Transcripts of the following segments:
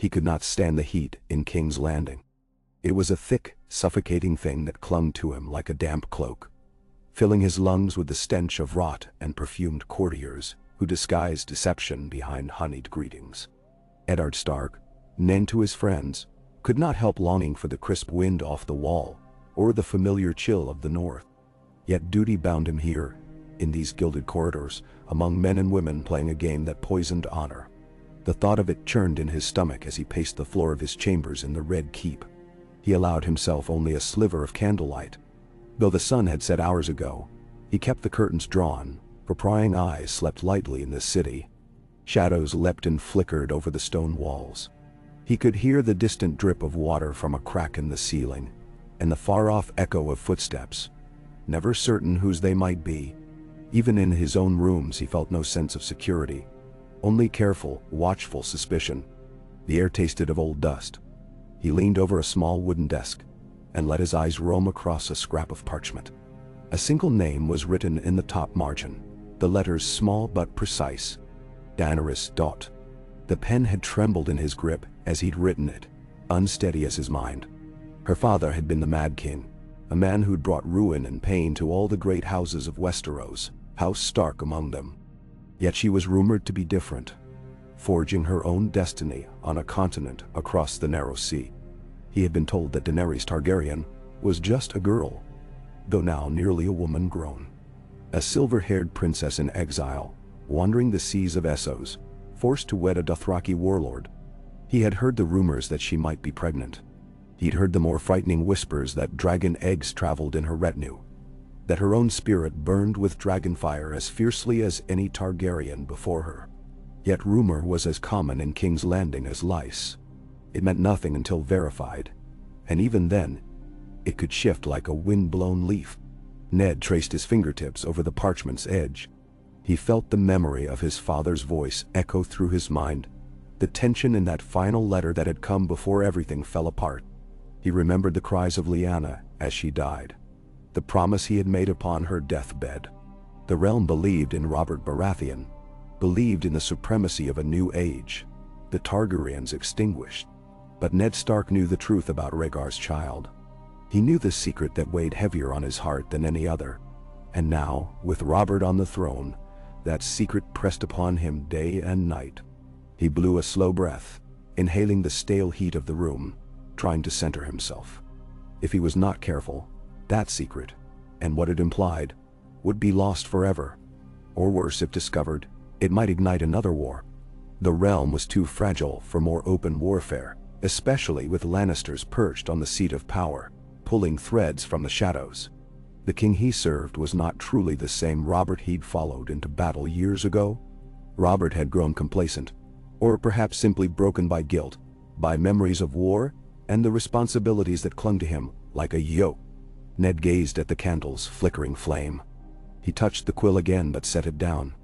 He could not stand the heat in King's Landing. It was a thick, suffocating thing that clung to him like a damp cloak, filling his lungs with the stench of rot and perfumed courtiers who disguised deception behind honeyed greetings. Eddard Stark, known to his friends, could not help longing for the crisp wind off the wall or the familiar chill of the north. Yet duty bound him here, in these gilded corridors, among men and women playing a game that poisoned honor. The thought of it churned in his stomach as he paced the floor of his chambers in the Red Keep. He allowed himself only a sliver of candlelight. Though the sun had set hours ago, he kept the curtains drawn, for prying eyes slept lightly in this city. Shadows leapt and flickered over the stone walls. He could hear the distant drip of water from a crack in the ceiling, and the far-off echo of footsteps, never certain whose they might be. Even in his own rooms he felt no sense of security, only careful, watchful suspicion. The air tasted of old dust. He leaned over a small wooden desk and let his eyes roam across a scrap of parchment. A single name was written in the top margin, the letters small but precise: Daenerys. The pen had trembled in his grip as he'd written it, unsteady as his mind. Her father had been the Mad King, a man who'd brought ruin and pain to all the great houses of Westeros, House Stark among them. Yet she was rumored to be different, forging her own destiny on a continent across the narrow sea. He had been told that Daenerys Targaryen was just a girl, though now nearly a woman grown. A silver-haired princess in exile, wandering the seas of Essos, forced to wed a Dothraki warlord. He had heard the rumors that she might be pregnant. He'd heard the more frightening whispers that dragon eggs traveled in her retinue, that her own spirit burned with dragon fire as fiercely as any Targaryen before her. Yet rumor was as common in King's Landing as lice. It meant nothing until verified, and even then, it could shift like a wind-blown leaf. Ned traced his fingertips over the parchment's edge. He felt the memory of his father's voice echo through his mind, the tension in that final letter that had come before everything fell apart. He remembered the cries of Lyanna as she died, the promise he had made upon her deathbed. The realm believed in Robert Baratheon, believed in the supremacy of a new age, the Targaryens extinguished. But Ned Stark knew the truth about Rhaegar's child. He knew the secret that weighed heavier on his heart than any other. And now, with Robert on the throne, that secret pressed upon him day and night. He blew a slow breath, inhaling the stale heat of the room, trying to center himself. If he was not careful, that secret, and what it implied, would be lost forever. Or worse, if discovered, it might ignite another war. The realm was too fragile for more open warfare, especially with Lannisters perched on the seat of power, pulling threads from the shadows. The king he served was not truly the same Robert he'd followed into battle years ago. Robert had grown complacent, or perhaps simply broken by guilt, by memories of war, and the responsibilities that clung to him like a yoke. Ned gazed at the candle's flickering flame. He touched the quill again but set it down.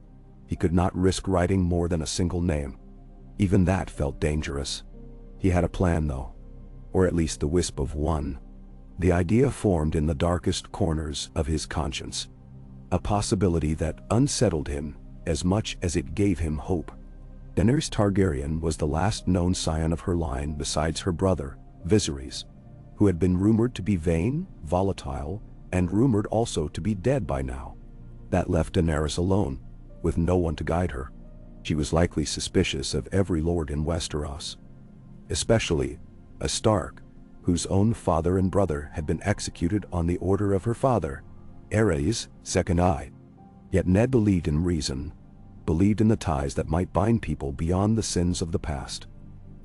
He could not risk writing more than a single name. Even that felt dangerous. He had a plan though, or at least the wisp of one. The idea formed in the darkest corners of his conscience, a possibility that unsettled him as much as it gave him hope. Daenerys Targaryen was the last known scion of her line besides her brother, Viserys, who had been rumored to be vain, volatile, and rumored also to be dead by now. That left Daenerys alone, with no one to guide her. She was likely suspicious of every lord in Westeros, especially a Stark, whose own father and brother had been executed on the order of her father, Aerys' second eye. Yet Ned believed in reason, believed in the ties that might bind people beyond the sins of the past.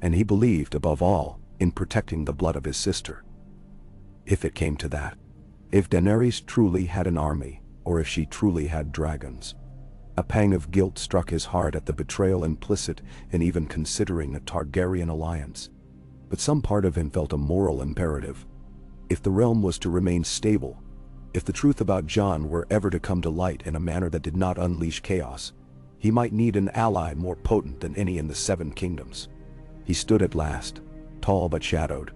And he believed, above all, in protecting the blood of his sister. If it came to that, if Daenerys truly had an army, or if she truly had dragons. A pang of guilt struck his heart at the betrayal implicit in even considering a Targaryen alliance. But some part of him felt a moral imperative. If the realm was to remain stable, if the truth about Jon were ever to come to light in a manner that did not unleash chaos, he might need an ally more potent than any in the Seven Kingdoms. He stood at last, tall but shadowed,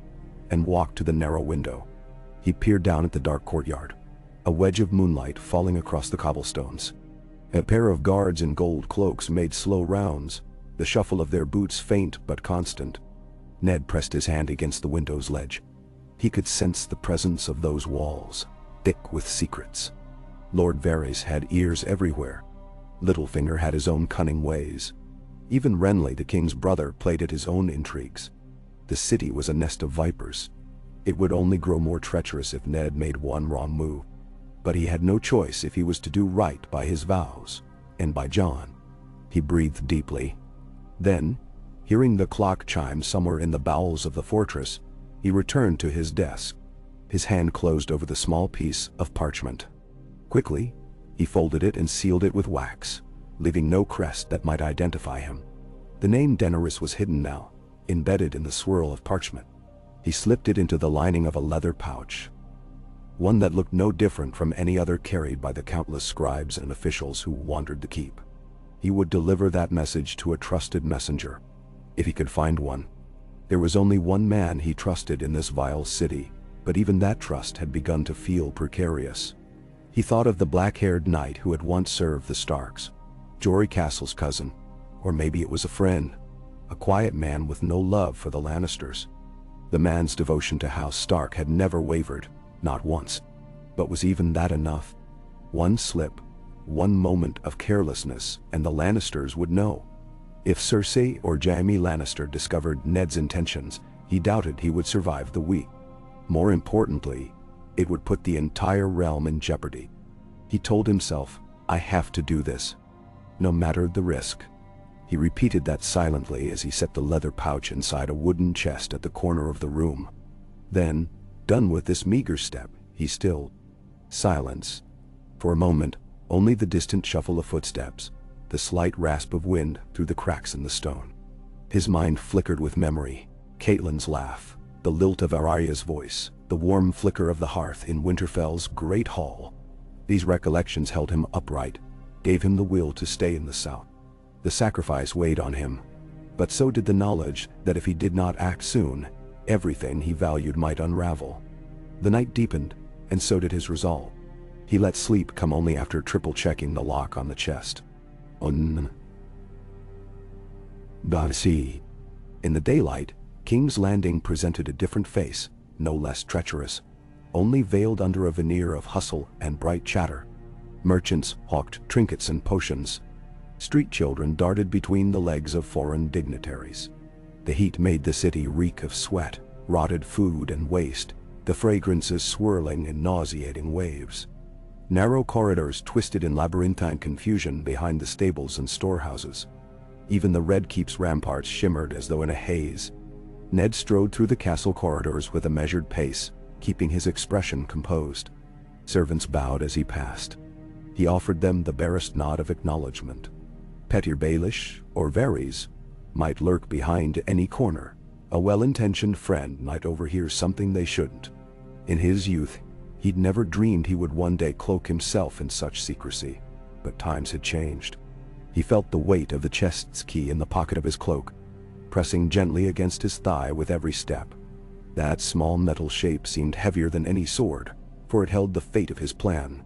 and walked to the narrow window. He peered down at the dark courtyard, a wedge of moonlight falling across the cobblestones. A pair of guards in gold cloaks made slow rounds, the shuffle of their boots faint but constant. Ned pressed his hand against the window's ledge. He could sense the presence of those walls, thick with secrets. Lord Varys had ears everywhere. Littlefinger had his own cunning ways. Even Renly, the king's brother, played at his own intrigues. The city was a nest of vipers. It would only grow more treacherous if Ned made one wrong move. But he had no choice if he was to do right by his vows, and by Jon. He breathed deeply. Then, hearing the clock chime somewhere in the bowels of the fortress, he returned to his desk. His hand closed over the small piece of parchment. Quickly, he folded it and sealed it with wax, leaving no crest that might identify him. The name Daenerys was hidden now, embedded in the swirl of parchment. He slipped it into the lining of a leather pouch, one that looked no different from any other carried by the countless scribes and officials who wandered the keep. He would deliver that message to a trusted messenger, if he could find one. There was only one man he trusted in this vile city, but even that trust had begun to feel precarious. He thought of the black-haired knight who had once served the Starks, Jory Castle's cousin, or maybe it was a friend, a quiet man with no love for the Lannisters. The man's devotion to House Stark had never wavered, not once. But was even that enough? One slip, one moment of carelessness, and the Lannisters would know. If Cersei or Jaime Lannister discovered Ned's intentions, he doubted he would survive the week. More importantly, it would put the entire realm in jeopardy. He told himself, I have to do this, no matter the risk. He repeated that silently as he set the leather pouch inside a wooden chest at the corner of the room. Then, done with this meager step, he stilled. Silence. For a moment, only the distant shuffle of footsteps, the slight rasp of wind through the cracks in the stone. His mind flickered with memory. Catelyn's laugh, the lilt of Arya's voice, the warm flicker of the hearth in Winterfell's great hall. These recollections held him upright, gave him the will to stay in the south. The sacrifice weighed on him, but so did the knowledge that if he did not act soon, everything he valued might unravel. The night deepened, and so did his resolve. He let sleep come only after triple-checking the lock on the chest. In the daylight, King's Landing presented a different face, no less treacherous, only veiled under a veneer of hustle and bright chatter. Merchants hawked trinkets and potions. Street children darted between the legs of foreign dignitaries. The heat made the city reek of sweat, rotted food and waste, the fragrances swirling in nauseating waves. Narrow corridors twisted in labyrinthine confusion behind the stables and storehouses. Even the Red Keep's ramparts shimmered as though in a haze. Ned strode through the castle corridors with a measured pace, keeping his expression composed. Servants bowed as he passed. He offered them the barest nod of acknowledgement. Petyr Baelish, or Varys, might lurk behind any corner. A well-intentioned friend might overhear something they shouldn't. In his youth, he'd never dreamed he would one day cloak himself in such secrecy. But times had changed. He felt the weight of the chest's key in the pocket of his cloak, pressing gently against his thigh with every step. That small metal shape seemed heavier than any sword, for it held the fate of his plan.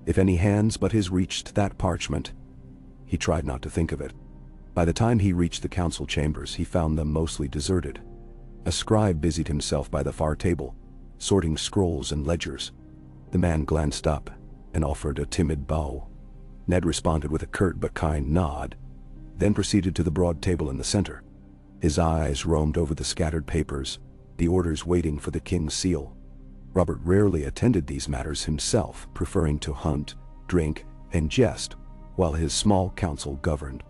If any hands but his reached that parchment, he tried not to think of it. By the time he reached the council chambers, he found them mostly deserted. A scribe busied himself by the far table, sorting scrolls and ledgers. The man glanced up and offered a timid bow. Ned responded with a curt but kind nod, then proceeded to the broad table in the center. His eyes roamed over the scattered papers, the orders waiting for the king's seal. Robert rarely attended these matters himself, preferring to hunt, drink, and jest while his small council governed.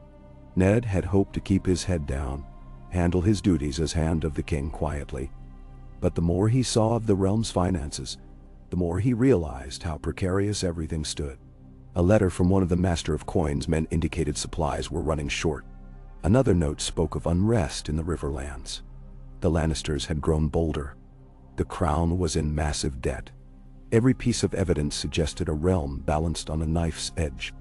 Ned had hoped to keep his head down, handle his duties as Hand of the King quietly. But the more he saw of the realm's finances, the more he realized how precarious everything stood. A letter from one of the Master of Coin's men indicated supplies were running short. Another note spoke of unrest in the Riverlands. The Lannisters had grown bolder. The crown was in massive debt. Every piece of evidence suggested a realm balanced on a knife's edge.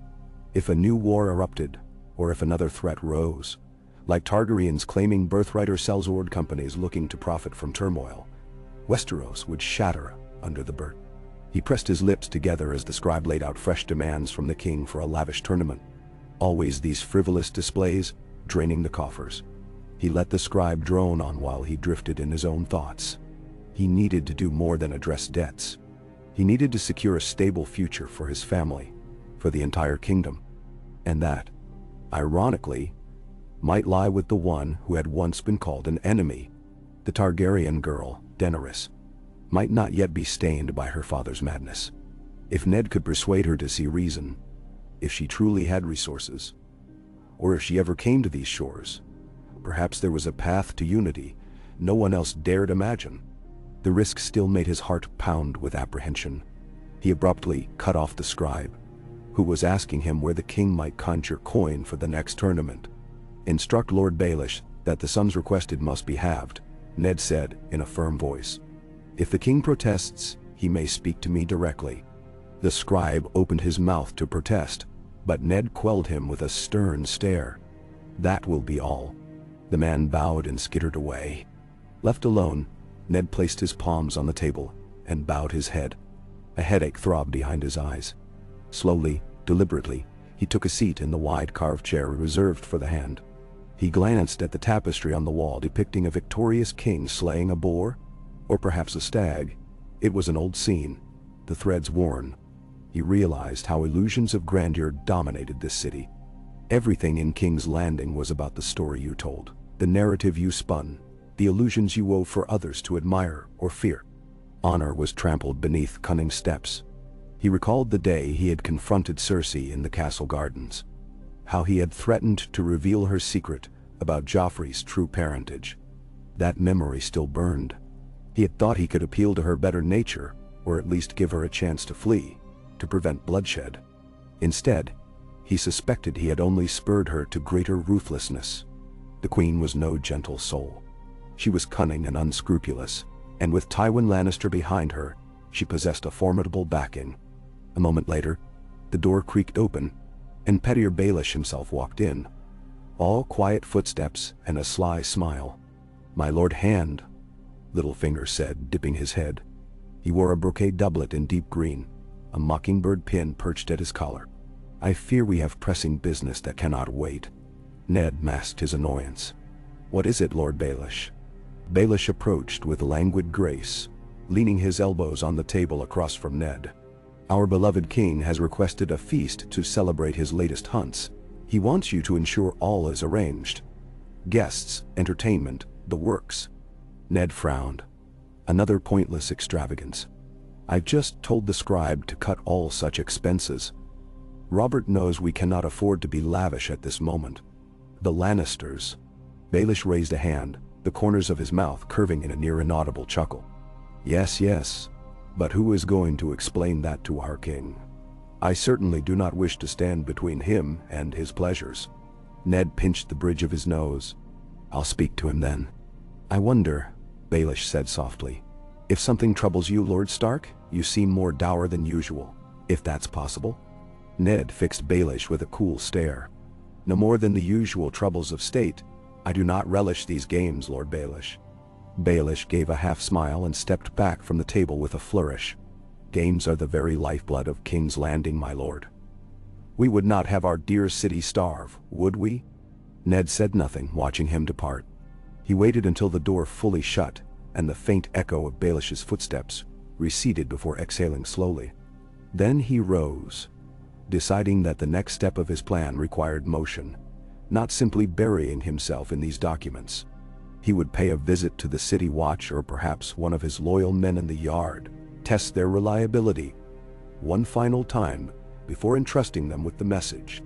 If a new war erupted, or if another threat rose, like Targaryens claiming birthright or sellsword companies looking to profit from turmoil, Westeros would shatter under the burden. He pressed his lips together as the scribe laid out fresh demands from the king for a lavish tournament. Always these frivolous displays, draining the coffers. He let the scribe drone on while he drifted in his own thoughts. He needed to do more than address debts. He needed to secure a stable future for his family, for the entire kingdom. And that, ironically, might lie with the one who had once been called an enemy. The Targaryen girl, Daenerys, might not yet be stained by her father's madness. If Ned could persuade her to see reason, if she truly had resources, or if she ever came to these shores, perhaps there was a path to unity no one else dared imagine. The risk still made his heart pound with apprehension. He abruptly cut off the scribe, who was asking him where the king might conjure coin for the next tournament. "Instruct Lord Baelish that the sums requested must be halved," Ned said in a firm voice. "If the king protests, he may speak to me directly." The scribe opened his mouth to protest, but Ned quelled him with a stern stare. "That will be all." The man bowed and skittered away. Left alone, Ned placed his palms on the table and bowed his head. A headache throbbed behind his eyes. Slowly, deliberately, he took a seat in the wide carved chair reserved for the hand. He glanced at the tapestry on the wall depicting a victorious king slaying a boar, or perhaps a stag. It was an old scene, the threads worn. He realized how illusions of grandeur dominated this city. Everything in King's Landing was about the story you told, the narrative you spun, the illusions you wove for others to admire or fear. Honor was trampled beneath cunning steps. He recalled the day he had confronted Cersei in the castle gardens, how he had threatened to reveal her secret about Joffrey's true parentage. That memory still burned. He had thought he could appeal to her better nature, or at least give her a chance to flee, to prevent bloodshed. Instead, he suspected he had only spurred her to greater ruthlessness. The queen was no gentle soul. She was cunning and unscrupulous, and with Tywin Lannister behind her, she possessed a formidable backing. A moment later, the door creaked open, and Pettier Baelish himself walked in. All quiet footsteps and a sly smile. "My Lord Hand," Littlefinger said, dipping his head. He wore a brocade doublet in deep green, a mockingbird pin perched at his collar. "I fear we have pressing business that cannot wait." Ned masked his annoyance. "What is it, Lord Baelish?" Baelish approached with languid grace, leaning his elbows on the table across from Ned. "Our beloved king has requested a feast to celebrate his latest hunts. He wants you to ensure all is arranged. Guests, entertainment, the works." Ned frowned. "Another pointless extravagance. I've just told the scribe to cut all such expenses. Robert knows we cannot afford to be lavish at this moment. The Lannisters." Baelish raised a hand, the corners of his mouth curving in a near inaudible chuckle. "Yes, yes. But who is going to explain that to our king? I certainly do not wish to stand between him and his pleasures." Ned pinched the bridge of his nose. "I'll speak to him then." "I wonder," Baelish said softly, "if something troubles you, Lord Stark? You seem more dour than usual, if that's possible." Ned fixed Baelish with a cool stare. "No more than the usual troubles of state. I do not relish these games, Lord Baelish." Baelish gave a half smile and stepped back from the table with a flourish. "Games are the very lifeblood of King's Landing, my lord. We would not have our dear city starve, would we?" Ned said nothing, watching him depart. He waited until the door fully shut, and the faint echo of Baelish's footsteps receded before exhaling slowly. Then he rose, deciding that the next step of his plan required motion, not simply burying himself in these documents. He would pay a visit to the city watch or perhaps one of his loyal men in the yard, test their reliability one final time before entrusting them with the message.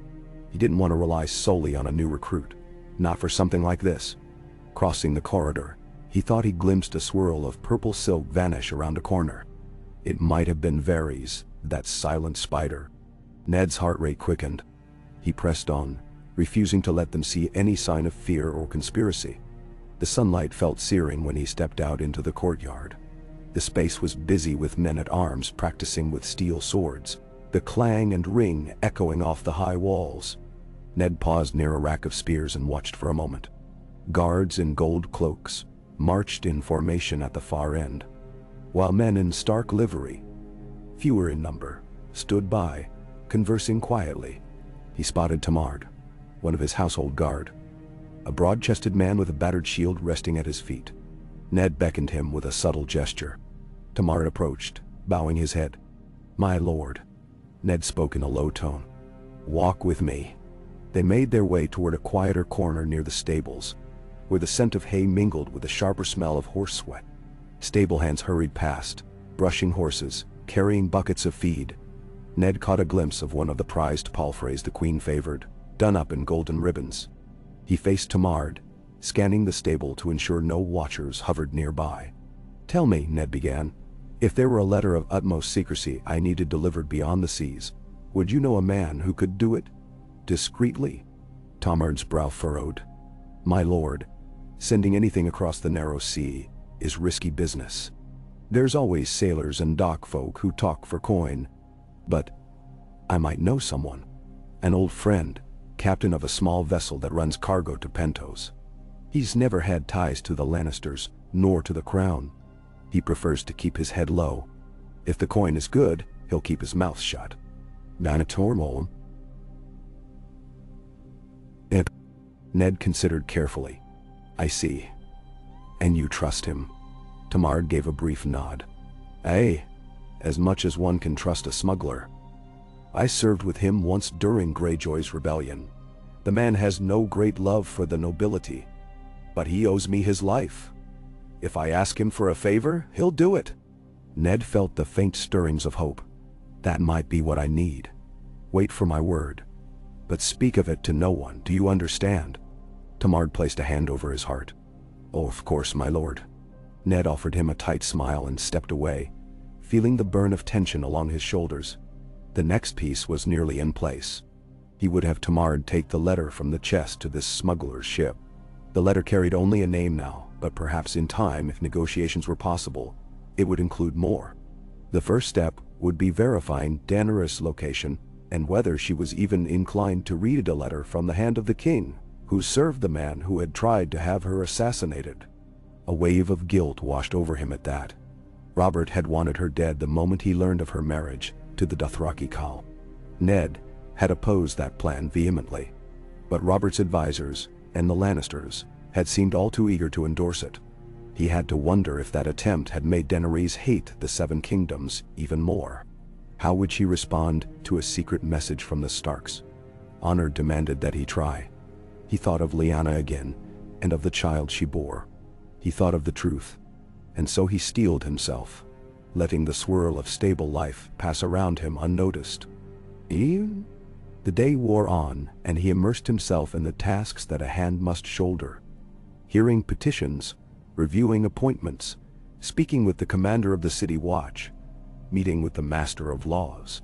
He didn't want to rely solely on a new recruit, not for something like this. Crossing the corridor, he thought he glimpsed a swirl of purple silk vanish around a corner. It might have been Varys, that silent spider. Ned's heart rate quickened. He pressed on, refusing to let them see any sign of fear or conspiracy. The sunlight felt searing when he stepped out into the courtyard. The space was busy with men at arms practicing with steel swords, the clang and ring echoing off the high walls. Ned paused near a rack of spears and watched for a moment. Guards in gold cloaks marched in formation at the far end, while men in stark livery, fewer in number, stood by, conversing quietly. He spotted Tamard, one of his household guard. a broad-chested man with a battered shield resting at his feet. Ned beckoned him with a subtle gesture. Tamar approached, bowing his head. "My lord," Ned spoke in a low tone. "Walk with me." They made their way toward a quieter corner near the stables, where the scent of hay mingled with the sharper smell of horse sweat. Stable hands hurried past, brushing horses, carrying buckets of feed. Ned caught a glimpse of one of the prized palfreys the queen favored, done up in golden ribbons. He faced Tamar, scanning the stable to ensure no watchers hovered nearby. "Tell me," Ned began, "if there were a letter of utmost secrecy I needed delivered beyond the seas, would you know a man who could do it? Discreetly?" Tamar's brow furrowed. "My lord, sending anything across the narrow sea is risky business. There's always sailors and dock folk who talk for coin. But I might know someone. An old friend, captain of a small vessel that runs cargo to Pentos. He's never had ties to the Lannisters, nor to the crown. He prefers to keep his head low. If the coin is good, he'll keep his mouth shut." "Nanatormol?" Ned considered carefully. "I see. And you trust him?" Tamar gave a brief nod. "Aye, as much as one can trust a smuggler. I served with him once during Greyjoy's rebellion. The man has no great love for the nobility, but he owes me his life. If I ask him for a favor, he'll do it." Ned felt the faint stirrings of hope. "That might be what I need. Wait for my word. But speak of it to no one, do you understand?" Tamar placed a hand over his heart. "Oh, of course, my lord." Ned offered him a tight smile and stepped away, feeling the burn of tension along his shoulders. The next piece was nearly in place. He would have Tamar take the letter from the chest to this smuggler's ship. The letter carried only a name now, but perhaps in time, if negotiations were possible, it would include more. The first step would be verifying Daenerys' location and whether she was even inclined to read a letter from the hand of the king, who served the man who had tried to have her assassinated. A wave of guilt washed over him at that. Robert had wanted her dead the moment he learned of her marriage to the Dothraki Khal. Ned had opposed that plan vehemently, but Robert's advisors and the Lannisters had seemed all too eager to endorse it. He had to wonder if that attempt had made Daenerys hate the Seven Kingdoms even more. How would she respond to a secret message from the Starks? Honor demanded that he try. He thought of Lyanna again, and of the child she bore. He thought of the truth, and so he steeled himself, letting the swirl of stable life pass around him unnoticed. The day wore on, and he immersed himself in the tasks that a hand must shoulder. Hearing petitions, reviewing appointments, speaking with the commander of the city watch, meeting with the master of laws.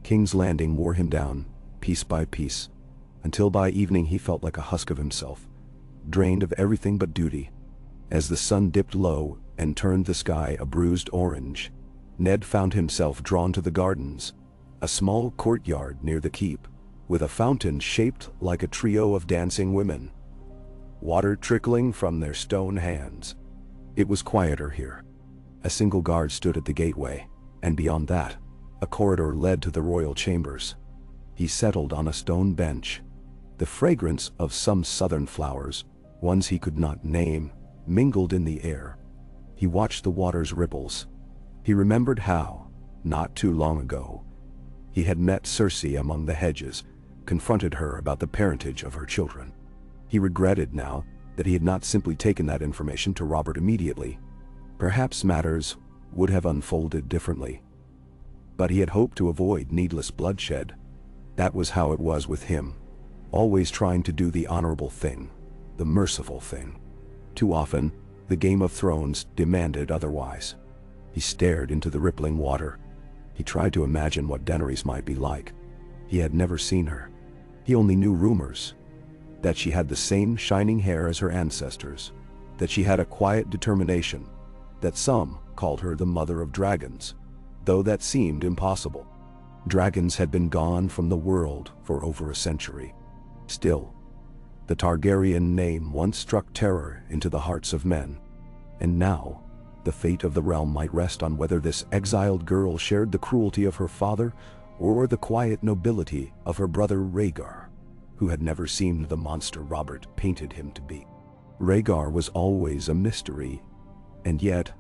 King's Landing wore him down, piece by piece, until by evening he felt like a husk of himself, drained of everything but duty. As the sun dipped low and turned the sky a bruised orange, Ned found himself drawn to the gardens, a small courtyard near the keep, with a fountain shaped like a trio of dancing women, water trickling from their stone hands. It was quieter here. A single guard stood at the gateway, and beyond that, a corridor led to the royal chambers. He settled on a stone bench. The fragrance of some southern flowers, ones he could not name, mingled in the air. He watched the water's ripples. He remembered how, not too long ago, he had met Cersei among the hedges, confronted her about the parentage of her children. He regretted now that he had not simply taken that information to Robert immediately. Perhaps matters would have unfolded differently. But he had hoped to avoid needless bloodshed. That was how it was with him, always trying to do the honorable thing, the merciful thing. Too often, the Game of Thrones demanded otherwise. He stared into the rippling water. He tried to imagine what Daenerys might be like. He had never seen her. He only knew rumors. That she had the same shining hair as her ancestors. That she had a quiet determination. That some called her the Mother of Dragons, though that seemed impossible. Dragons had been gone from the world for over a century. Still, the Targaryen name once struck terror into the hearts of men. And now, the fate of the realm might rest on whether this exiled girl shared the cruelty of her father or the quiet nobility of her brother Rhaegar. who had never seen the monster Robert painted him to be. Rhaegar was always a mystery, and yet,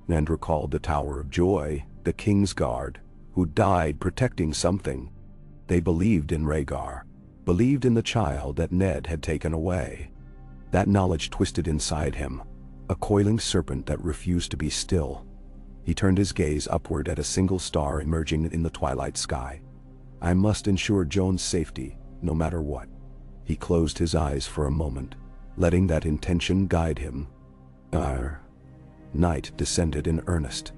Ned recalled the Tower of Joy, the King's Guard, who died protecting something. They believed in Rhaegar, believed in the child that Ned had taken away. That knowledge twisted inside him, a coiling serpent that refused to be still. He turned his gaze upward at a single star emerging in the twilight sky. I must ensure Joan's safety, no matter what. He closed his eyes for a moment, letting that intention guide him. Night descended in earnest.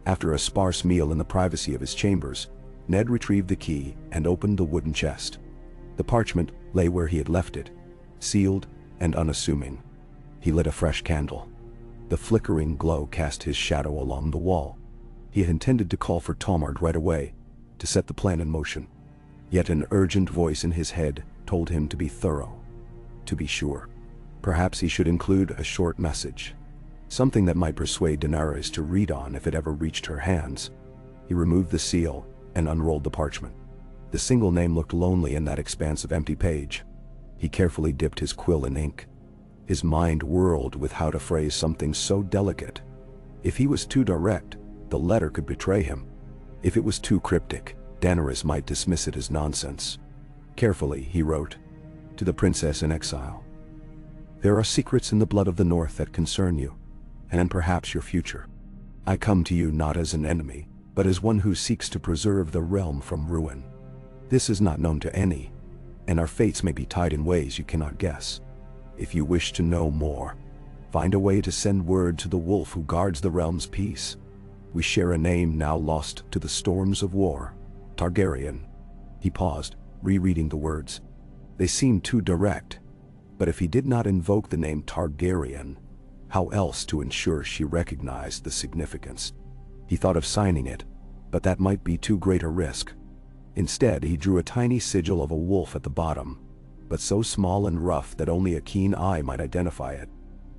After a sparse meal in the privacy of his chambers, Ned retrieved the key and opened the wooden chest. The parchment lay where he had left it, sealed and unassuming. He lit a fresh candle. The flickering glow cast his shadow along the wall. He had intended to call for Tomard right away, to set the plan in motion. Yet an urgent voice in his head told him to be thorough, to be sure. Perhaps he should include a short message, something that might persuade Daenerys to read on if it ever reached her hands. He removed the seal and unrolled the parchment. The single name looked lonely in that expanse of empty page. He carefully dipped his quill in ink. His mind whirled with how to phrase something so delicate. If he was too direct, the letter could betray him. If it was too cryptic, Daenerys might dismiss it as nonsense. Carefully, he wrote, "To the princess in exile. There are secrets in the blood of the North that concern you, and perhaps your future. I come to you not as an enemy, but as one who seeks to preserve the realm from ruin. This is not known to any, and our fates may be tied in ways you cannot guess. If you wish to know more, find a way to send word to the wolf who guards the realm's peace. We share a name now lost to the storms of war, Targaryen." He paused, rereading the words. They seemed too direct, but if he did not invoke the name Targaryen, how else to ensure she recognized the significance? He thought of signing it, but that might be too great a risk. Instead, he drew a tiny sigil of a wolf at the bottom, but so small and rough that only a keen eye might identify it.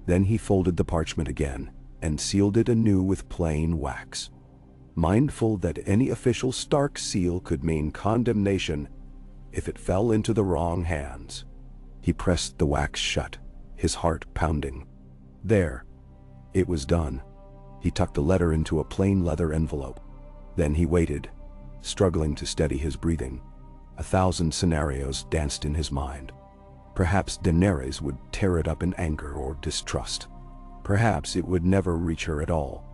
Then he folded the parchment again and sealed it anew with plain wax. Mindful that any official Stark seal could mean condemnation if it fell into the wrong hands. He pressed the wax shut, his heart pounding. There. It was done. He tucked the letter into a plain leather envelope. Then he waited, struggling to steady his breathing. 1,000 scenarios danced in his mind. Perhaps Daenerys would tear it up in anger or distrust. Perhaps it would never reach her at all.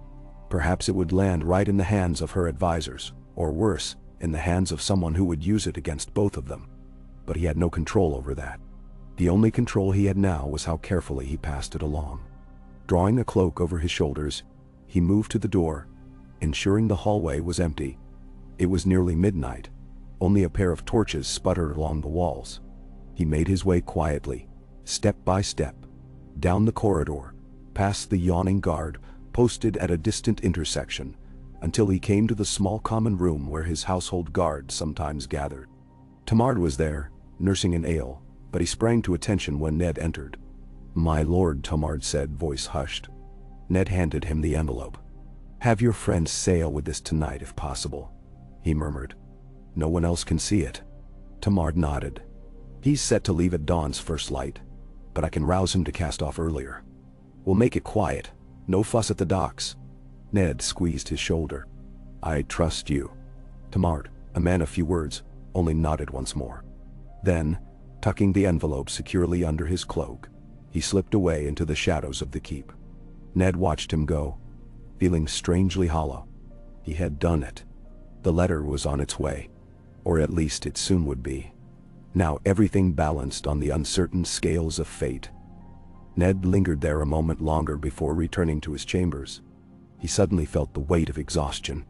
Perhaps it would land right in the hands of her advisors, or worse, in the hands of someone who would use it against both of them. But he had no control over that. The only control he had now was how carefully he passed it along. Drawing a cloak over his shoulders, he moved to the door, ensuring the hallway was empty. It was nearly midnight. Only a pair of torches sputtered along the walls. He made his way quietly, step by step, down the corridor, past the yawning guard posted at a distant intersection, until he came to the small common room where his household guards sometimes gathered. Tomard was there, nursing an ale, but he sprang to attention when Ned entered. "My lord," Tomard said, voice hushed. Ned handed him the envelope. "Have your friends sail with this tonight if possible," he murmured. "No one else can see it." Tomard nodded. "He's set to leave at dawn's first light, but I can rouse him to cast off earlier. We'll make it quiet, no fuss at the docks." Ned squeezed his shoulder. "I trust you." Tomard, a man of few words, only nodded once more. Then, tucking the envelope securely under his cloak, he slipped away into the shadows of the keep. Ned watched him go, feeling strangely hollow. He had done it. The letter was on its way, or at least it soon would be. Now everything balanced on the uncertain scales of fate. Ned lingered there a moment longer before returning to his chambers. He suddenly felt the weight of exhaustion.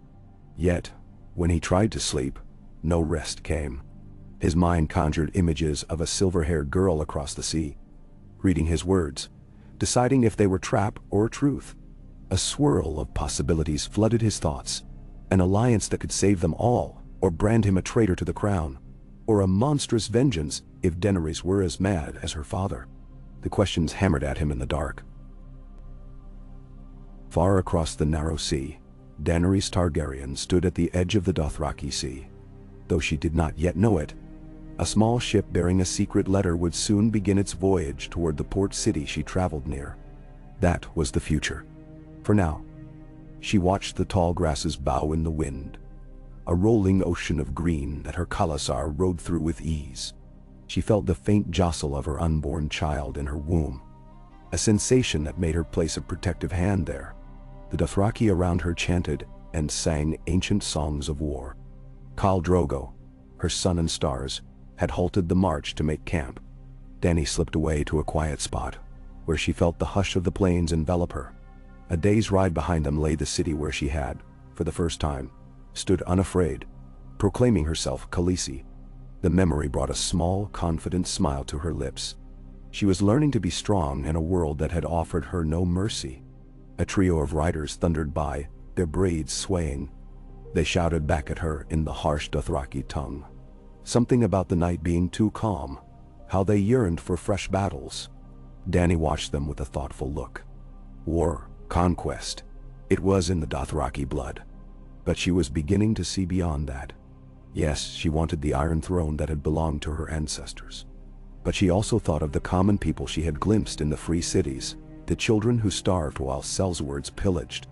Yet, when he tried to sleep, no rest came. His mind conjured images of a silver-haired girl across the sea, reading his words, deciding if they were trap or truth. A swirl of possibilities flooded his thoughts. An alliance that could save them all, or brand him a traitor to the crown, or a monstrous vengeance if Daenerys were as mad as her father. The questions hammered at him in the dark. Far across the narrow sea, Daenerys Targaryen stood at the edge of the Dothraki Sea. Though she did not yet know it, A small ship bearing a secret letter would soon begin its voyage toward the port city she traveled near. That was the future. For now, she watched the tall grasses bow in the wind, a rolling ocean of green that her khalasar rode through with ease. She felt the faint jostle of her unborn child in her womb, a sensation that made her place a protective hand there. The Dothraki around her chanted and sang ancient songs of war. Khal Drogo, her sun and stars, had halted the march to make camp. Dany slipped away to a quiet spot, where she felt the hush of the plains envelop her. A day's ride behind them lay the city where she had, for the first time, stood unafraid, proclaiming herself Khaleesi. The memory brought a small, confident smile to her lips. She was learning to be strong in a world that had offered her no mercy. A trio of riders thundered by, their braids swaying. They shouted back at her in the harsh Dothraki tongue. Something about the night being too calm, how they yearned for fresh battles. Dany watched them with a thoughtful look. War, conquest, it was in the Dothraki blood. But she was beginning to see beyond that. Yes, she wanted the Iron Throne that had belonged to her ancestors. But she also thought of the common people she had glimpsed in the free cities, the children who starved while sellswords pillaged.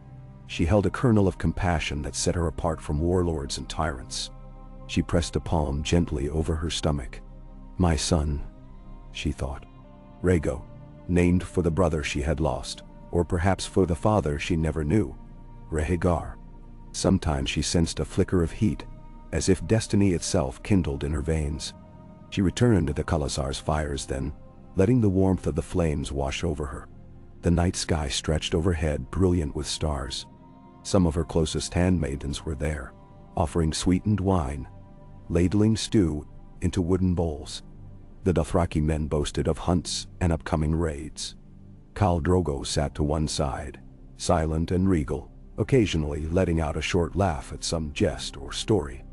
She held a kernel of compassion that set her apart from warlords and tyrants. She pressed a palm gently over her stomach. My son, she thought. Rhaego, named for the brother she had lost, or perhaps for the father she never knew. Rhaegar. Sometimes she sensed a flicker of heat, as if destiny itself kindled in her veins. She returned to the khalasar's fires then, letting the warmth of the flames wash over her. The night sky stretched overhead, brilliant with stars. Some of her closest handmaidens were there, offering sweetened wine, ladling stew into wooden bowls. The Dothraki men boasted of hunts and upcoming raids. Khal Drogo sat to one side, silent and regal, occasionally letting out a short laugh at some jest or story.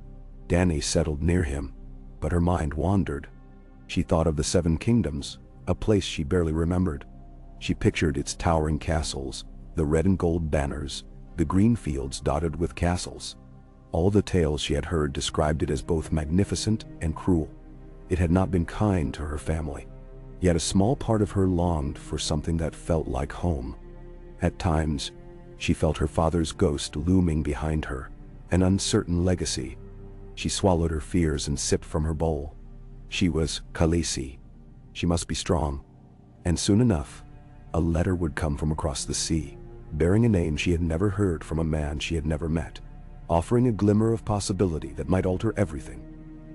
Dany settled near him, but her mind wandered. She thought of the Seven Kingdoms, a place she barely remembered. She pictured its towering castles, the red and gold banners, the green fields dotted with castles. All the tales she had heard described it as both magnificent and cruel. It had not been kind to her family. Yet a small part of her longed for something that felt like home. At times, she felt her father's ghost looming behind her, an uncertain legacy. She swallowed her fears and sipped from her bowl. She was Khaleesi. She must be strong. And soon enough, a letter would come from across the sea, bearing a name she had never heard from a man she had never met, offering a glimmer of possibility that might alter everything.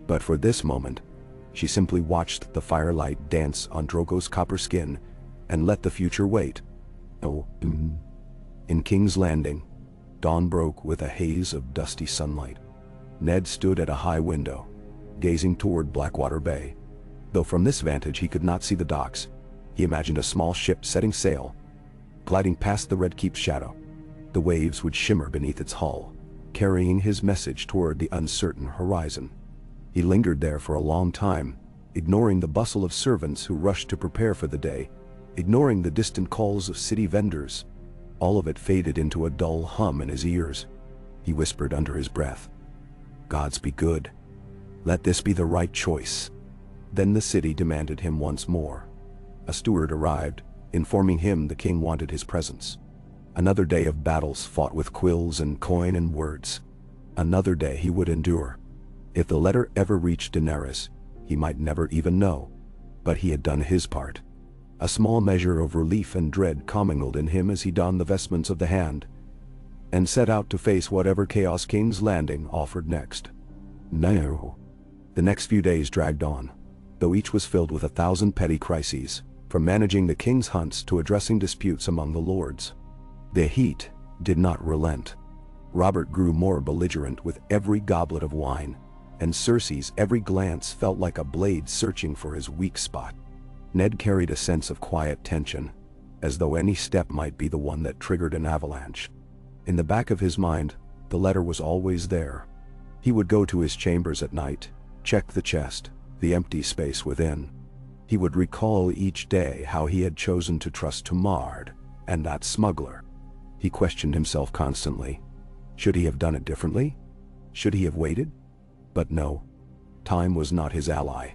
But for this moment, she simply watched the firelight dance on Drogo's copper skin and let the future wait. In King's Landing, dawn broke with a haze of dusty sunlight. Ned stood at a high window, gazing toward Blackwater Bay. Though from this vantage he could not see the docks, he imagined a small ship setting sail, gliding past the Red Keep's shadow. The waves would shimmer beneath its hull, carrying his message toward the uncertain horizon. He lingered there for a long time, ignoring the bustle of servants who rushed to prepare for the day, ignoring the distant calls of city vendors. All of it faded into a dull hum in his ears. He whispered under his breath, "Gods be good. Let this be the right choice." Then the city demanded him once more. A steward arrived, informing him the king wanted his presence. Another day of battles fought with quills and coin and words. Another day he would endure. If the letter ever reached Daenerys, he might never even know. But he had done his part. A small measure of relief and dread commingled in him as he donned the vestments of the Hand, and set out to face whatever chaos King's Landing offered next. No. The next few days dragged on, though each was filled with 1,000 petty crises, from managing the king's hunts to addressing disputes among the lords. The heat did not relent. Robert grew more belligerent with every goblet of wine, and Cersei's every glance felt like a blade searching for his weak spot. Ned carried a sense of quiet tension, as though any step might be the one that triggered an avalanche. In the back of his mind, the letter was always there. He would go to his chambers at night, check the chest, the empty space within. He would recall each day how he had chosen to trust Tumard and that smuggler. He questioned himself constantly. Should he have done it differently? Should he have waited? But no. Time was not his ally.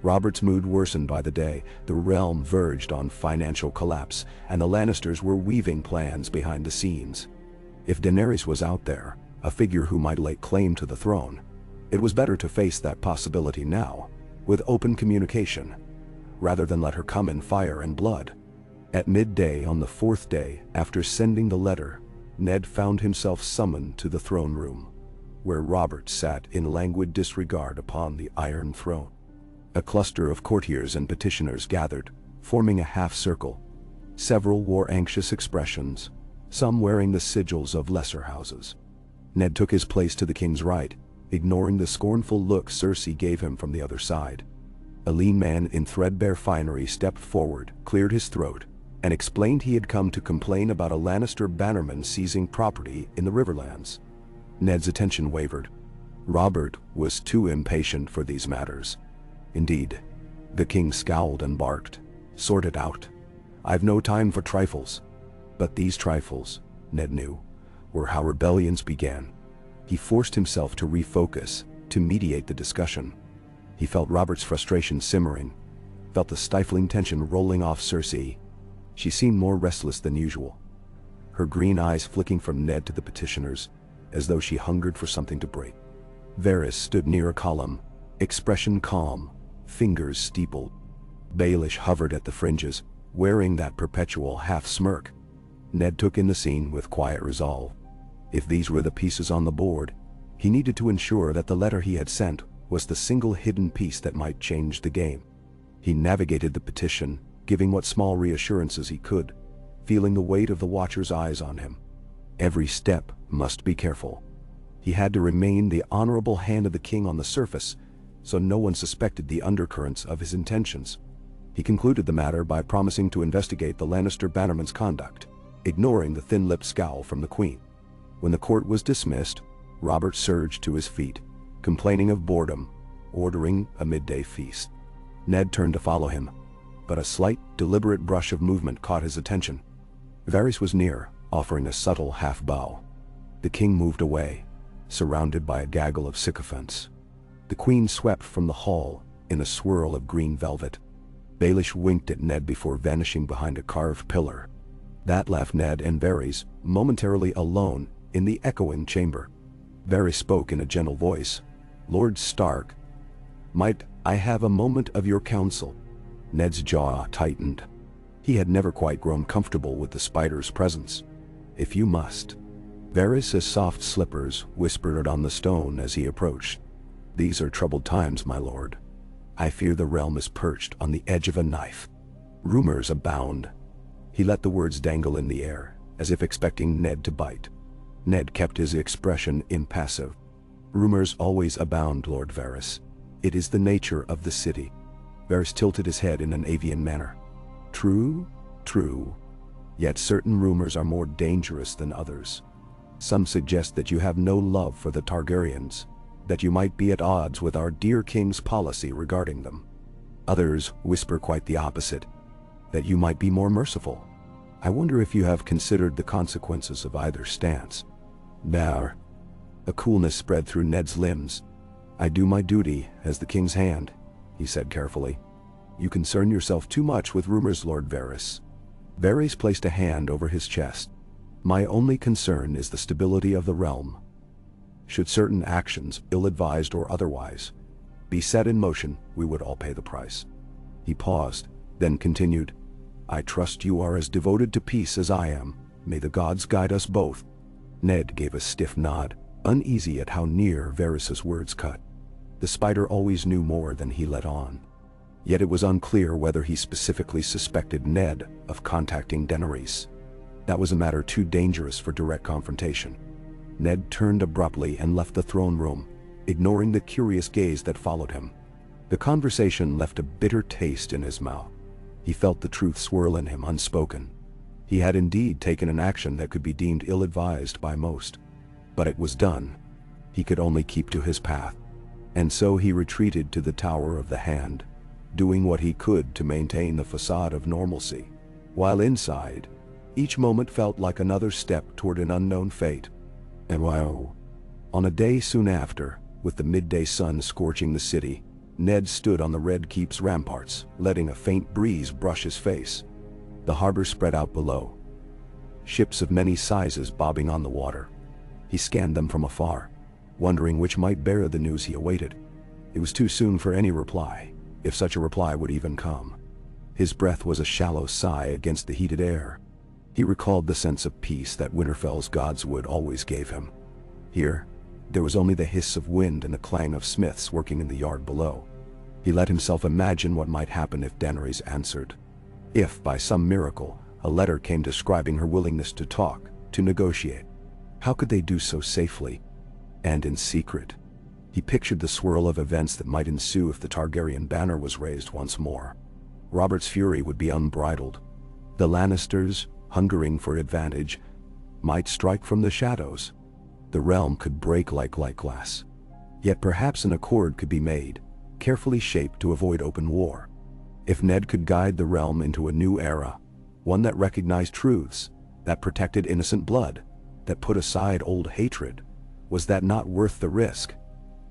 Robert's mood worsened by the day. The realm verged on financial collapse, and the Lannisters were weaving plans behind the scenes. If Daenerys was out there, a figure who might lay claim to the throne, it was better to face that possibility now, with open communication, rather than let her come in fire and blood. At midday on the fourth day after sending the letter, Ned found himself summoned to the throne room, where Robert sat in languid disregard upon the Iron Throne. A cluster of courtiers and petitioners gathered, forming a half-circle. Several wore anxious expressions, some wearing the sigils of lesser houses. Ned took his place to the king's right, ignoring the scornful look Cersei gave him from the other side. A lean man in threadbare finery stepped forward, cleared his throat, and explained he had come to complain about a Lannister bannerman seizing property in the Riverlands. Ned's attention wavered. Robert was too impatient for these matters. Indeed, the king scowled and barked. "Sort it out. I've no time for trifles." But these trifles, Ned knew, were how rebellions began. He forced himself to refocus, to mediate the discussion. He felt Robert's frustration simmering, felt the stifling tension rolling off Cersei. She seemed more restless than usual, her green eyes flicking from Ned to the petitioners, as though she hungered for something to break. Varys stood near a column, expression calm, fingers steepled. Baelish hovered at the fringes, wearing that perpetual half-smirk. Ned took in the scene with quiet resolve. If these were the pieces on the board, he needed to ensure that the letter he had sent was the single hidden piece that might change the game. He navigated the petition, giving what small reassurances he could, feeling the weight of the Watcher's eyes on him. Every step must be careful. He had to remain the honorable hand of the king on the surface, so no one suspected the undercurrents of his intentions. He concluded the matter by promising to investigate the Lannister bannerman's conduct, ignoring the thin-lipped scowl from the queen. When the court was dismissed, Robert surged to his feet, complaining of boredom, ordering a midday feast. Ned turned to follow him, but a slight, deliberate brush of movement caught his attention. Varys was near, offering a subtle half-bow. The king moved away, surrounded by a gaggle of sycophants. The queen swept from the hall in a swirl of green velvet. Baelish winked at Ned before vanishing behind a carved pillar. That left Ned and Varys momentarily alone in the echoing chamber. Varys spoke in a gentle voice. "Lord Stark, might I have a moment of your counsel?" Ned's jaw tightened. He had never quite grown comfortable with the spider's presence. "If you must." Varys' soft slippers whispered on the stone as he approached. "These are troubled times, my lord. I fear the realm is perched on the edge of a knife. Rumors abound." He let the words dangle in the air, as if expecting Ned to bite. Ned kept his expression impassive. "Rumors always abound, Lord Varys. It is the nature of the city." Varys tilted his head in an avian manner. "True, true. Yet certain rumors are more dangerous than others. Some suggest that you have no love for the Targaryens, that you might be at odds with our dear king's policy regarding them. Others whisper quite the opposite, that you might be more merciful. I wonder if you have considered the consequences of either stance." There, a coolness spread through Ned's limbs. "I do my duty as the king's hand," he said carefully. "You concern yourself too much with rumors, Lord Varys." Varys placed a hand over his chest. "My only concern is the stability of the realm. Should certain actions, ill-advised or otherwise, be set in motion, we would all pay the price." He paused, then continued, "I trust you are as devoted to peace as I am. May the gods guide us both." Ned gave a stiff nod, uneasy at how near Varys' words cut. The spider always knew more than he let on. Yet it was unclear whether he specifically suspected Ned of contacting Daenerys. That was a matter too dangerous for direct confrontation. Ned turned abruptly and left the throne room, ignoring the curious gaze that followed him. The conversation left a bitter taste in his mouth. He felt the truth swirl in him unspoken. He had indeed taken an action that could be deemed ill-advised by most. But it was done. He could only keep to his path. And so he retreated to the Tower of the Hand, doing what he could to maintain the facade of normalcy, while inside, each moment felt like another step toward an unknown fate. And wow. On a day soon after, With the midday sun scorching the city, Ned stood on the Red Keep's ramparts, letting a faint breeze brush his face. The harbor spread out below, ships of many sizes bobbing on the water. He scanned them from afar, wondering which might bear the news he awaited. It was too soon for any reply, if such a reply would even come. His breath was a shallow sigh against the heated air. He recalled the sense of peace that Winterfell's godswood always gave him. Here, there was only the hiss of wind and the clang of smiths working in the yard below. He let himself imagine what might happen if Daenerys answered. If, by some miracle, a letter came describing her willingness to talk, to negotiate. How could they do so safely and in secret? He pictured the swirl of events that might ensue if the Targaryen banner was raised once more. Robert's fury would be unbridled. The Lannisters, hungering for advantage, might strike from the shadows. The realm could break like light glass. Yet perhaps an accord could be made, carefully shaped to avoid open war. If Ned could guide the realm into a new era, one that recognized truths, that protected innocent blood, that put aside old hatred, was that not worth the risk?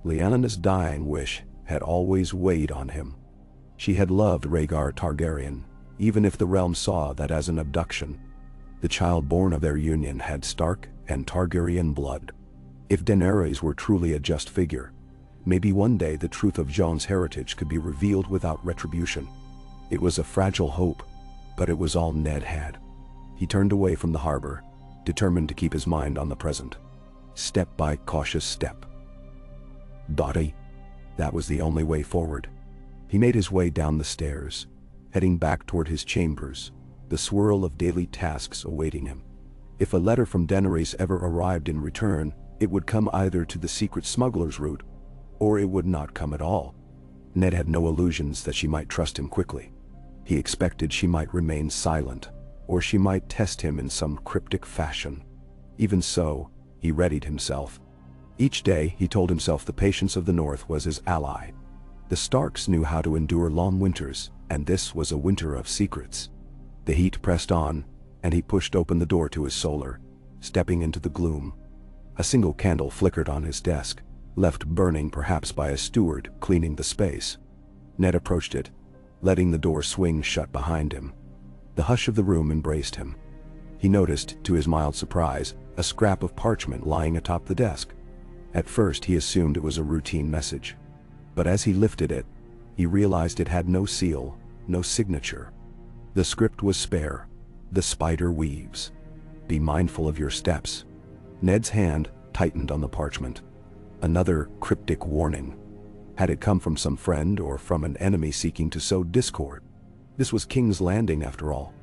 Lyanna's dying wish had always weighed on him. She had loved Rhaegar Targaryen, even if the realm saw that as an abduction. The child born of their union had Stark and Targaryen blood. If Daenerys were truly a just figure, maybe one day the truth of Jon's heritage could be revealed without retribution. It was a fragile hope, but it was all Ned had. He turned away from the harbor, determined to keep his mind on the present. Step by cautious step. Dotty. That was the only way forward. He made his way down the stairs, heading back toward his chambers, the swirl of daily tasks awaiting him. If a letter from Daenerys ever arrived in return, it would come either to the secret smuggler's route, or it would not come at all. Ned had no illusions that she might trust him quickly. He expected she might remain silent, or she might test him in some cryptic fashion. Even so, he readied himself. Each day, he told himself the patience of the North was his ally. The Starks knew how to endure long winters, and this was a winter of secrets. The heat pressed on, and he pushed open the door to his solar, stepping into the gloom. A single candle flickered on his desk, left burning perhaps by a steward cleaning the space. Ned approached it, letting the door swing shut behind him. The hush of the room embraced him. He noticed, to his mild surprise, a scrap of parchment lying atop the desk. At first he assumed it was a routine message. But as he lifted it, he realized it had no seal, no signature. The script was spare. The spider weaves. Be mindful of your steps. Ned's hand tightened on the parchment. Another cryptic warning. Had it come from some friend or from an enemy seeking to sow discord? This was King's Landing after all.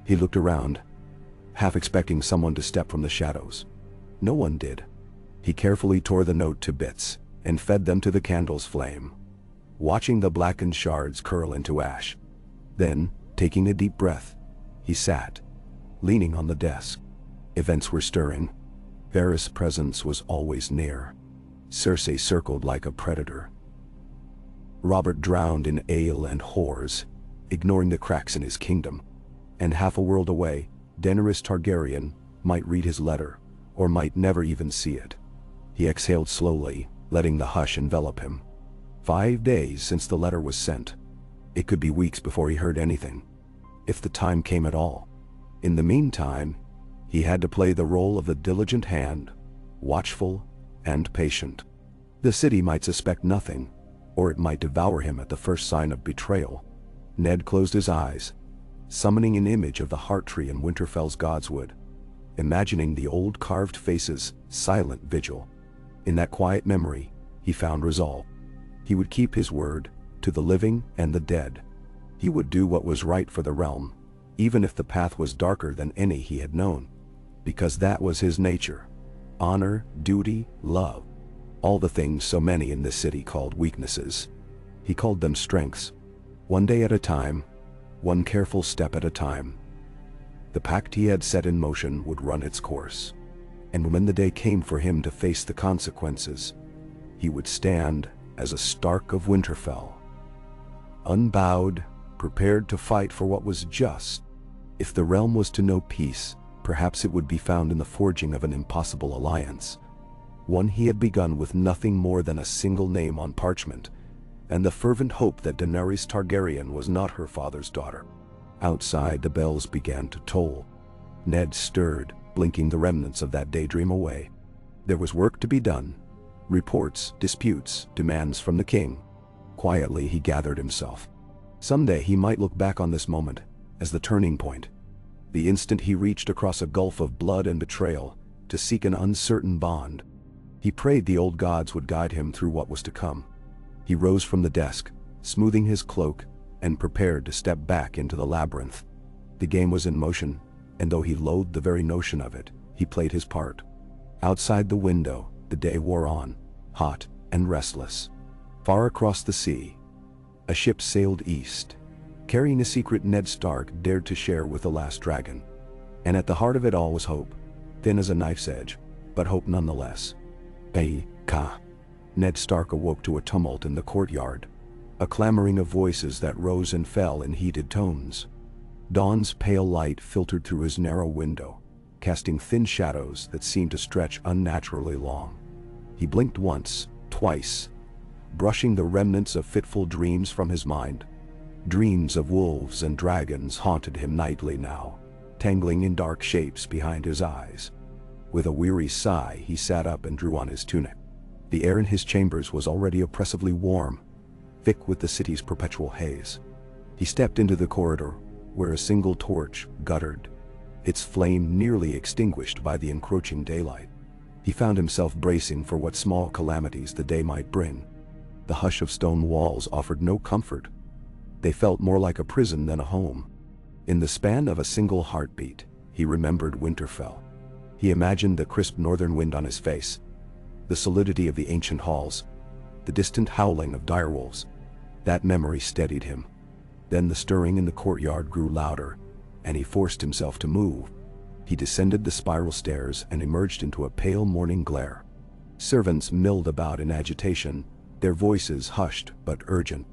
He looked around, half expecting someone to step from the shadows. No one did. He carefully tore the note to bits and fed them to the candle's flame, watching the blackened shards curl into ash. Then, taking a deep breath, he sat, leaning on the desk. Events were stirring. Varys' presence was always near. Cersei circled like a predator. Robert drowned in ale and whores, ignoring the cracks in his kingdom. And half a world away, Daenerys Targaryen might read his letter, or might never even see it. He exhaled slowly, letting the hush envelop him. 5 days since the letter was sent. It could be weeks before he heard anything, if the time came at all. In the meantime, he had to play the role of the diligent hand, watchful and patient. The city might suspect nothing, or it might devour him at the first sign of betrayal. Ned closed his eyes, summoning an image of the heart tree in Winterfell's godswood, imagining the old carved faces' silent vigil. In that quiet memory, he found resolve. He would keep his word, to the living and the dead. He would do what was right for the realm, even if the path was darker than any he had known, because that was his nature. Honor, duty, love. All the things so many in this city called weaknesses. He called them strengths. One day at a time, one careful step at a time. The pact he had set in motion would run its course. And when the day came for him to face the consequences, he would stand as a Stark of Winterfell, unbowed, prepared to fight for what was just. If the realm was to know peace, perhaps it would be found in the forging of an impossible alliance, one he had begun with nothing more than a single name on parchment, and the fervent hope that Daenerys Targaryen was not her father's daughter. Outside, the bells began to toll. Ned stirred, blinking the remnants of that daydream away. There was work to be done. Reports, disputes, demands from the king. Quietly, he gathered himself. Someday he might look back on this moment as the turning point, the instant he reached across a gulf of blood and betrayal to seek an uncertain bond. He prayed the old gods would guide him through what was to come. He rose from the desk, smoothing his cloak, and prepared to step back into the labyrinth. The game was in motion, and though he loathed the very notion of it, he played his part. Outside the window, the day wore on, hot and restless. Far across the sea, a ship sailed east, carrying a secret Ned Stark dared to share with the last dragon. And at the heart of it all was hope, thin as a knife's edge, but hope nonetheless. Ka. Ned Stark awoke to a tumult in the courtyard, a clamoring of voices that rose and fell in heated tones. Dawn's pale light filtered through his narrow window, casting thin shadows that seemed to stretch unnaturally long. He blinked once, twice, brushing the remnants of fitful dreams from his mind. Dreams of wolves and dragons haunted him nightly now, tangling in dark shapes behind his eyes. With a weary sigh, he sat up and drew on his tunic. The air in his chambers was already oppressively warm, thick with the city's perpetual haze. He stepped into the corridor, where a single torch guttered, its flame nearly extinguished by the encroaching daylight. He found himself bracing for what small calamities the day might bring. The hush of stone walls offered no comfort. They felt more like a prison than a home. In the span of a single heartbeat, he remembered Winterfell. He imagined the crisp northern wind on his face, the solidity of the ancient halls, the distant howling of direwolves. That memory steadied him. Then the stirring in the courtyard grew louder, and he forced himself to move. He descended the spiral stairs and emerged into a pale morning glare. Servants milled about in agitation, their voices hushed but urgent.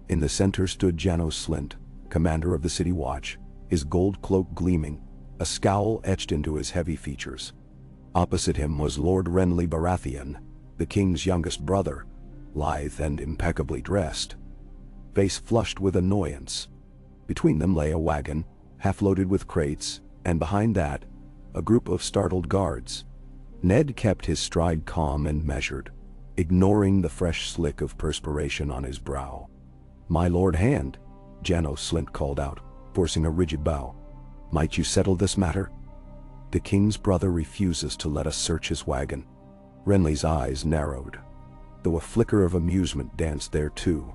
In the center stood Janos Slynt, commander of the city watch, his gold cloak gleaming, a scowl etched into his heavy features. Opposite him was Lord Renly Baratheon, the king's youngest brother, lithe and impeccably dressed, face flushed with annoyance. Between them lay a wagon, half-loaded with crates, and behind that, a group of startled guards. Ned kept his stride calm and measured, ignoring the fresh slick of perspiration on his brow. "My Lord Hand," Janos Slynt called out, forcing a rigid bow. "Might you settle this matter? The king's brother refuses to let us search his wagon." Renly's eyes narrowed, though a flicker of amusement danced there too.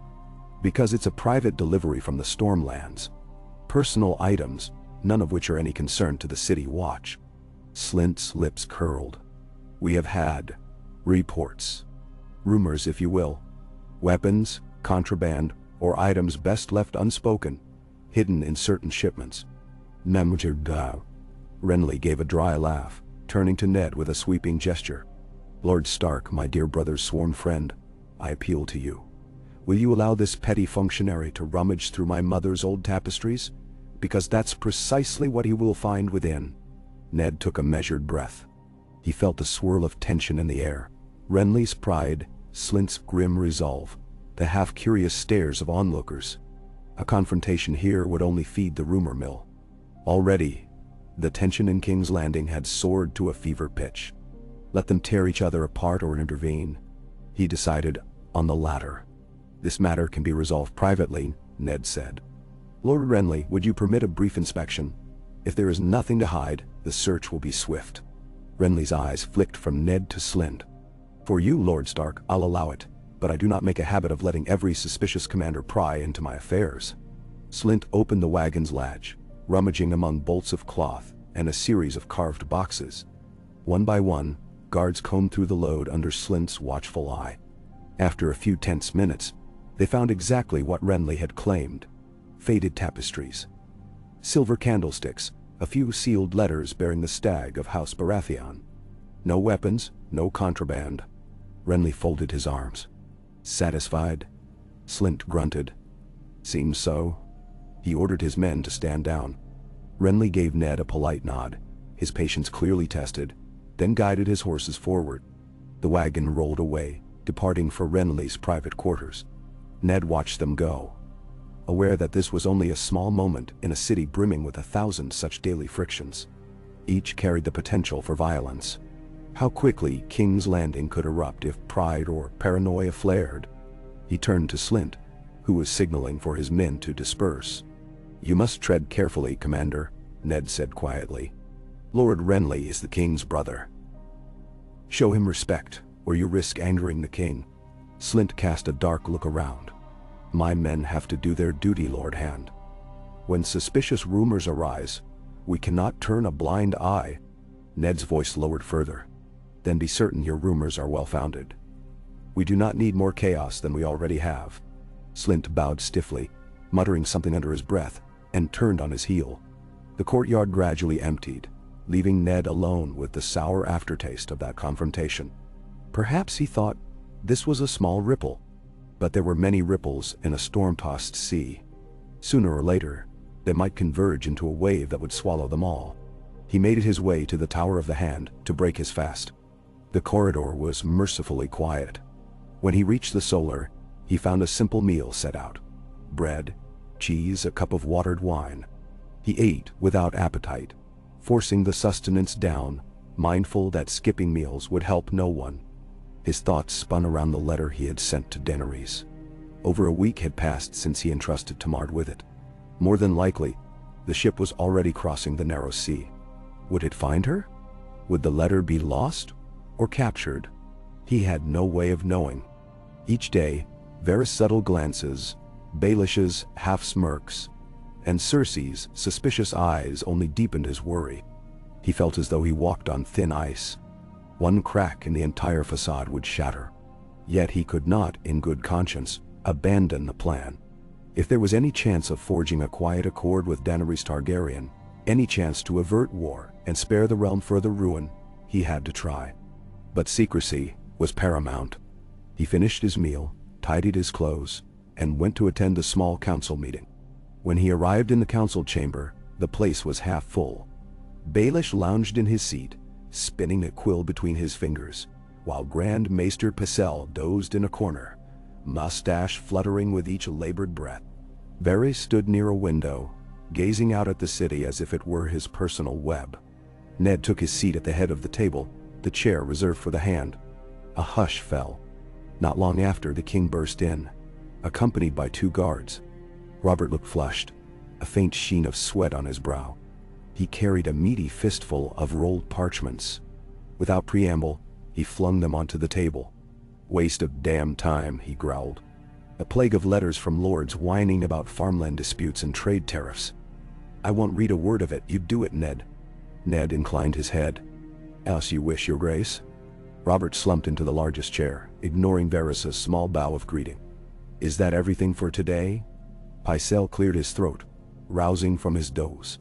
"Because it's a private delivery from the Stormlands. Personal items, none of which are any concern to the city watch." Slynt's lips curled. "We have had reports, rumors if you will, weapons, contraband, or items best left unspoken, hidden in certain shipments." Renly gave a dry laugh, turning to Ned with a sweeping gesture. "Lord Stark, my dear brother's sworn friend, I appeal to you. Will you allow this petty functionary to rummage through my mother's old tapestries? Because that's precisely what he will find within." Ned took a measured breath. He felt a swirl of tension in the air. Renly's pride, Slynt's grim resolve, the half-curious stares of onlookers. A confrontation here would only feed the rumor mill. Already, the tension in King's Landing had soared to a fever pitch. Let them tear each other apart or intervene. He decided on the latter. "This matter can be resolved privately," Ned said. "Lord Renly, would you permit a brief inspection? If there is nothing to hide, the search will be swift." Renly's eyes flicked from Ned to Slynt. "For you, Lord Stark, I'll allow it, but I do not make a habit of letting every suspicious commander pry into my affairs." Slynt opened the wagon's latch, rummaging among bolts of cloth and a series of carved boxes. One by one, guards combed through the load under Slynt's watchful eye. After a few tense minutes, they found exactly what Renly had claimed: faded tapestries, silver candlesticks, a few sealed letters bearing the stag of House Baratheon. No weapons, no contraband. Renly folded his arms. "Satisfied?" Slynt grunted. "Seems so." He ordered his men to stand down. Renly gave Ned a polite nod, his patience clearly tested, then guided his horses forward. The wagon rolled away, departing for Renly's private quarters. Ned watched them go, aware that this was only a small moment in a city brimming with 1,000 such daily frictions. Each carried the potential for violence. How quickly King's Landing could erupt if pride or paranoia flared. He turned to Slint, who was signaling for his men to disperse. "You must tread carefully, Commander," Ned said quietly. "Lord Renly is the king's brother. Show him respect, or you risk angering the king." Slint cast a dark look around. "My men have to do their duty, Lord Hand. When suspicious rumors arise, we cannot turn a blind eye." Ned's voice lowered further. "Then be certain your rumors are well-founded. We do not need more chaos than we already have." Slint bowed stiffly, muttering something under his breath, and turned on his heel. The courtyard gradually emptied, leaving Ned alone with the sour aftertaste of that confrontation. Perhaps he thought this was a small ripple, but there were many ripples in a storm-tossed sea. Sooner or later, they might converge into a wave that would swallow them all. He made his way to the Tower of the Hand to break his fast. The corridor was mercifully quiet. When he reached the solar, he found a simple meal set out: bread, cheese, a cup of watered wine. He ate without appetite, forcing the sustenance down, mindful that skipping meals would help no one. His thoughts spun around the letter he had sent to Daenerys. Over a week had passed since he entrusted Tamard with it. More than likely, the ship was already crossing the narrow sea. Would it find her? Would the letter be lost or captured? He had no way of knowing. Each day, Varys' subtle glances, Baelish's half-smirks, and Cersei's suspicious eyes only deepened his worry. He felt as though he walked on thin ice. One crack in the entire facade would shatter. Yet he could not, in good conscience, abandon the plan. If there was any chance of forging a quiet accord with Daenerys Targaryen, any chance to avert war and spare the realm further ruin, he had to try. But secrecy was paramount. He finished his meal, tidied his clothes, and went to attend a small council meeting. When he arrived in the council chamber, the place was half full. Baelish lounged in his seat, spinning a quill between his fingers, while Grand Maester Pycelle dozed in a corner, mustache fluttering with each labored breath. Varys stood near a window, gazing out at the city as if it were his personal web. Ned took his seat at the head of the table, the chair reserved for the Hand. A hush fell. Not long after, the king burst in, accompanied by 2 guards. Robert looked flushed, a faint sheen of sweat on his brow. He carried a meaty fistful of rolled parchments. Without preamble, he flung them onto the table. "Waste of damn time," he growled. "A plague of letters from lords whining about farmland disputes and trade tariffs. I won't read a word of it. You do it, Ned." Ned inclined his head. "Else you wish, your grace." Robert slumped into the largest chair, ignoring Varys' small bow of greeting. "Is that everything for today?" Pycelle cleared his throat, rousing from his doze.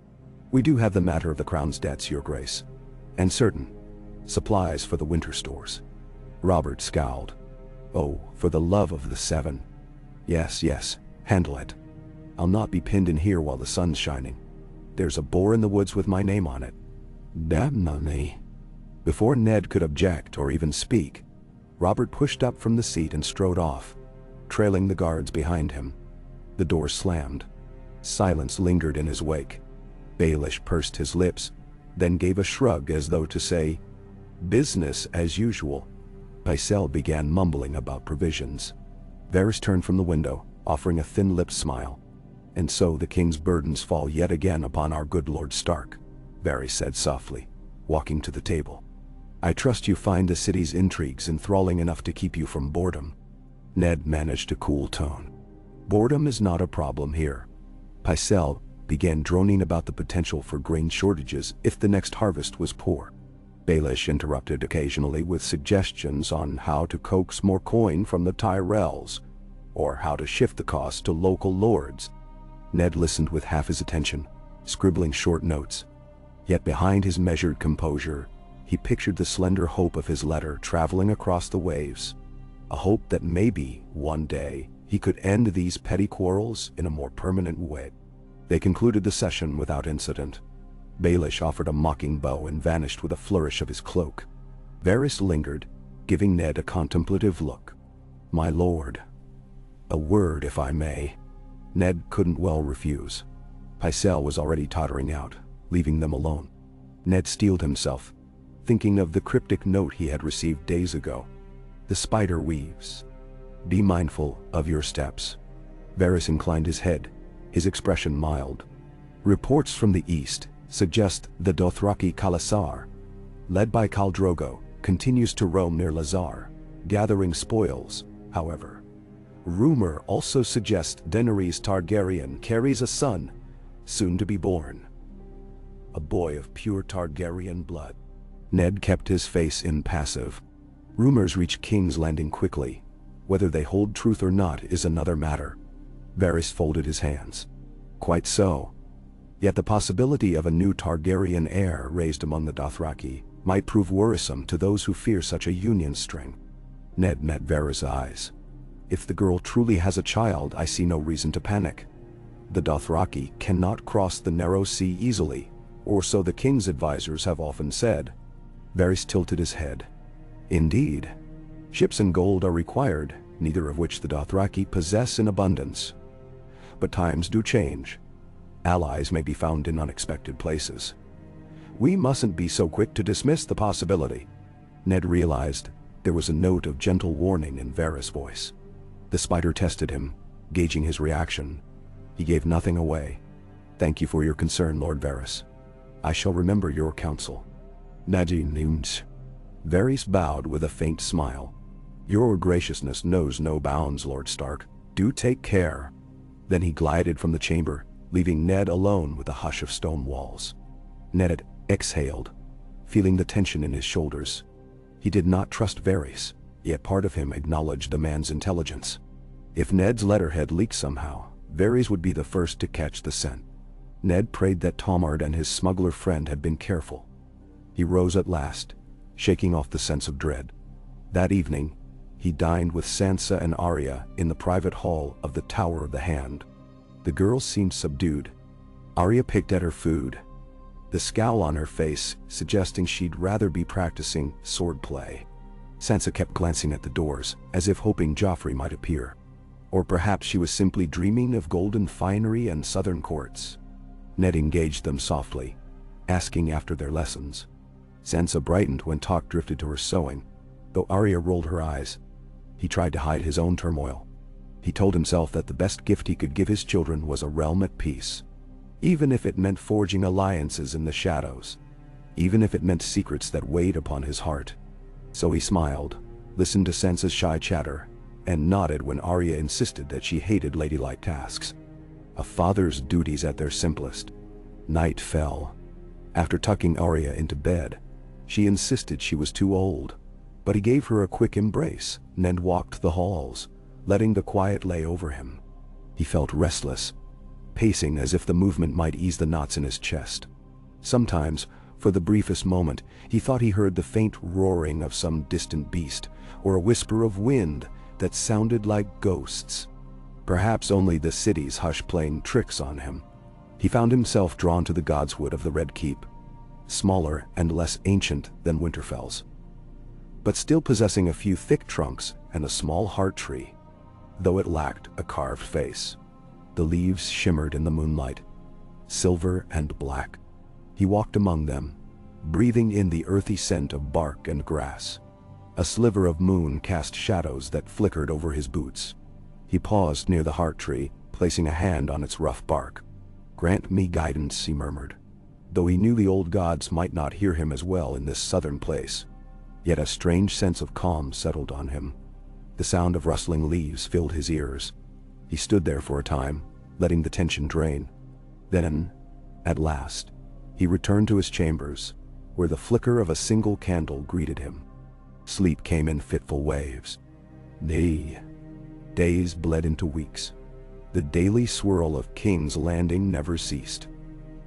"We do have the matter of the crown's debts, your grace, and certain supplies for the winter stores." Robert scowled. "Oh, for the love of the 7. Yes, handle it. I'll not be pinned in here while the sun's shining. There's a boar in the woods with my name on it. Damn me." Before Ned could object or even speak, Robert pushed up from the seat and strode off, trailing the guards behind him. The door slammed. Silence lingered in his wake. Baelish pursed his lips, then gave a shrug as though to say, "Business as usual." Pycelle began mumbling about provisions. Varys turned from the window, offering a thin-lipped smile. "And so the king's burdens fall yet again upon our good Lord Stark," Varys said softly, walking to the table. "I trust you find the city's intrigues enthralling enough to keep you from boredom." Ned managed a cool tone. "Boredom is not a problem here." Pycelle began droning about the potential for grain shortages if the next harvest was poor. Baelish interrupted occasionally with suggestions on how to coax more coin from the Tyrells, or how to shift the cost to local lords. Ned listened with half his attention, scribbling short notes. Yet behind his measured composure, he pictured the slender hope of his letter traveling across the waves. A hope that maybe, one day, he could end these petty quarrels in a more permanent way. They concluded the session without incident. Baelish offered a mocking bow and vanished with a flourish of his cloak. Varys lingered, giving Ned a contemplative look. "My lord. A word, if I may." Ned couldn't well refuse. Pycelle was already tottering out, leaving them alone. Ned steeled himself, thinking of the cryptic note he had received days ago. "The spider weaves. Be mindful of your steps." Varys inclined his head, his expression mild. "Reports from the east suggest the Dothraki Khalasar, led by Khal Drogo, continues to roam near Lazar, gathering spoils, however. Rumor also suggests Daenerys Targaryen carries a son, soon to be born. A boy of pure Targaryen blood." Ned kept his face impassive. Rumors reach King's Landing quickly. Whether they hold truth or not is another matter. Varys folded his hands. "Quite so. Yet the possibility of a new Targaryen heir raised among the Dothraki might prove worrisome to those who fear such a union string." Ned met Varys' eyes. "If the girl truly has a child, I see no reason to panic. The Dothraki cannot cross the narrow sea easily, or so the king's advisors have often said." Varys tilted his head. "Indeed. Ships and gold are required, neither of which the Dothraki possess in abundance. But times do change. Allies may be found in unexpected places. We mustn't be so quick to dismiss the possibility." Ned realized there was a note of gentle warning in Varys' voice. The spider tested him, gauging his reaction. He gave nothing away. "Thank you for your concern, Lord Varys. I shall remember your counsel." Nadine. Varys bowed with a faint smile. "Your graciousness knows no bounds, Lord Stark. Do take care." Then he glided from the chamber, leaving Ned alone with the hush of stone walls. Ned exhaled, feeling the tension in his shoulders. He did not trust Varys, yet part of him acknowledged the man's intelligence. If Ned's letter had leaked somehow, Varys would be the first to catch the scent. Ned prayed that Tomard and his smuggler friend had been careful. He rose at last, shaking off the sense of dread. That evening, he dined with Sansa and Arya in the private hall of the Tower of the Hand. The girls seemed subdued. Arya picked at her food, the scowl on her face suggesting she'd rather be practicing swordplay. Sansa kept glancing at the doors, as if hoping Joffrey might appear. Or perhaps she was simply dreaming of golden finery and southern courts. Ned engaged them softly, asking after their lessons. Sansa brightened when talk drifted to her sewing, though Arya rolled her eyes. He tried to hide his own turmoil. He told himself that the best gift he could give his children was a realm at peace. Even if it meant forging alliances in the shadows. Even if it meant secrets that weighed upon his heart. So he smiled, listened to Sansa's shy chatter, and nodded when Arya insisted that she hated ladylike tasks. A father's duties at their simplest. Night fell. After tucking Arya into bed, she insisted she was too old. But he gave her a quick embrace, and walked the halls, letting the quiet lay over him. He felt restless, pacing as if the movement might ease the knots in his chest. Sometimes, for the briefest moment, he thought he heard the faint roaring of some distant beast, or a whisper of wind that sounded like ghosts. Perhaps only the city's hush playing tricks on him. He found himself drawn to the godswood of the Red Keep, smaller and less ancient than Winterfell's, but still possessing a few thick trunks and a small heart tree, though it lacked a carved face. The leaves shimmered in the moonlight, silver and black. He walked among them, breathing in the earthy scent of bark and grass. A sliver of moon cast shadows that flickered over his boots. He paused near the heart tree, placing a hand on its rough bark. "Grant me guidance," he murmured. Though he knew the old gods might not hear him as well in this southern place, yet a strange sense of calm settled on him. The sound of rustling leaves filled his ears. He stood there for a time, letting the tension drain. Then, at last, he returned to his chambers, where the flicker of a single candle greeted him. Sleep came in fitful waves. Days bled into weeks. The daily swirl of King's Landing never ceased.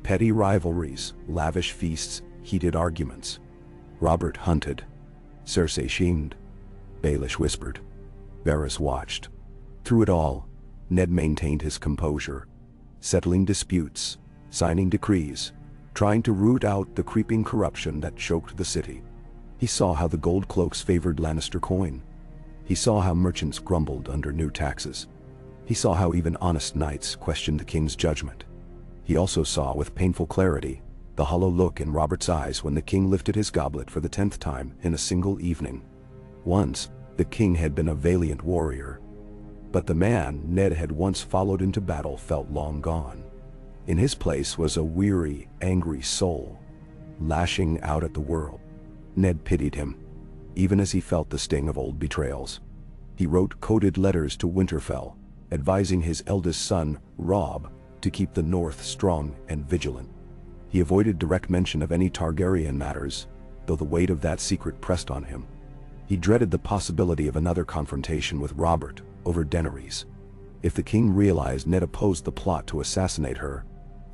Petty rivalries, lavish feasts, heated arguments. Robert hunted. Cersei schemed. Baelish whispered. Varys watched. Through it all, Ned maintained his composure, settling disputes, signing decrees, trying to root out the creeping corruption that choked the city. He saw how the gold cloaks favored Lannister coin. He saw how merchants grumbled under new taxes. He saw how even honest knights questioned the king's judgment. He also saw with painful clarity the hollow look in Robert's eyes when the king lifted his goblet for the 10th time in a single evening. Once, the king had been a valiant warrior, but the man Ned had once followed into battle felt long gone. In his place was a weary, angry soul, lashing out at the world. Ned pitied him, even as he felt the sting of old betrayals. He wrote coded letters to Winterfell, advising his eldest son, Robb, to keep the North strong and vigilant. He avoided direct mention of any Targaryen matters, though the weight of that secret pressed on him. He dreaded the possibility of another confrontation with Robert over Daenerys. If the king realized Ned opposed the plot to assassinate her,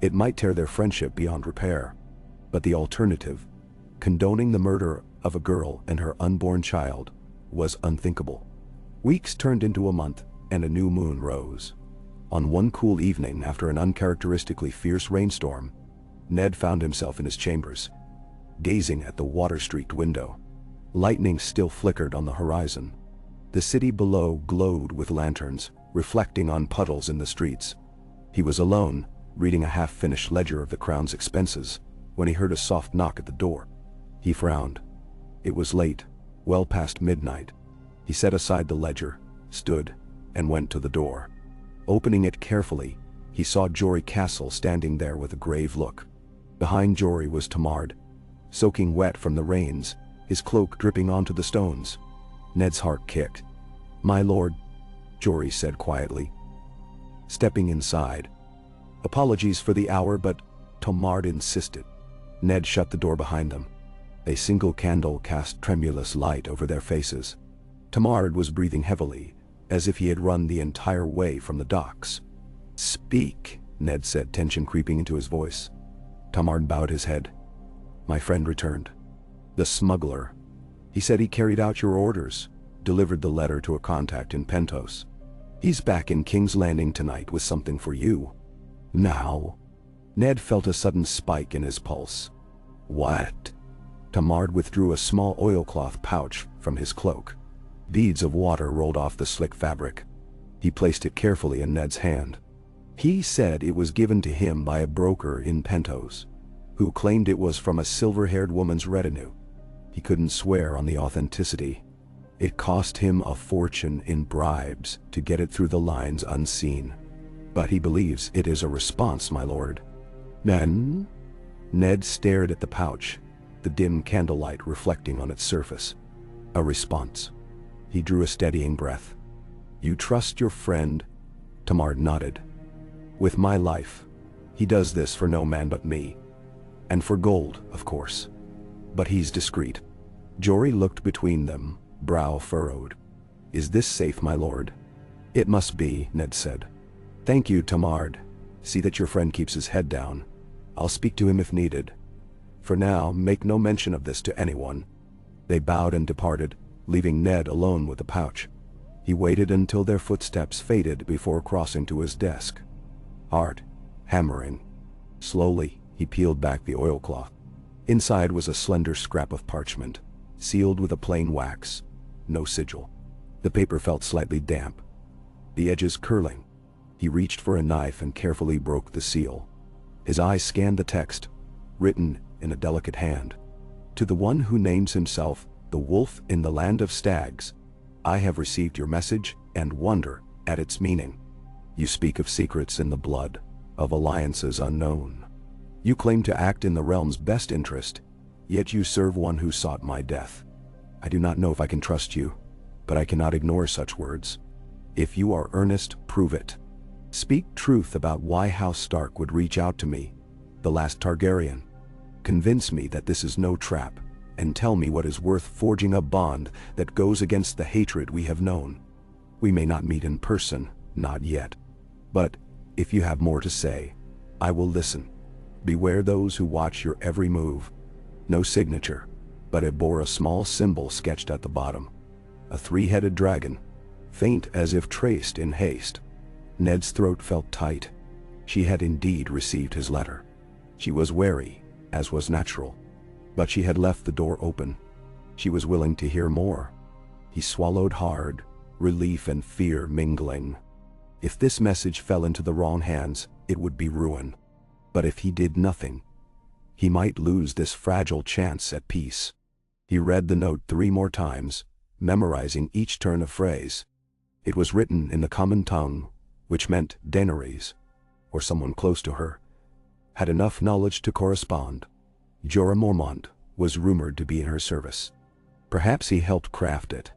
it might tear their friendship beyond repair. But the alternative, condoning the murder of a girl and her unborn child, was unthinkable. Weeks turned into a month, and a new moon rose. On one cool evening after an uncharacteristically fierce rainstorm, Ned found himself in his chambers, gazing at the water-streaked window. Lightning still flickered on the horizon. The city below glowed with lanterns, reflecting on puddles in the streets. He was alone, reading a half-finished ledger of the crown's expenses, when he heard a soft knock at the door. He frowned. It was late, well past midnight. He set aside the ledger, stood, and went to the door. Opening it carefully, he saw Jory Castle standing there with a grave look. Behind Jory was Tamard, soaking wet from the rains, his cloak dripping onto the stones. Ned's heart kicked. "My lord," Jory said quietly, stepping inside. "Apologies for the hour, but," Tamard insisted. Ned shut the door behind them. A single candle cast tremulous light over their faces. Tamard was breathing heavily, as if he had run the entire way from the docks. "Speak," Ned said, tension creeping into his voice. Tamard bowed his head. "My friend returned. The smuggler. He said he carried out your orders, delivered the letter to a contact in Pentos. He's back in King's Landing tonight with something for you." "Now?" Ned felt a sudden spike in his pulse. "What?" Tamard withdrew a small oilcloth pouch from his cloak. Beads of water rolled off the slick fabric. He placed it carefully in Ned's hand. "He said it was given to him by a broker in Pentos, who claimed it was from a silver-haired woman's retinue. He couldn't swear on the authenticity. It cost him a fortune in bribes to get it through the lines unseen. But he believes it is a response, my lord." "Then?" Ned stared at the pouch, the dim candlelight reflecting on its surface. "A response." He drew a steadying breath. "You trust your friend?" Tamard nodded. "With my life. He does this for no man but me. And for gold, of course. But he's discreet." Jory looked between them, brow furrowed. "Is this safe, my lord?" "It must be," Ned said. "Thank you, Tamard. See that your friend keeps his head down. I'll speak to him if needed. For now, make no mention of this to anyone." They bowed and departed, leaving Ned alone with the pouch. He waited until their footsteps faded before crossing to his desk. Heart hammering. Slowly, he peeled back the oilcloth. Inside was a slender scrap of parchment, sealed with a plain wax. No sigil. The paper felt slightly damp, the edges curling. He reached for a knife and carefully broke the seal. His eyes scanned the text, written in a delicate hand. "To the one who names himself the Wolf in the Land of Stags, I have received your message and wonder at its meaning. You speak of secrets in the blood, of alliances unknown. You claim to act in the realm's best interest, yet you serve one who sought my death. I do not know if I can trust you, but I cannot ignore such words. If you are earnest, prove it. Speak truth about why House Stark would reach out to me, the last Targaryen. Convince me that this is no trap, and tell me what is worth forging a bond that goes against the hatred we have known. We may not meet in person, not yet. But if you have more to say, I will listen. Beware those who watch your every move." No signature, but it bore a small symbol sketched at the bottom. A three-headed dragon, faint as if traced in haste. Ned's throat felt tight. She had indeed received his letter. She was wary, as was natural, but she had left the door open. She was willing to hear more. He swallowed hard, relief and fear mingling. If this message fell into the wrong hands, it would be ruin. But if he did nothing, he might lose this fragile chance at peace. He read the note 3 more times, memorizing each turn of phrase. It was written in the common tongue, which meant Daenerys, or someone close to her, had enough knowledge to correspond. Jorah Mormont was rumored to be in her service. Perhaps he helped craft it.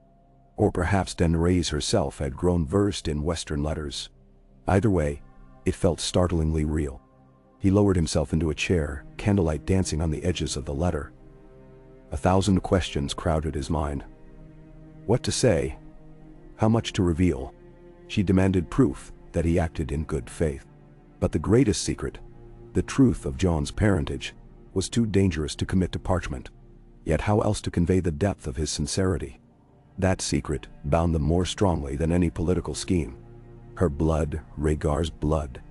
Or perhaps Daenerys herself had grown versed in Western letters. Either way, it felt startlingly real. He lowered himself into a chair, candlelight dancing on the edges of the letter. 1,000 questions crowded his mind. What to say? How much to reveal? She demanded proof that he acted in good faith. But the greatest secret, the truth of Jon's parentage, was too dangerous to commit to parchment. Yet how else to convey the depth of his sincerity? That secret bound them more strongly than any political scheme. Her blood, Rhaegar's blood,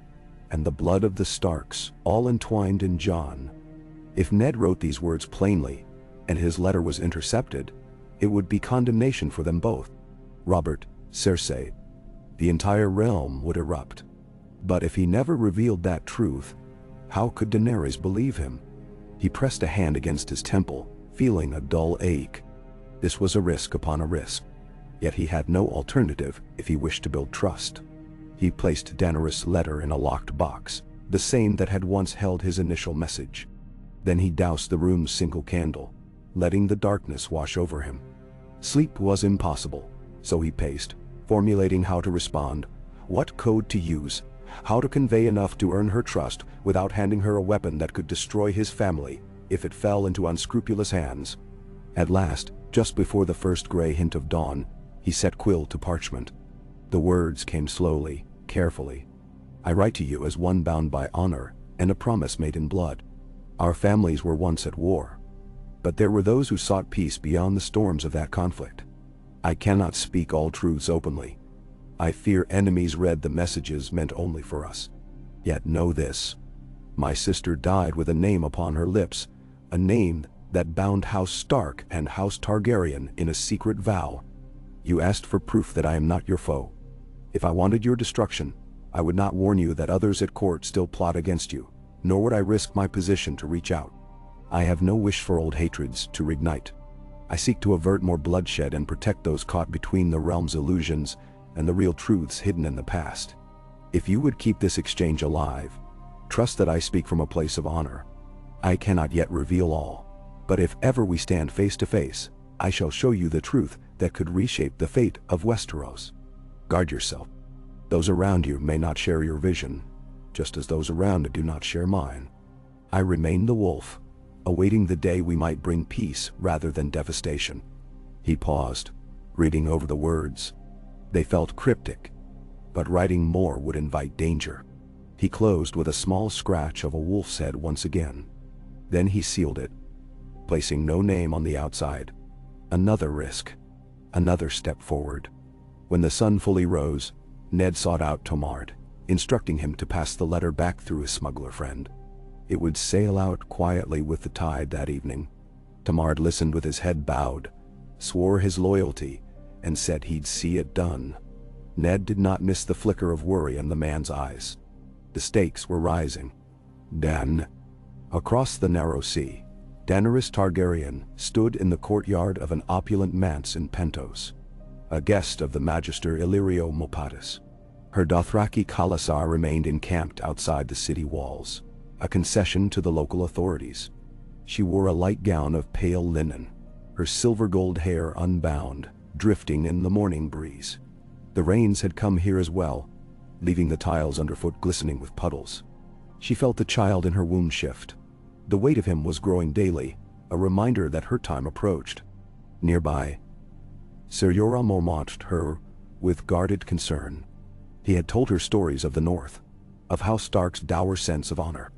and the blood of the Starks, all entwined in Jon. If Ned wrote these words plainly, and his letter was intercepted, it would be condemnation for them both. Robert, Cersei, the entire realm would erupt. But if he never revealed that truth, how could Daenerys believe him? He pressed a hand against his temple, feeling a dull ache. This was a risk upon a risk. Yet he had no alternative if he wished to build trust. He placed Daenerys' letter in a locked box, the same that had once held his initial message. Then he doused the room's single candle, letting the darkness wash over him. Sleep was impossible, so he paced, formulating how to respond, what code to use, how to convey enough to earn her trust without handing her a weapon that could destroy his family if it fell into unscrupulous hands. At last, just before the first gray hint of dawn, he set quill to parchment. The words came slowly, carefully. I write to you as one bound by honor and a promise made in blood. Our families were once at war, but there were those who sought peace beyond the storms of that conflict. I cannot speak all truths openly. I fear enemies read the messages meant only for us. Yet know this. My sister died with a name upon her lips, a name that bound House Stark and House Targaryen in a secret vow. You asked for proof that I am not your foe. If I wanted your destruction, I would not warn you that others at court still plot against you, nor would I risk my position to reach out. I have no wish for old hatreds to reignite. I seek to avert more bloodshed and protect those caught between the realm's illusions and the real truths hidden in the past. If you would keep this exchange alive, trust that I speak from a place of honor. I cannot yet reveal all, but if ever we stand face to face, I shall show you the truth that could reshape the fate of Westeros. Guard yourself. Those around you may not share your vision, just as those around it do not share mine. I remain the wolf, awaiting the day we might bring peace rather than devastation. He paused, reading over the words. They felt cryptic, but writing more would invite danger. He closed with a small scratch of a wolf's head once again. Then he sealed it, placing no name on the outside. Another risk, another step forward. When the sun fully rose, Ned sought out Tomard, instructing him to pass the letter back through his smuggler friend. It would sail out quietly with the tide that evening. Tomard listened with his head bowed, swore his loyalty, and said he'd see it done. Ned did not miss the flicker of worry in the man's eyes. The stakes were rising. Across the narrow sea, Daenerys Targaryen stood in the courtyard of an opulent manse in Pentos, a guest of the Magister Illyrio Mopatis. Her Dothraki Khalasar remained encamped outside the city walls, a concession to the local authorities. She wore a light gown of pale linen, her silver-gold hair unbound, drifting in the morning breeze. The rains had come here as well, leaving the tiles underfoot glistening with puddles. She felt the child in her womb shift. The weight of him was growing daily, a reminder that her time approached. Nearby, Ser Jorah Mormont her with guarded concern. He had told her stories of the North, of House Stark's dour sense of honor.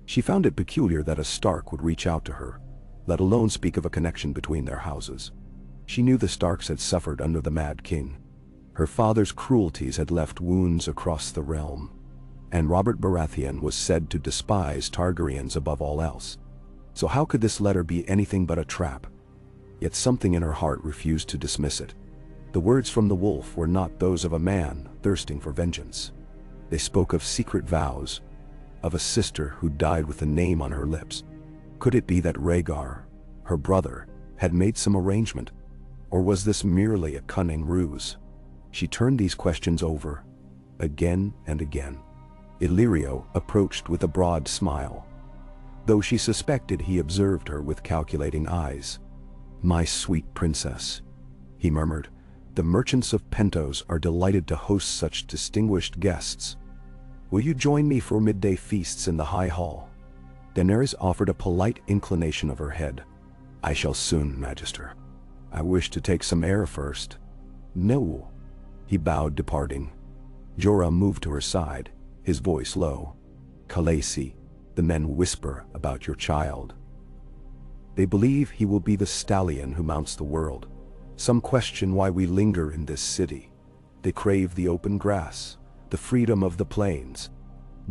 She found it peculiar that a Stark would reach out to her, let alone speak of a connection between their houses. She knew the Starks had suffered under the Mad King. Her father's cruelties had left wounds across the realm, and Robert Baratheon was said to despise Targaryens above all else. So how could this letter be anything but a trap? yet something in her heart refused to dismiss it. The words from the wolf were not those of a man thirsting for vengeance. They spoke of secret vows, of a sister who died with a name on her lips. Could it be that Rhaegar, her brother, had made some arrangement? Or was this merely a cunning ruse? She turned these questions over, again and again. Illyrio approached with a broad smile. Though she suspected, he observed her with calculating eyes. "My sweet princess," he murmured, "the merchants of Pentos are delighted to host such distinguished guests. Will you join me for midday feasts in the High Hall?" Daenerys offered a polite inclination of her head. "I shall soon, Magister. I wish to take some air first." "No." He bowed, departing. Jorah moved to her side, his voice low. "Khaleesi, the men whisper about your child. They believe he will be the stallion who mounts the world. Some question why we linger in this city. They crave the open grass, the freedom of the plains."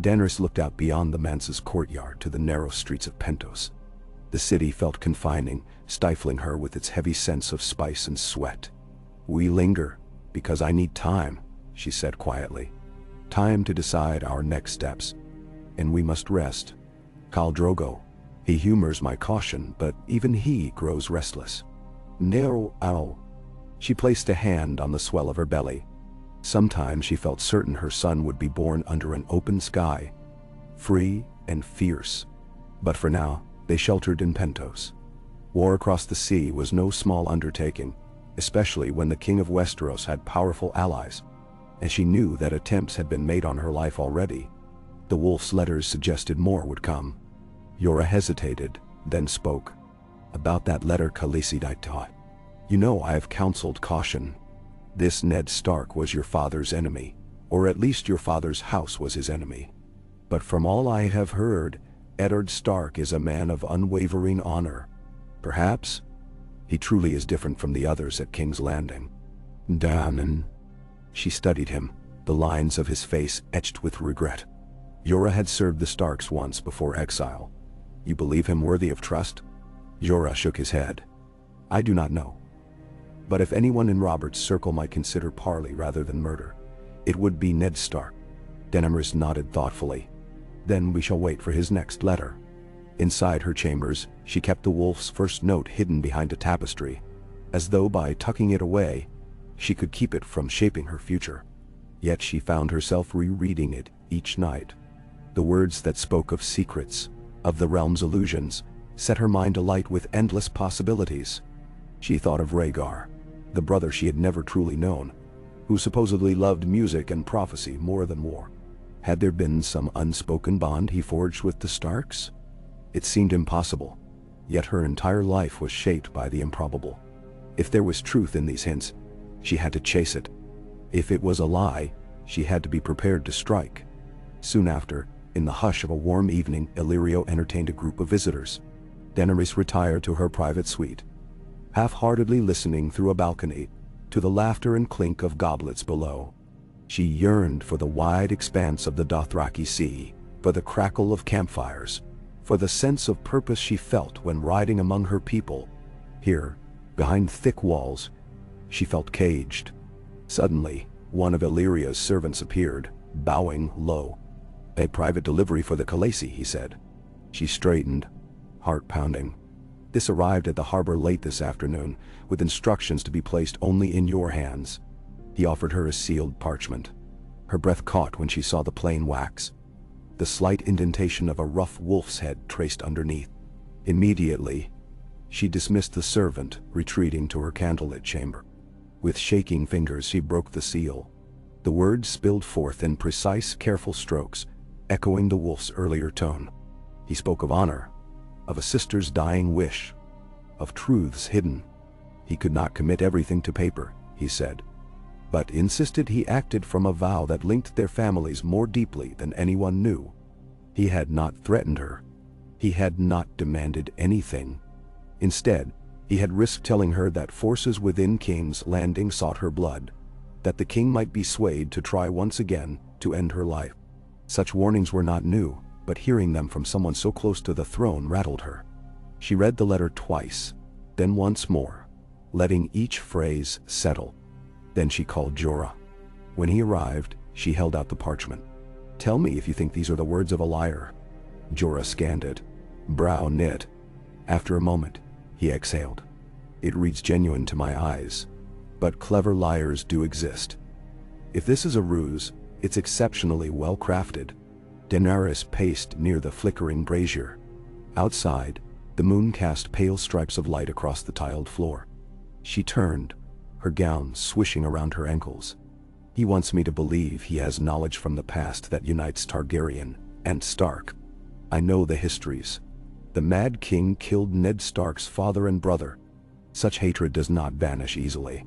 Daenerys looked out beyond the manse's courtyard to the narrow streets of Pentos. The city felt confining, stifling her with its heavy sense of spice and sweat. "We linger because I need time," she said quietly. "Time to decide our next steps. And we must rest. Khal Drogo, he humors my caution, but even he grows restless." "No, ow." She placed a hand on the swell of her belly. Sometimes she felt certain her son would be born under an open sky, free and fierce. But for now, they sheltered in Pentos. War across the sea was no small undertaking, especially when the King of Westeros had powerful allies, and she knew that attempts had been made on her life already. The wolf's letters suggested more would come. Jorah hesitated, then spoke. "About that letter, Khaleesi Daita. You know I have counseled caution. This Ned Stark was your father's enemy, or at least your father's house was his enemy. But from all I have heard, Eddard Stark is a man of unwavering honor. Perhaps he truly is different from the others at King's Landing." "Danon." She studied him, the lines of his face etched with regret. Jorah had served the Starks once before exile. "You believe him worthy of trust?" Jorah shook his head. "I do not know. But if anyone in Robert's circle might consider parley rather than murder, it would be Ned Stark." Daenerys nodded thoughtfully. "Then we shall wait for his next letter." Inside her chambers, she kept the wolf's first note hidden behind a tapestry, as though by tucking it away, she could keep it from shaping her future. Yet she found herself rereading it each night. The words that spoke of secrets, of the realm's illusions, set her mind alight with endless possibilities. She thought of Rhaegar, the brother she had never truly known, who supposedly loved music and prophecy more than war. Had there been some unspoken bond he forged with the Starks? It seemed impossible, yet her entire life was shaped by the improbable. If there was truth in these hints, she had to chase it. If it was a lie, she had to be prepared to strike. Soon after, in the hush of a warm evening, Illyrio entertained a group of visitors. Daenerys retired to her private suite, half-heartedly listening through a balcony to the laughter and clink of goblets below. She yearned for the wide expanse of the Dothraki Sea, for the crackle of campfires, for the sense of purpose she felt when riding among her people. Here, behind thick walls, she felt caged. Suddenly, one of Illyrio's servants appeared, bowing low. "A private delivery for the Khaleesi," he said. She straightened, heart pounding. "This arrived at the harbor late this afternoon, with instructions to be placed only in your hands." He offered her a sealed parchment. Her breath caught when she saw the plain wax, the slight indentation of a rough wolf's head traced underneath. Immediately, she dismissed the servant, retreating to her candlelit chamber. With shaking fingers she broke the seal. The words spilled forth in precise, careful strokes, echoing the wolf's earlier tone. He spoke of honor, of a sister's dying wish, of truths hidden. He could not commit everything to paper, he said, but insisted he acted from a vow that linked their families more deeply than anyone knew. He had not threatened her. He had not demanded anything. Instead, he had risked telling her that forces within King's Landing sought her blood, that the king might be swayed to try once again to end her life. Such warnings were not new, but hearing them from someone so close to the throne rattled her. She read the letter twice, then once more. letting each phrase settle. Then she called Jorah. When he arrived, she held out the parchment. "Tell me if you think these are the words of a liar." Jorah scanned it, brow knit. After a moment, he exhaled. "It reads genuine to my eyes, but clever liars do exist. If this is a ruse, it's exceptionally well crafted." Daenerys paced near the flickering brazier. Outside, the moon cast pale stripes of light across the tiled floor. She turned, her gown swishing around her ankles. "He wants me to believe he has knowledge from the past that unites Targaryen and Stark. I know the histories. The Mad King killed Ned Stark's father and brother. Such hatred does not vanish easily.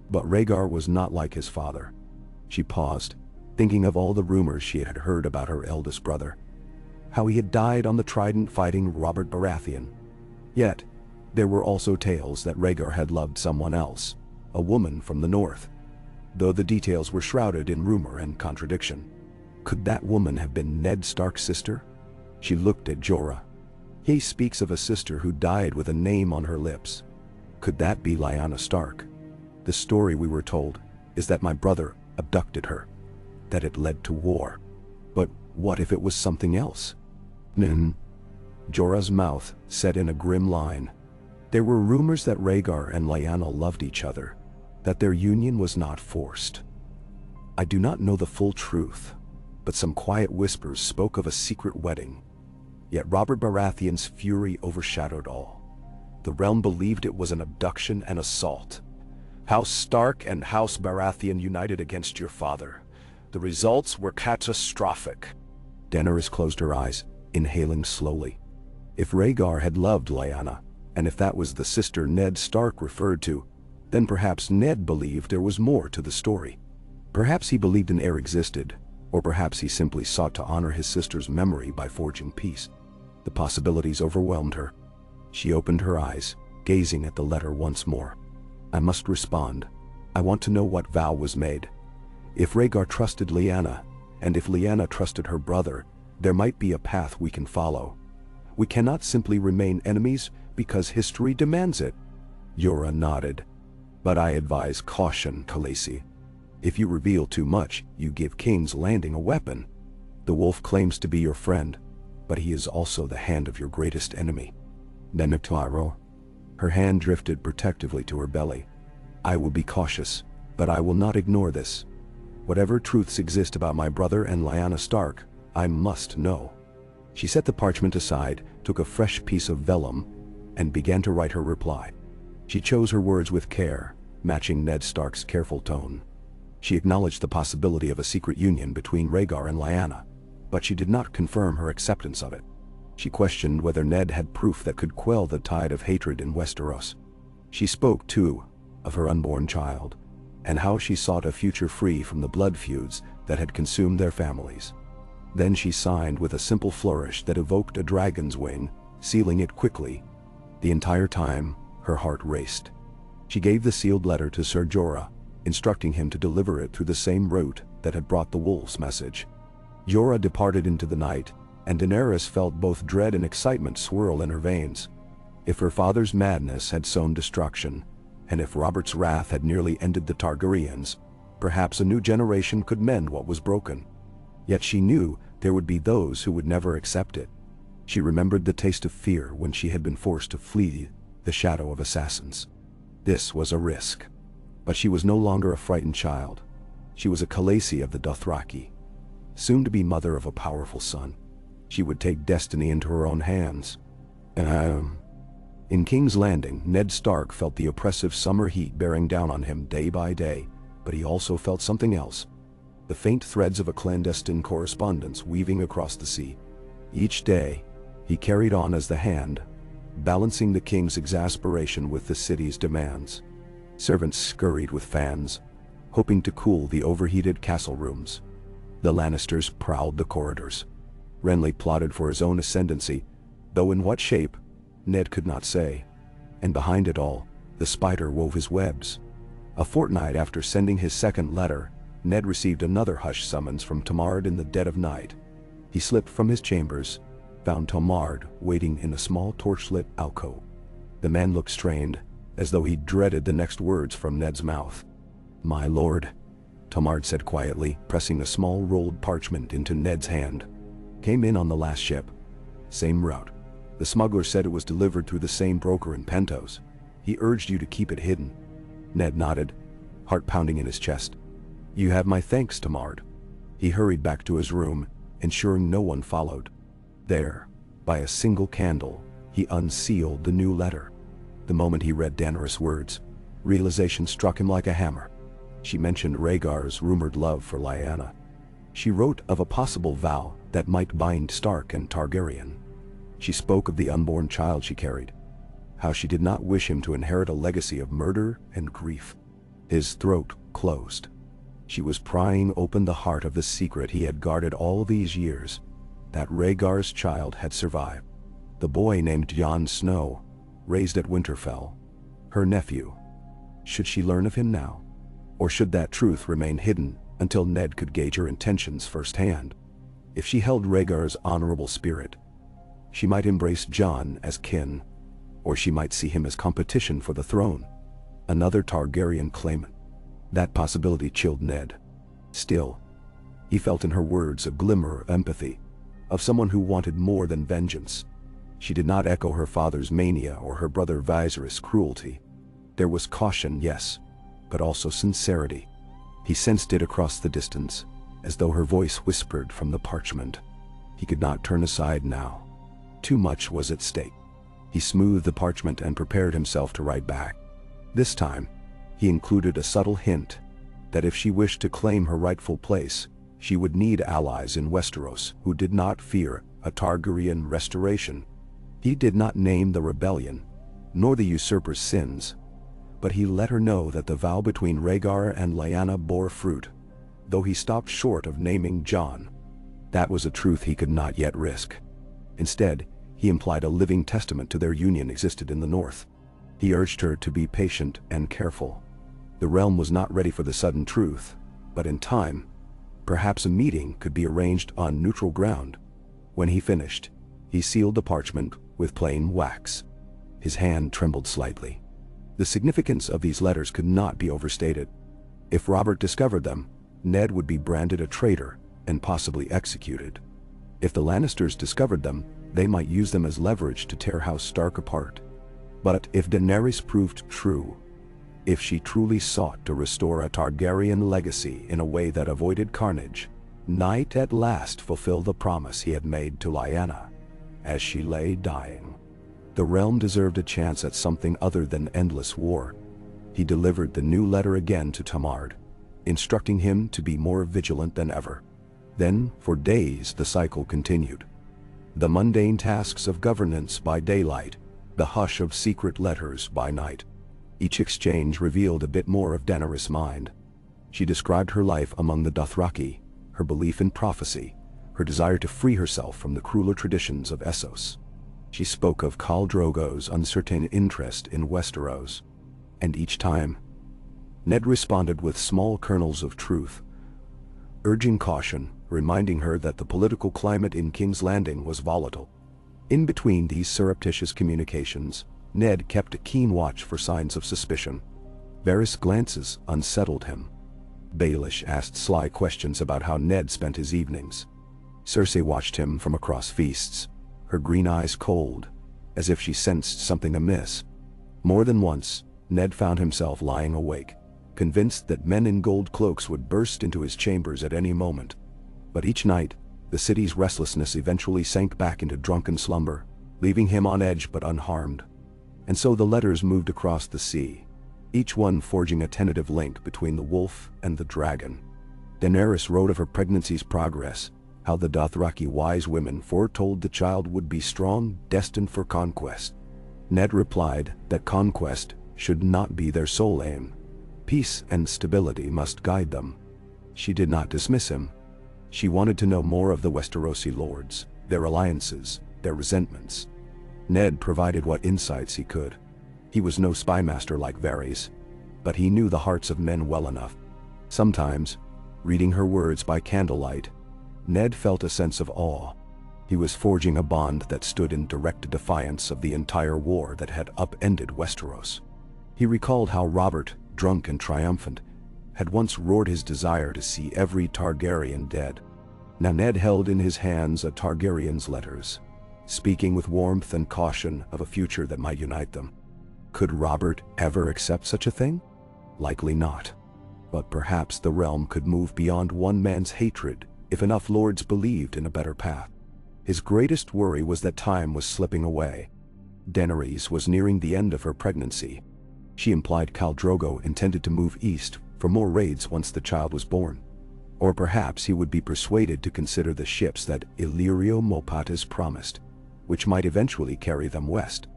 But Rhaegar was not like his father." She paused, thinking of all the rumors she had heard about her eldest brother. How he had died on the trident fighting Robert Baratheon. Yet, there were also tales that Rhaegar had loved someone else, a woman from the north. Though the details were shrouded in rumor and contradiction. Could that woman have been Ned Stark's sister? She looked at Jorah. He speaks of a sister who died with a name on her lips. Could that be Lyanna Stark? The story we were told is that my brother abducted her, that it led to war. But what if it was something else? Jorah's mouth set in a grim line. There were rumors that Rhaegar and Lyanna loved each other, that their union was not forced. I do not know the full truth, but some quiet whispers spoke of a secret wedding. Yet Robert Baratheon's fury overshadowed all. The realm believed it was an abduction and assault. House Stark and House Baratheon united against your father. The results were catastrophic. Daenerys closed her eyes, inhaling slowly. If Rhaegar had loved Lyanna, and if that was the sister Ned Stark referred to, then perhaps Ned believed there was more to the story. Perhaps he believed an heir existed, or perhaps he simply sought to honor his sister's memory by forging peace. The possibilities overwhelmed her. She opened her eyes, gazing at the letter once more. I must respond. I want to know what vow was made. If Rhaegar trusted Lyanna, and if Lyanna trusted her brother, there might be a path we can follow. We cannot simply remain enemies because history demands it. Jorah nodded. But I advise caution, Khaleesi. If you reveal too much, you give King's Landing a weapon. The wolf claims to be your friend, but he is also the hand of your greatest enemy. Nenetaro. Her hand drifted protectively to her belly. I will be cautious, but I will not ignore this. Whatever truths exist about my brother and Lyanna Stark, I must know. She set the parchment aside, took a fresh piece of vellum, and began to write her reply. She chose her words with care, matching Ned Stark's careful tone. She acknowledged the possibility of a secret union between Rhaegar and Lyanna, but she did not confirm her acceptance of it. She questioned whether Ned had proof that could quell the tide of hatred in Westeros. She spoke, too, of her unborn child, and how she sought a future free from the blood feuds that had consumed their families. Then she signed with a simple flourish that evoked a dragon's wing, sealing it quickly. The entire time, her heart raced. She gave the sealed letter to Ser Jorah, instructing him to deliver it through the same route that had brought the wolf's message. Jorah departed into the night, and Daenerys felt both dread and excitement swirl in her veins. If her father's madness had sown destruction, and if Robert's wrath had nearly ended the Targaryens, perhaps a new generation could mend what was broken. Yet she knew there would be those who would never accept it. She remembered the taste of fear when she had been forced to flee the shadow of assassins. This was a risk. But she was no longer a frightened child. She was a Khaleesi of the Dothraki, soon to be mother of a powerful son. She would take destiny into her own hands. In King's Landing, Ned Stark felt the oppressive summer heat bearing down on him day by day, but he also felt something else. The faint threads of a clandestine correspondence weaving across the sea. Each day, he carried on as the hand, balancing the king's exasperation with the city's demands. Servants scurried with fans, hoping to cool the overheated castle rooms. The Lannisters prowled the corridors. Renly plotted for his own ascendancy, though in what shape, Ned could not say. And behind it all, the spider wove his webs. A fortnight after sending his second letter, Ned received another hush summons from Tomard in the dead of night. He slipped from his chambers, found Tomard waiting in a small torchlit alcove. The man looked strained, as though he dreaded the next words from Ned's mouth. "My lord," Tamard said quietly, pressing a small rolled parchment into Ned's hand. "Came in on the last ship. Same route. The smuggler said it was delivered through the same broker in Pentos. He urged you to keep it hidden." Ned nodded, heart pounding in his chest. "You have my thanks, Tamard." He hurried back to his room, ensuring no one followed. There, by a single candle, he unsealed the new letter. The moment he read Daenerys' words, realization struck him like a hammer. She mentioned Rhaegar's rumored love for Lyanna. She wrote of a possible vow that might bind Stark and Targaryen. She spoke of the unborn child she carried, how she did not wish him to inherit a legacy of murder and grief. His throat closed. She was prying open the heart of the secret he had guarded all these years, that Rhaegar's child had survived. The boy named Jon Snow, raised at Winterfell. Her nephew. Should she learn of him now? Or should that truth remain hidden until Ned could gauge her intentions firsthand? If she held Rhaegar's honorable spirit, she might embrace Jon as kin, or she might see him as competition for the throne. Another Targaryen claimant. That possibility chilled Ned. Still, he felt in her words a glimmer of empathy, of someone who wanted more than vengeance. She did not echo her father's mania or her brother Viserys' cruelty. There was caution, yes, but also sincerity. He sensed it across the distance, as though her voice whispered from the parchment. He could not turn aside now. Too much was at stake. He smoothed the parchment and prepared himself to write back. This time, he included a subtle hint that if she wished to claim her rightful place, she would need allies in Westeros who did not fear a Targaryen restoration. He did not name the rebellion, nor the usurper's sins, but he let her know that the vow between Rhaegar and Lyanna bore fruit, though he stopped short of naming Jon. That was a truth he could not yet risk. Instead, he implied a living testament to their union existed in the north. He urged her to be patient and careful. The realm was not ready for the sudden truth, but in time, perhaps a meeting could be arranged on neutral ground. When he finished, he sealed the parchment with plain wax. His hand trembled slightly. The significance of these letters could not be overstated. If Robert discovered them, Ned would be branded a traitor and possibly executed. If the Lannisters discovered them, they might use them as leverage to tear House Stark apart. But if Daenerys proved true, if she truly sought to restore a Targaryen legacy in a way that avoided carnage, might at last fulfill the promise he had made to Lyanna as she lay dying. The realm deserved a chance at something other than endless war. He delivered the new letter again to Tamard, instructing him to be more vigilant than ever. Then, for days, the cycle continued. The mundane tasks of governance by daylight, the hush of secret letters by night. Each exchange revealed a bit more of Daenerys' mind. She described her life among the Dothraki, her belief in prophecy, her desire to free herself from the crueler traditions of Essos. She spoke of Khal Drogo's uncertain interest in Westeros, and each time, Ned responded with small kernels of truth, urging caution, reminding her that the political climate in King's Landing was volatile. In between these surreptitious communications, Ned kept a keen watch for signs of suspicion. Varys' glances unsettled him. Baelish asked sly questions about how Ned spent his evenings. Cersei watched him from across feasts, her green eyes cold, as if she sensed something amiss. More than once, Ned found himself lying awake, convinced that men in gold cloaks would burst into his chambers at any moment. But each night, the city's restlessness eventually sank back into drunken slumber, leaving him on edge but unharmed. And so the letters moved across the sea, each one forging a tentative link between the wolf and the dragon. Daenerys wrote of her pregnancy's progress, how the Dothraki wise women foretold the child would be strong, destined for conquest. Ned replied that conquest should not be their sole aim. Peace and stability must guide them. She did not dismiss him. She wanted to know more of the Westerosi lords, their alliances, their resentments. Ned provided what insights he could. He was no spymaster like Varys, but he knew the hearts of men well enough. Sometimes, reading her words by candlelight, Ned felt a sense of awe. He was forging a bond that stood in direct defiance of the entire war that had upended Westeros. He recalled how Robert, drunk and triumphant, had once roared his desire to see every Targaryen dead. Now Ned held in his hands a Targaryen's letters, speaking with warmth and caution of a future that might unite them. Could Robert ever accept such a thing? Likely not. But perhaps the realm could move beyond one man's hatred if enough lords believed in a better path. His greatest worry was that time was slipping away. Daenerys was nearing the end of her pregnancy. She implied Khal Drogo intended to move east for more raids once the child was born. Or perhaps he would be persuaded to consider the ships that Illyrio Mopatis promised, which might eventually carry them west.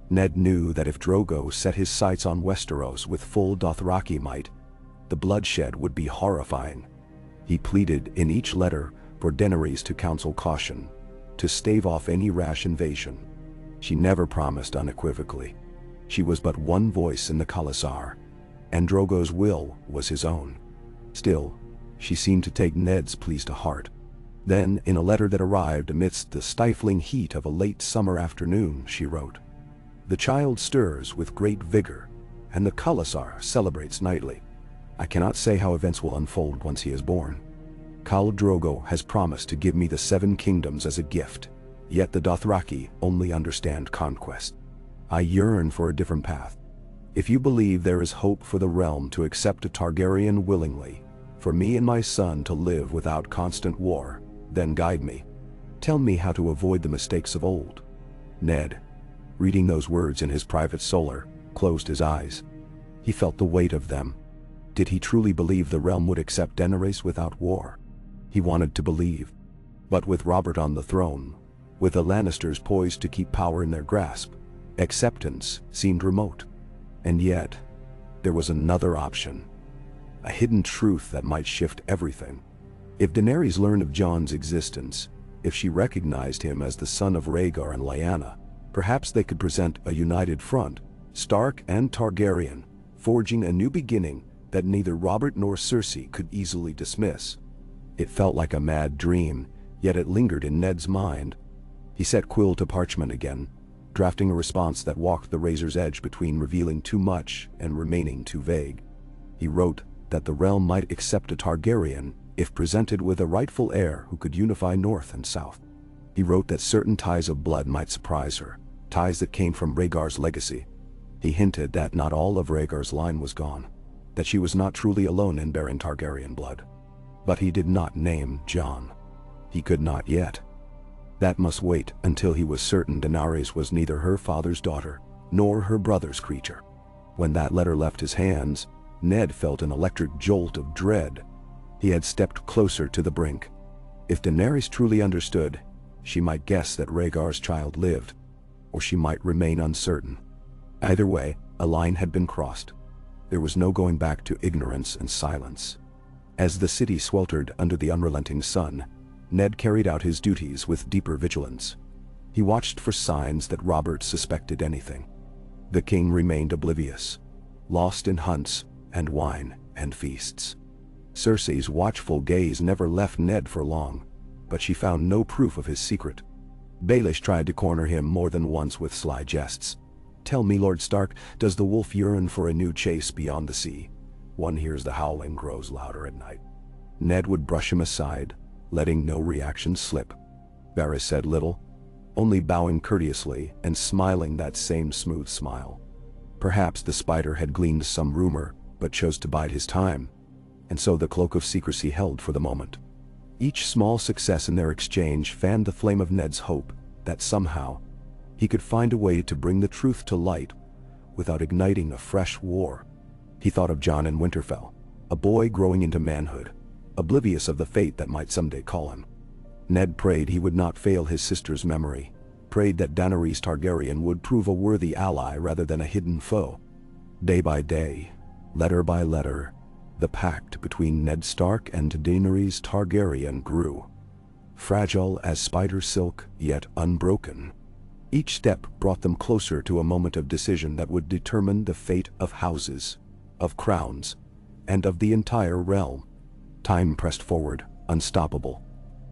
Ned knew that if Drogo set his sights on Westeros with full Dothraki might, the bloodshed would be horrifying. He pleaded in each letter for Daenerys to counsel caution, to stave off any rash invasion. She never promised unequivocally. She was but one voice in the Khalasar, and Drogo's will was his own. Still, she seemed to take Ned's pleas to heart. Then, in a letter that arrived amidst the stifling heat of a late summer afternoon, she wrote, "The child stirs with great vigor, and the Khalasar celebrates nightly. I cannot say how events will unfold once he is born. Khal Drogo has promised to give me the 7 kingdoms as a gift, yet the Dothraki only understand conquest. I yearn for a different path. If you believe there is hope for the realm to accept a Targaryen willingly, for me and my son to live without constant war, then guide me. Tell me how to avoid the mistakes of old." Ned, reading those words in his private solar, closed his eyes. He felt the weight of them. Did he truly believe the realm would accept Daenerys without war? He wanted to believe. But with Robert on the throne, with the Lannisters poised to keep power in their grasp, acceptance seemed remote. And yet, there was another option. A hidden truth that might shift everything. If Daenerys learned of Jon's existence, if she recognized him as the son of Rhaegar and Lyanna, perhaps they could present a united front, Stark and Targaryen, forging a new beginning that neither Robert nor Cersei could easily dismiss. It felt like a mad dream, yet it lingered in Ned's mind. He set quill to parchment again, drafting a response that walked the razor's edge between revealing too much and remaining too vague. He wrote that the realm might accept a Targaryen if presented with a rightful heir who could unify North and South. He wrote that certain ties of blood might surprise her, ties that came from Rhaegar's legacy. He hinted that not all of Rhaegar's line was gone, that she was not truly alone in bearing Targaryen blood. But he did not name Jon. He could not yet. That must wait until he was certain Daenerys was neither her father's daughter nor her brother's creature. When that letter left his hands, Ned felt an electric jolt of dread. He had stepped closer to the brink. If Daenerys truly understood, she might guess that Rhaegar's child lived, or she might remain uncertain. Either way, a line had been crossed. There was no going back to ignorance and silence. As the city sweltered under the unrelenting sun, Ned carried out his duties with deeper vigilance. He watched for signs that Robert suspected anything. The king remained oblivious, lost in hunts and wine and feasts. Cersei's watchful gaze never left Ned for long, but she found no proof of his secret. Baelish tried to corner him more than once with sly jests. "Tell me, Lord Stark, does the wolf yearn for a new chase beyond the sea? One hears the howling grows louder at night." Ned would brush him aside, letting no reaction slip. Varys said little, only bowing courteously and smiling that same smooth smile. Perhaps the spider had gleaned some rumor, but chose to bide his time, and so the cloak of secrecy held for the moment. Each small success in their exchange fanned the flame of Ned's hope that somehow he could find a way to bring the truth to light without igniting a fresh war. He thought of Jon in Winterfell, a boy growing into manhood, oblivious of the fate that might someday call him. Ned prayed he would not fail his sister's memory, prayed that Daenerys Targaryen would prove a worthy ally rather than a hidden foe. Day by day, letter by letter, the pact between Ned Stark and Daenerys Targaryen grew. Fragile as spider silk, yet unbroken. Each step brought them closer to a moment of decision that would determine the fate of houses, of crowns, and of the entire realm. Time pressed forward, unstoppable.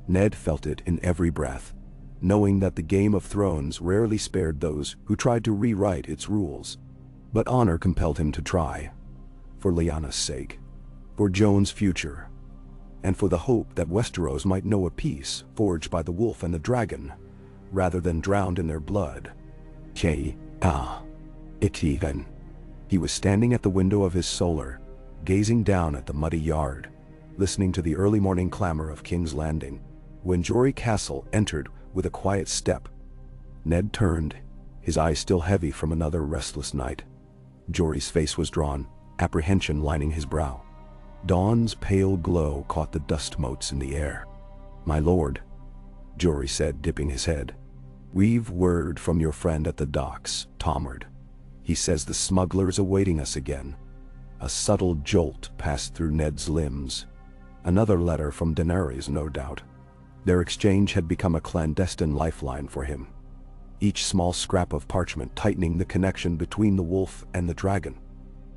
Ned felt it in every breath, knowing that the Game of Thrones rarely spared those who tried to rewrite its rules. But honor compelled him to try. For Lyanna's sake. For Jon's future. And for the hope that Westeros might know a peace forged by the wolf and the dragon, rather than drowned in their blood. Itigan. He was standing at the window of his solar, gazing down at the muddy yard, listening to the early morning clamor of King's Landing, when Jory Castle entered with a quiet step. Ned turned, his eyes still heavy from another restless night. Jory's face was drawn, apprehension lining his brow. Dawn's pale glow caught the dust motes in the air. "My lord," Jory said, dipping his head. "We've word from your friend at the docks, Tomard. He says the smuggler is awaiting us again." A subtle jolt passed through Ned's limbs. Another letter from Daenerys, no doubt. Their exchange had become a clandestine lifeline for him. Each small scrap of parchment tightening the connection between the wolf and the dragon.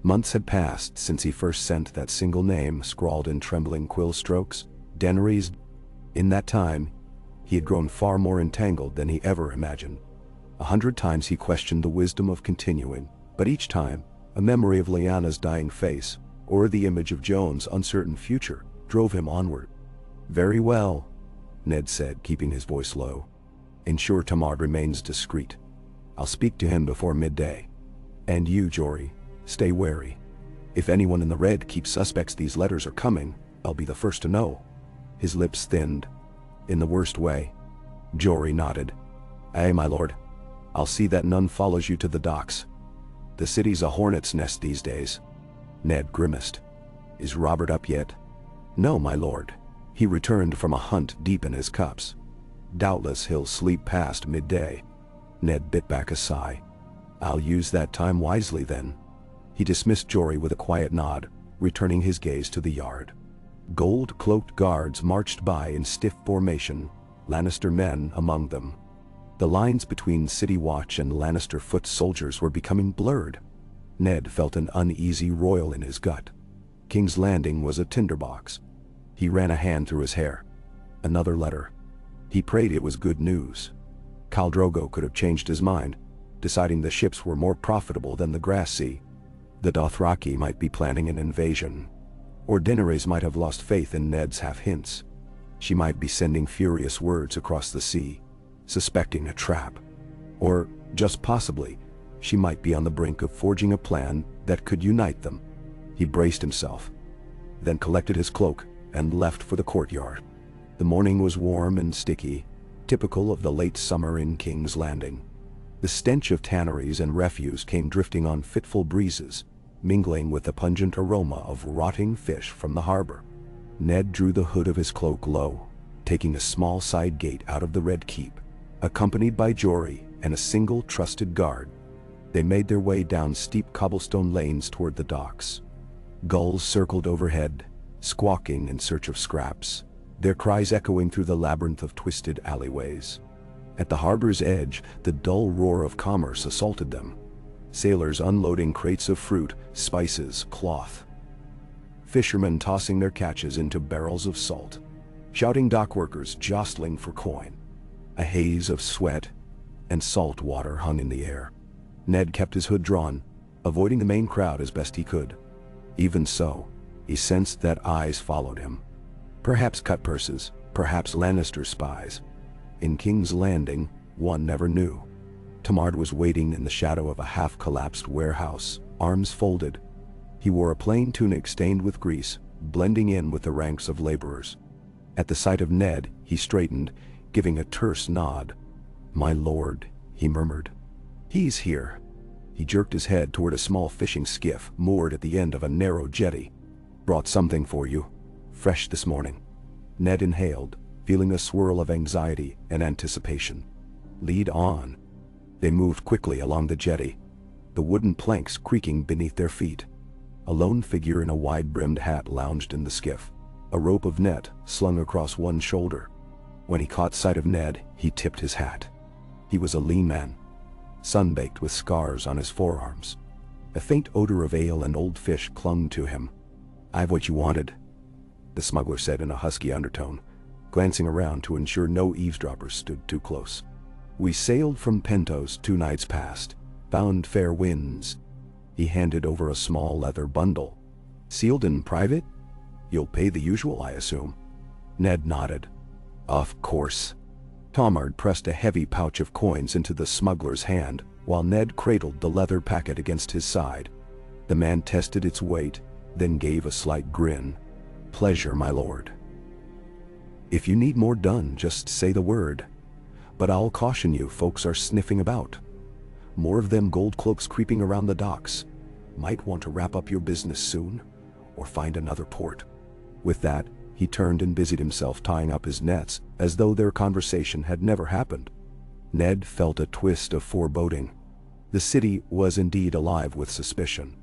Months had passed since he first sent that single name scrawled in trembling quill strokes, Daenerys. In that time, he had grown far more entangled than he ever imagined. 100 times he questioned the wisdom of continuing, but each time, a memory of Lyanna's dying face, or the image of Jon's uncertain future, drove him onward. "Very well," Ned said, keeping his voice low. "Ensure Tomard remains discreet. I'll speak to him before midday. And you, Jory, stay wary. If anyone in the Red keeps suspects these letters are coming, I'll be the first to know." His lips thinned. "In the worst way." Jory nodded. "Aye, my lord. I'll see that none follows you to the docks. The city's a hornet's nest these days." Ned grimaced. "Is Robert up yet?" "No, my lord. He returned from a hunt deep in his cups. Doubtless he'll sleep past midday." Ned bit back a sigh. "I'll use that time wisely then." He dismissed Jory with a quiet nod, returning his gaze to the yard. Gold-cloaked guards marched by in stiff formation, Lannister men among them. The lines between City Watch and Lannister foot soldiers were becoming blurred. Ned felt an uneasy roil in his gut. King's Landing was a tinderbox. He ran a hand through his hair. Another letter. He prayed it was good news. Khal Drogo could have changed his mind, deciding the ships were more profitable than the Grass Sea. The Dothraki might be planning an invasion. Or Daenerys might have lost faith in Ned's half-hints. She might be sending furious words across the sea, suspecting a trap. Or, just possibly, she might be on the brink of forging a plan that could unite them. He braced himself, then collected his cloak and left for the courtyard. The morning was warm and sticky, typical of the late summer in King's Landing. The stench of tanneries and refuse came drifting on fitful breezes, mingling with the pungent aroma of rotting fish from the harbor. Ned drew the hood of his cloak low, taking a small side gate out of the Red Keep. Accompanied by Jory and a single trusted guard, they made their way down steep cobblestone lanes toward the docks. Gulls circled overhead, squawking in search of scraps, their cries echoing through the labyrinth of twisted alleyways. At the harbor's edge, the dull roar of commerce assaulted them. Sailors unloading crates of fruit, spices, cloth. Fishermen tossing their catches into barrels of salt. Shouting dockworkers jostling for coin. A haze of sweat and salt water hung in the air. Ned kept his hood drawn, avoiding the main crowd as best he could. Even so, he sensed that eyes followed him. Perhaps cut purses, perhaps Lannister spies. In King's Landing, one never knew. Tomard was waiting in the shadow of a half-collapsed warehouse, arms folded. He wore a plain tunic stained with grease, blending in with the ranks of laborers. At the sight of Ned, he straightened, giving a terse nod. "My lord," he murmured. "He's here." He jerked his head toward a small fishing skiff moored at the end of a narrow jetty. "Brought something for you. Fresh this morning." Ned inhaled, feeling a swirl of anxiety and anticipation. "Lead on." They moved quickly along the jetty, the wooden planks creaking beneath their feet. A lone figure in a wide-brimmed hat lounged in the skiff, a rope of net slung across one shoulder. When he caught sight of Ned, he tipped his hat. He was a lean man, sun-baked with scars on his forearms. A faint odor of ale and old fish clung to him. "I've what you wanted," the smuggler said in a husky undertone, glancing around to ensure no eavesdroppers stood too close. "We sailed from Pentos 2 nights past, found fair winds." He handed over a small leather bundle. "Sealed in private? You'll pay the usual, I assume?" Ned nodded. "Of course." Tomard pressed a heavy pouch of coins into the smuggler's hand, while Ned cradled the leather packet against his side. The man tested its weight, then gave a slight grin. "Pleasure, my lord. If you need more done, just say the word. But I'll caution you, folks are sniffing about. More of them gold cloaks creeping around the docks. Might want to wrap up your business soon, or find another port." With that, he turned and busied himself tying up his nets, as though their conversation had never happened. Ned felt a twist of foreboding. The city was indeed alive with suspicion.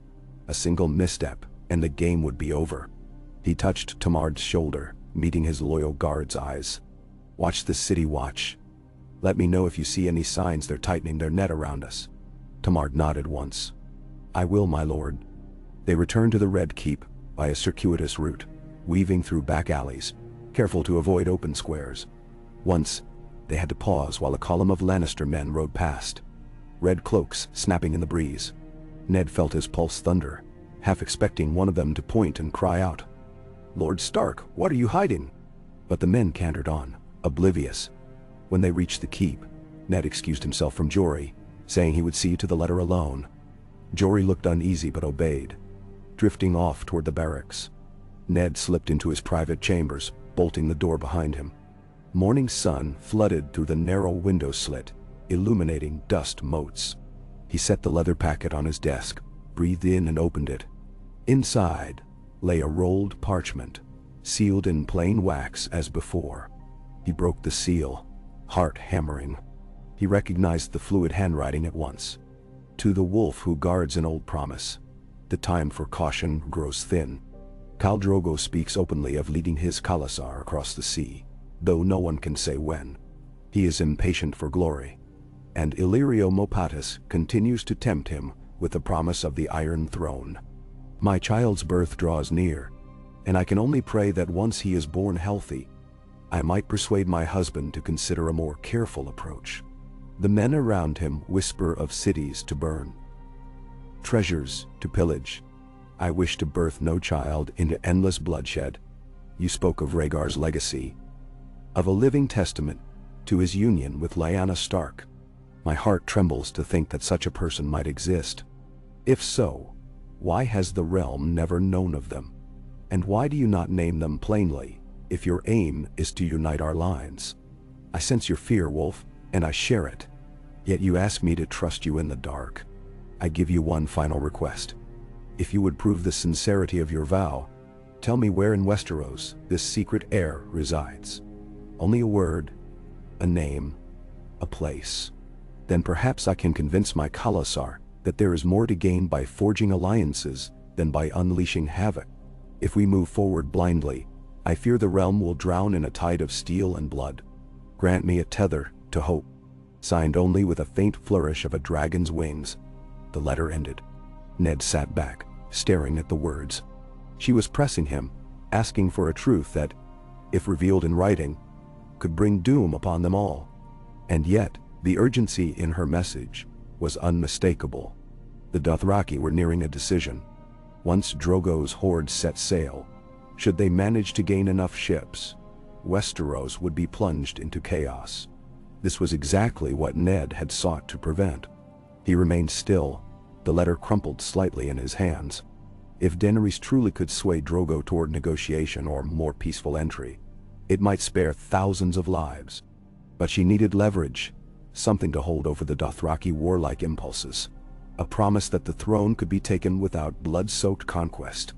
A single misstep, and the game would be over. He touched Tamard's shoulder, meeting his loyal guard's eyes. "Watch the city watch. Let me know if you see any signs they're tightening their net around us." Tamard nodded once. "I will, my lord." They returned to the Red Keep by a circuitous route, weaving through back alleys, careful to avoid open squares. Once, they had to pause while a column of Lannister men rode past, red cloaks snapping in the breeze. Ned felt his pulse thunder, half expecting one of them to point and cry out, "Lord Stark, what are you hiding?" But the men cantered on, oblivious. When they reached the keep, Ned excused himself from Jory, saying he would see to the letter alone. Jory looked uneasy but obeyed, drifting off toward the barracks. Ned slipped into his private chambers, bolting the door behind him. Morning sun flooded through the narrow window slit, illuminating dust motes. He set the leather packet on his desk, breathed in and opened it. Inside lay a rolled parchment, sealed in plain wax as before. He broke the seal, heart hammering. He recognized the fluid handwriting at once. "To the wolf who guards an old promise, the time for caution grows thin. Khal Drogo speaks openly of leading his Khalasar across the sea, though no one can say when. He is impatient for glory, and Illyrio Mopatis continues to tempt him with the promise of the Iron Throne. My child's birth draws near, and I can only pray that once he is born healthy, I might persuade my husband to consider a more careful approach." The men around him whisper of cities to burn, treasures to pillage. "I wish to birth no child into endless bloodshed." You spoke of Rhaegar's legacy, of a living testament to his union with Lyanna Stark. My heart trembles to think that such a person might exist. If so, why has the realm never known of them? And why do you not name them plainly, if your aim is to unite our lines? I sense your fear, Wolf, and I share it. Yet you ask me to trust you in the dark. I give you one final request. If you would prove the sincerity of your vow, tell me where in Westeros this secret heir resides. Only a word, a name, a place. Then perhaps I can convince my Khalasar that there is more to gain by forging alliances than by unleashing havoc. If we move forward blindly, I fear the realm will drown in a tide of steel and blood. Grant me a tether to hope." Signed only with a faint flourish of a dragon's wings, the letter ended. Ned sat back, staring at the words. She was pressing him, asking for a truth that, if revealed in writing, could bring doom upon them all. And yet, the urgency in her message was unmistakable. The Dothraki were nearing a decision. Once Drogo's hordes set sail, should they manage to gain enough ships, Westeros would be plunged into chaos. This was exactly what Ned had sought to prevent. He remained still, the letter crumpled slightly in his hands. If Daenerys truly could sway Drogo toward negotiation or more peaceful entry, it might spare thousands of lives. But she needed leverage, something to hold over the Dothraki warlike impulses. A promise that the throne could be taken without blood-soaked conquest,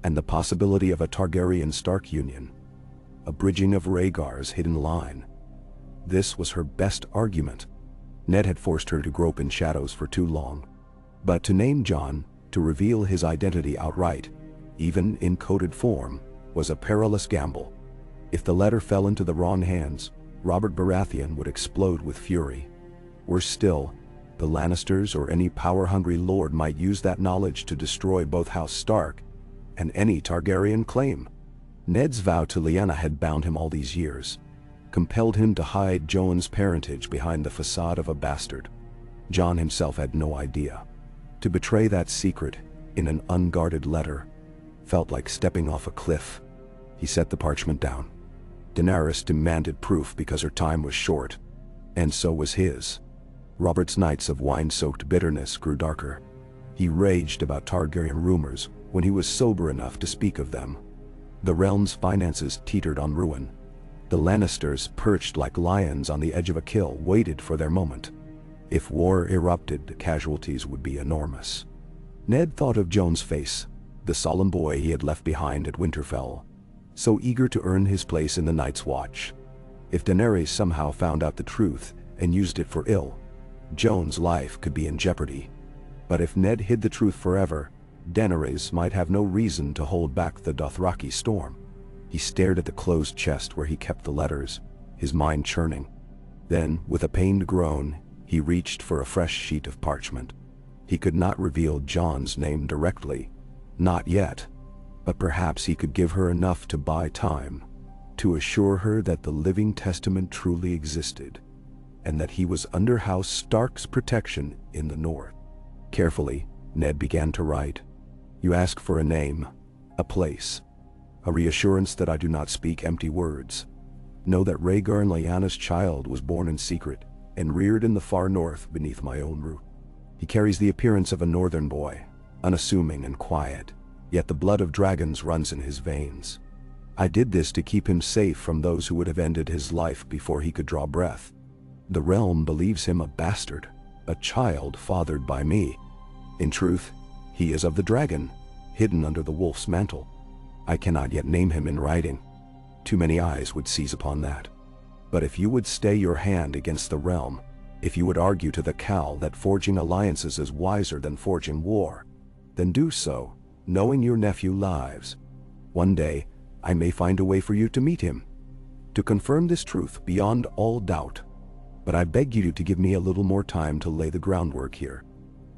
and the possibility of a Targaryen Stark union, a bridging of Rhaegar's hidden line. This was her best argument. Ned had forced her to grope in shadows for too long. But to name Jon, to reveal his identity outright, even in coded form, was a perilous gamble. If the letter fell into the wrong hands, Robert Baratheon would explode with fury. Worse still, the Lannisters or any power-hungry lord might use that knowledge to destroy both House Stark and any Targaryen claim. Ned's vow to Lyanna had bound him all these years, compelled him to hide Jon's parentage behind the facade of a bastard. Jon himself had no idea. To betray that secret in an unguarded letter felt like stepping off a cliff. He set the parchment down. Daenerys demanded proof because her time was short, and so was his. Robert's nights of wine-soaked bitterness grew darker. He raged about Targaryen rumors when he was sober enough to speak of them. The realm's finances teetered on ruin. The Lannisters, perched like lions on the edge of a kill, waited for their moment. If war erupted, the casualties would be enormous. Ned thought of Jon's face, the solemn boy he had left behind at Winterfell, so eager to earn his place in the Night's Watch. If Daenerys somehow found out the truth and used it for ill, Jon's life could be in jeopardy. But if Ned hid the truth forever, Daenerys might have no reason to hold back the Dothraki storm. He stared at the closed chest where he kept the letters, his mind churning. Then, with a pained groan, he reached for a fresh sheet of parchment. He could not reveal Jon's name directly, not yet, but perhaps he could give her enough to buy time, to assure her that the living testament truly existed, and that he was under House Stark's protection in the north. Carefully, Ned began to write. You ask for a name, a place, a reassurance that I do not speak empty words. Know that Rhaegar and Lyanna's child was born in secret and reared in the far north beneath my own roof. He carries the appearance of a northern boy, unassuming and quiet, yet the blood of dragons runs in his veins. I did this to keep him safe from those who would have ended his life before he could draw breath. The realm believes him a bastard, a child fathered by me. In truth, he is of the dragon, hidden under the wolf's mantle. I cannot yet name him in writing. Too many eyes would seize upon that. But if you would stay your hand against the realm, if you would argue to the Khal that forging alliances is wiser than forging war, then do so, knowing your nephew lives. One day, I may find a way for you to meet him, to confirm this truth beyond all doubt. But I beg you to give me a little more time to lay the groundwork here.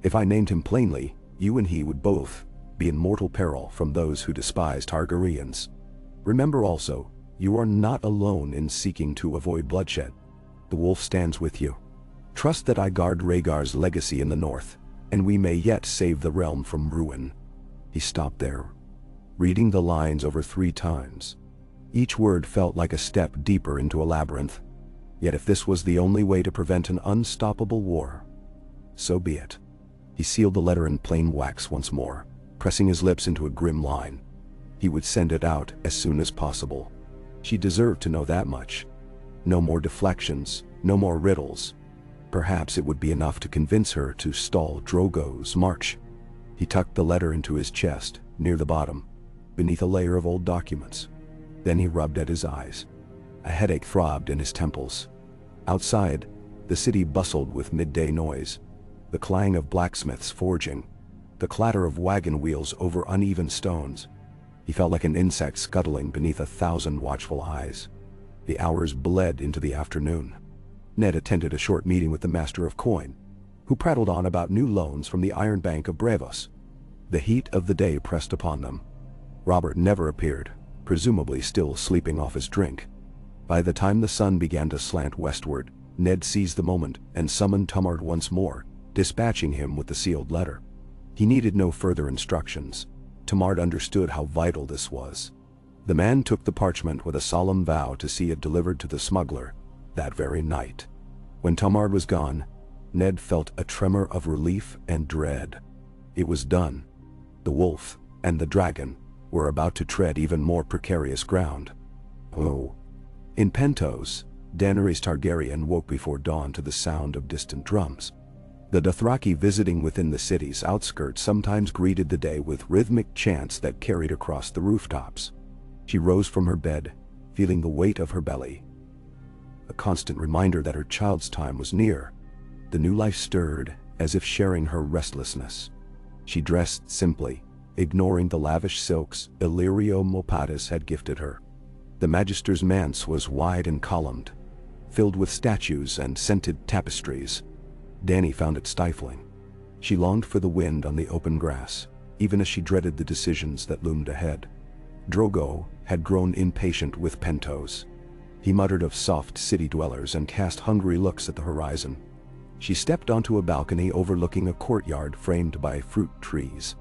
If I named him plainly, you and he would both be in mortal peril from those who despise Targaryens. Remember also, you are not alone in seeking to avoid bloodshed. The wolf stands with you. Trust that I guard Rhaegar's legacy in the north, and we may yet save the realm from ruin. He stopped there, reading the lines over 3 times. Each word felt like a step deeper into a labyrinth. Yet if this was the only way to prevent an unstoppable war, so be it. He sealed the letter in plain wax once more, pressing his lips into a grim line. He would send it out as soon as possible. She deserved to know that much. No more deflections, no more riddles. Perhaps it would be enough to convince her to stall Drogo's march. He tucked the letter into his chest, near the bottom, beneath a layer of old documents. Then he rubbed at his eyes. A headache throbbed in his temples. Outside, the city bustled with midday noise. The clang of blacksmiths forging, the clatter of wagon wheels over uneven stones. He felt like an insect scuttling beneath 1,000 watchful eyes. The hours bled into the afternoon. Ned attended a short meeting with the Master of Coin, who prattled on about new loans from the Iron Bank of Braavos. The heat of the day pressed upon them. Robert never appeared, presumably still sleeping off his drink. By the time the sun began to slant westward, Ned seized the moment and summoned Tumard once more, dispatching him with the sealed letter. He needed no further instructions. Tumard understood how vital this was. The man took the parchment with a solemn vow to see it delivered to the smuggler that very night. When Tumard was gone, Ned felt a tremor of relief and dread. It was done. The wolf and the dragon were about to tread even more precarious ground. Oh. In Pentos, Daenerys Targaryen woke before dawn to the sound of distant drums. The Dothraki visiting within the city's outskirts sometimes greeted the day with rhythmic chants that carried across the rooftops. She rose from her bed, feeling the weight of her belly, a constant reminder that her child's time was near. The new life stirred, as if sharing her restlessness. She dressed simply, ignoring the lavish silks Illyrio Mopatis had gifted her. The Magister's manse was wide and columned, filled with statues and scented tapestries. Dany found it stifling. She longed for the wind on the open grass, even as she dreaded the decisions that loomed ahead. Drogo had grown impatient with Pentos. He muttered of soft city dwellers and cast hungry looks at the horizon. She stepped onto a balcony overlooking a courtyard framed by fruit trees.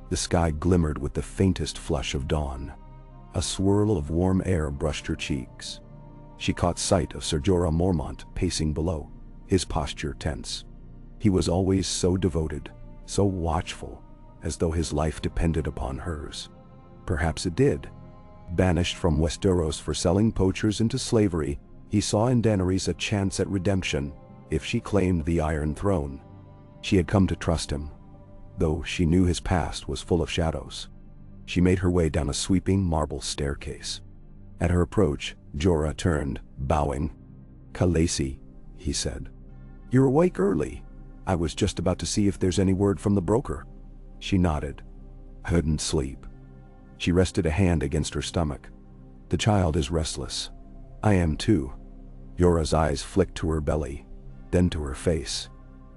The sky glimmered with the faintest flush of dawn. A swirl of warm air brushed her cheeks. She caught sight of Ser Jorah Mormont pacing below, his posture tense. He was always so devoted, so watchful, as though his life depended upon hers. Perhaps it did. Banished from Westeros for selling poachers into slavery, he saw in Daenerys a chance at redemption if she claimed the Iron Throne. She had come to trust him, though she knew his past was full of shadows. She made her way down a sweeping marble staircase. At her approach, Jorah turned, bowing. "Khaleesi," he said. "You're awake early. I was just about to see if there's any word from the broker." She nodded. "I couldn't sleep." She rested a hand against her stomach. "The child is restless. I am too." Jorah's eyes flicked to her belly, then to her face.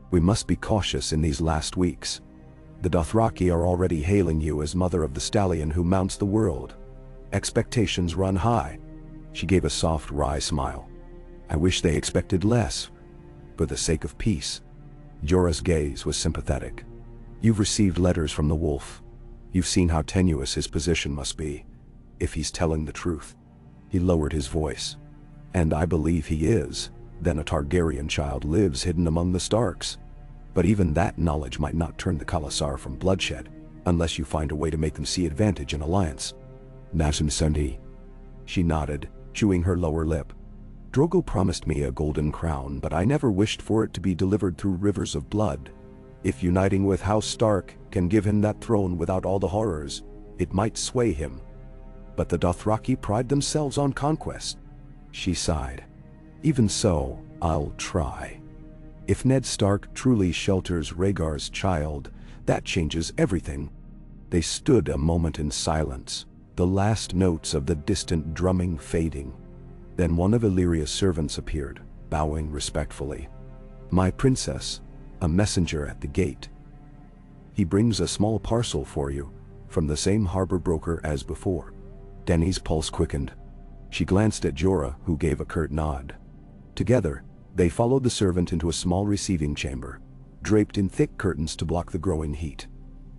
"We must be cautious in these last weeks. The Dothraki are already hailing you as mother of the stallion who mounts the world. Expectations run high." She gave a soft, wry smile. "I wish they expected less, for the sake of peace." Jorah's gaze was sympathetic. "You've received letters from the wolf. You've seen how tenuous his position must be, if he's telling the truth." He lowered his voice. "And I believe he is. Then a Targaryen child lives hidden among the Starks. But even that knowledge might not turn the Khalasar from bloodshed, unless you find a way to make them see advantage in alliance." "Nasim Sundi." She nodded, chewing her lower lip. "Drogo promised me a golden crown, but I never wished for it to be delivered through rivers of blood. If uniting with House Stark can give him that throne without all the horrors, it might sway him. But the Dothraki pride themselves on conquest." She sighed. "Even so, I'll try. If Ned Stark truly shelters Rhaegar's child, that changes everything." They stood a moment in silence, the last notes of the distant drumming fading. Then one of Illyria's servants appeared, bowing respectfully. "My princess, a messenger at the gate. He brings a small parcel for you, from the same harbor broker as before." Dany's pulse quickened. She glanced at Jorah, who gave a curt nod. Together, they followed the servant into a small receiving chamber, draped in thick curtains to block the growing heat.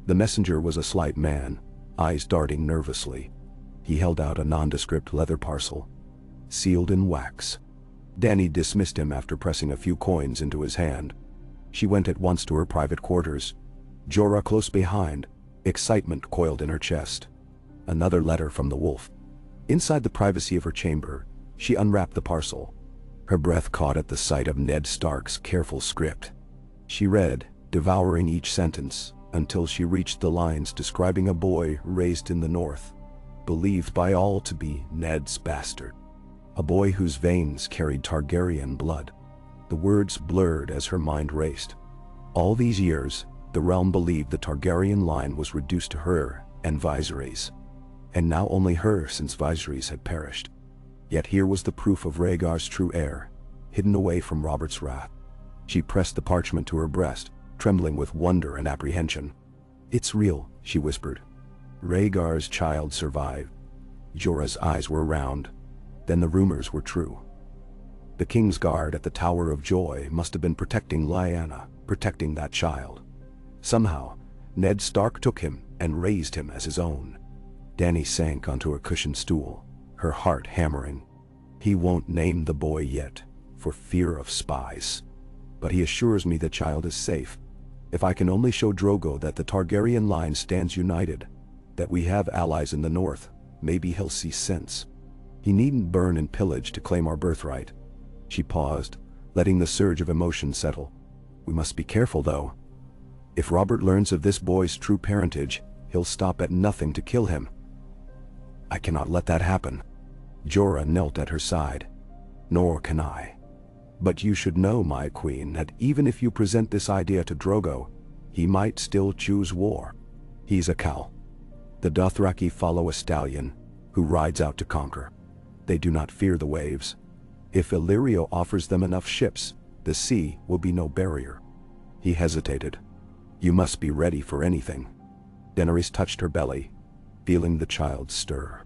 The messenger was a slight man, eyes darting nervously. He held out a nondescript leather parcel, sealed in wax. Dany dismissed him after pressing a few coins into his hand. She went at once to her private quarters, Jorah close behind, excitement coiled in her chest. Another letter from the wolf. Inside the privacy of her chamber, she unwrapped the parcel. Her breath caught at the sight of Ned Stark's careful script. She read, devouring each sentence, until she reached the lines describing a boy raised in the north, believed by all to be Ned's bastard. A boy whose veins carried Targaryen blood. The words blurred as her mind raced. All these years, the realm believed the Targaryen line was reduced to her and Viserys. And now only her, since Viserys had perished. Yet here was the proof of Rhaegar's true heir, hidden away from Robert's wrath. She pressed the parchment to her breast, trembling with wonder and apprehension. "It's real," she whispered. "Rhaegar's child survived." Jorah's eyes were round. Then the rumors were true. The King's Guard at the Tower of Joy must have been protecting Lyanna, protecting that child. Somehow, Ned Stark took him and raised him as his own. Dany sank onto a cushioned stool, her heart hammering. He won't name the boy yet, for fear of spies. But he assures me the child is safe. If I can only show Drogo that the Targaryen line stands united, that we have allies in the north, maybe he'll see sense. He needn't burn and pillage to claim our birthright. She paused, letting the surge of emotion settle. "We must be careful, though. If Robert learns of this boy's true parentage, he'll stop at nothing to kill him. I cannot let that happen." Jorah knelt at her side. "Nor can I. But you should know, my queen, that even if you present this idea to Drogo, he might still choose war. He's a Khal. The Dothraki follow a stallion, who rides out to conquer. They do not fear the waves. If Illyrio offers them enough ships, the sea will be no barrier." He hesitated. "You must be ready for anything." Daenerys touched her belly, feeling the child stir.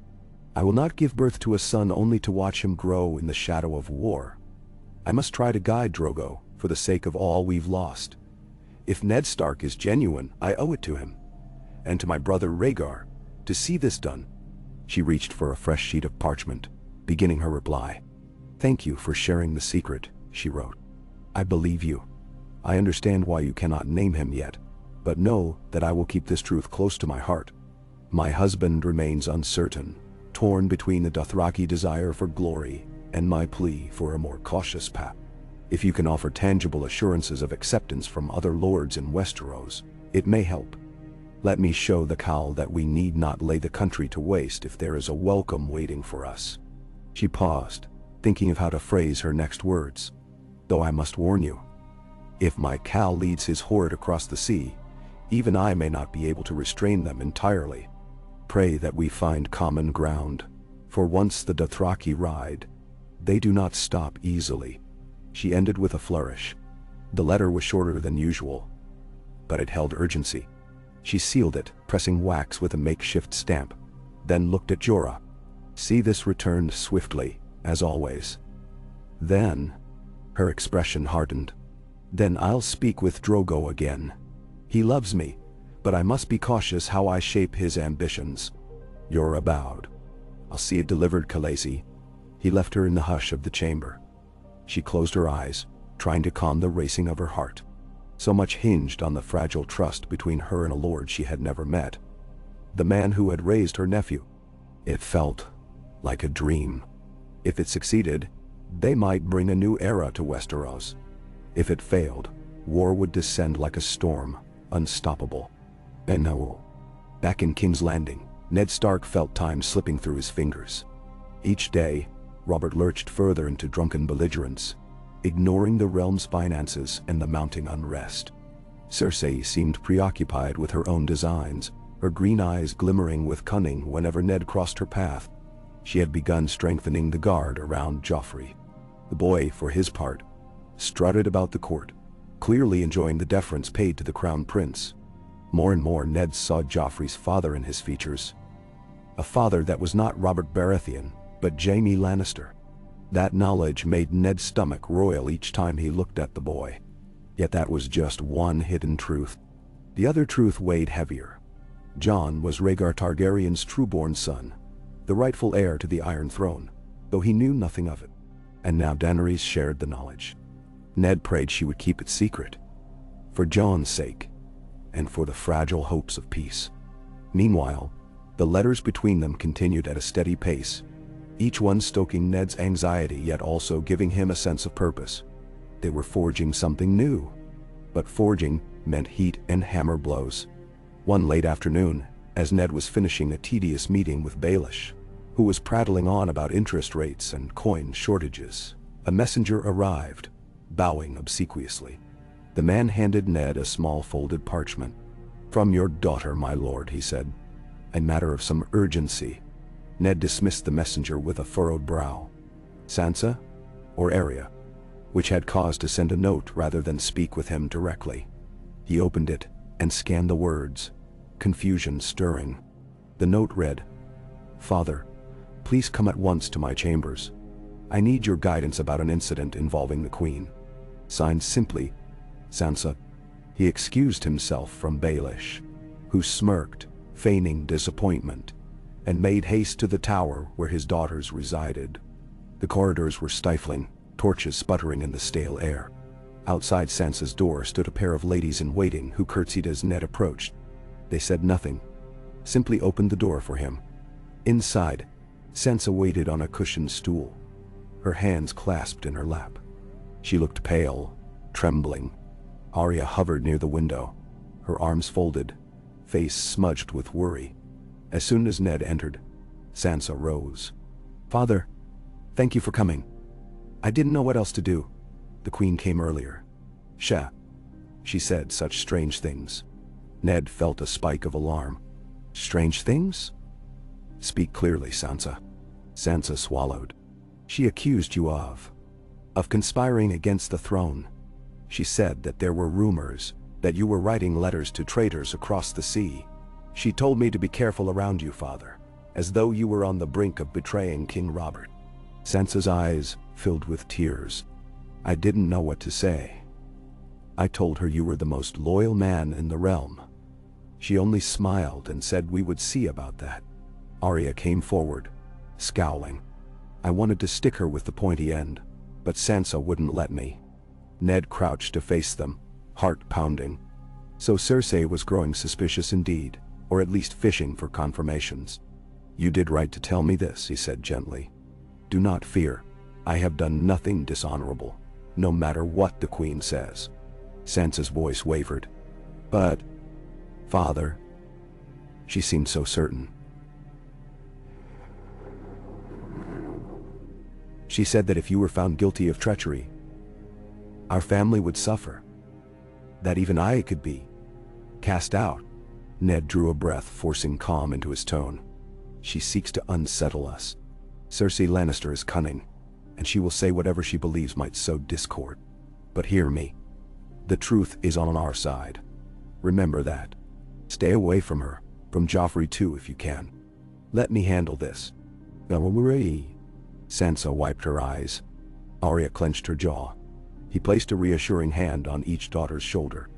"I will not give birth to a son only to watch him grow in the shadow of war. I must try to guide Drogo, for the sake of all we've lost. If Ned Stark is genuine, I owe it to him. And to my brother Rhaegar, to see this done." She reached for a fresh sheet of parchment, beginning her reply. "Thank you for sharing the secret," she wrote. "I believe you. I understand why you cannot name him yet, but know that I will keep this truth close to my heart. My husband remains uncertain, torn between the Dothraki desire for glory and my plea for a more cautious path. If you can offer tangible assurances of acceptance from other lords in Westeros, it may help. Let me show the Khal that we need not lay the country to waste if there is a welcome waiting for us." She paused, thinking of how to phrase her next words. "Though I must warn you, if my Khal leads his horde across the sea, even I may not be able to restrain them entirely. Pray that we find common ground, for once the Dothraki ride, they do not stop easily." She ended with a flourish. The letter was shorter than usual, but it held urgency. She sealed it, pressing wax with a makeshift stamp, then looked at Jorah. "See this returned swiftly, as always." Then, her expression hardened. "Then I'll speak with Drogo again. He loves me, but I must be cautious how I shape his ambitions." Jorah bowed. "I'll see it delivered, Khaleesi." He left her in the hush of the chamber. She closed her eyes, trying to calm the racing of her heart. So much hinged on the fragile trust between her and a lord she had never met. The man who had raised her nephew. It felt like a dream. If it succeeded, they might bring a new era to Westeros. If it failed, war would descend like a storm, unstoppable. And now, back in King's Landing, Ned Stark felt time slipping through his fingers. Each day, Robert lurched further into drunken belligerence, ignoring the realm's finances and the mounting unrest. Cersei seemed preoccupied with her own designs, her green eyes glimmering with cunning whenever Ned crossed her path. She had begun strengthening the guard around Joffrey. The boy, for his part, strutted about the court, clearly enjoying the deference paid to the crown prince. More and more Ned saw Joffrey's father in his features. A father that was not Robert Baratheon, but Jaime Lannister. That knowledge made Ned's stomach roil each time he looked at the boy. Yet that was just one hidden truth. The other truth weighed heavier. Jon was Rhaegar Targaryen's true-born son, the rightful heir to the Iron Throne, though he knew nothing of it. And now Daenerys shared the knowledge. Ned prayed she would keep it secret, for Jon's sake, and for the fragile hopes of peace. Meanwhile, the letters between them continued at a steady pace, each one stoking Ned's anxiety yet also giving him a sense of purpose. They were forging something new, but forging meant heat and hammer blows. One late afternoon, as Ned was finishing a tedious meeting with Baelish, who was prattling on about interest rates and coin shortages, a messenger arrived, bowing obsequiously. The man handed Ned a small folded parchment. "From your daughter, my lord," he said. "A matter of some urgency." Ned dismissed the messenger with a furrowed brow. Sansa? Or Arya? Which had cause to send a note rather than speak with him directly. He opened it and scanned the words, confusion stirring. The note read, "Father, please come at once to my chambers. I need your guidance about an incident involving the Queen. Signed simply, Sansa." He excused himself from Baelish, who smirked, feigning disappointment, and made haste to the tower where his daughters resided. The corridors were stifling, torches sputtering in the stale air. Outside Sansa's door stood a pair of ladies-in-waiting who curtsied as Ned approached. They said nothing, simply opened the door for him. Inside, Sansa waited on a cushioned stool, her hands clasped in her lap. She looked pale, trembling. Arya hovered near the window, her arms folded, face smudged with worry. As soon as Ned entered, Sansa rose. "Father, thank you for coming. I didn't know what else to do. The Queen came earlier. She said such strange things." Ned felt a spike of alarm. "Strange things? Speak clearly, Sansa." Sansa swallowed. "She accused you of conspiring against the throne. She said that there were rumors that you were writing letters to traitors across the sea. She told me to be careful around you, father, as though you were on the brink of betraying King Robert." Sansa's eyes filled with tears. "I didn't know what to say. I told her you were the most loyal man in the realm. She only smiled and said we would see about that. Arya came forward, scowling. I wanted to stick her with the pointy end, but Sansa wouldn't let me. Ned crouched to face them, heart pounding. So Cersei was growing suspicious indeed, or at least fishing for confirmations. You did right to tell me this, he said gently. Do not fear. I have done nothing dishonorable, no matter what the Queen says. Sansa's voice wavered. But, Father, she seemed so certain. She said that if you were found guilty of treachery, our family would suffer. That even I could be cast out. Ned drew a breath, forcing calm into his tone. She seeks to unsettle us. Cersei Lannister is cunning, and she will say whatever she believes might sow discord. But hear me. The truth is on our side. Remember that. Stay away from her, from Joffrey too if you can. Let me handle this. Sansa wiped her eyes. Arya clenched her jaw. He placed a reassuring hand on each daughter's shoulder.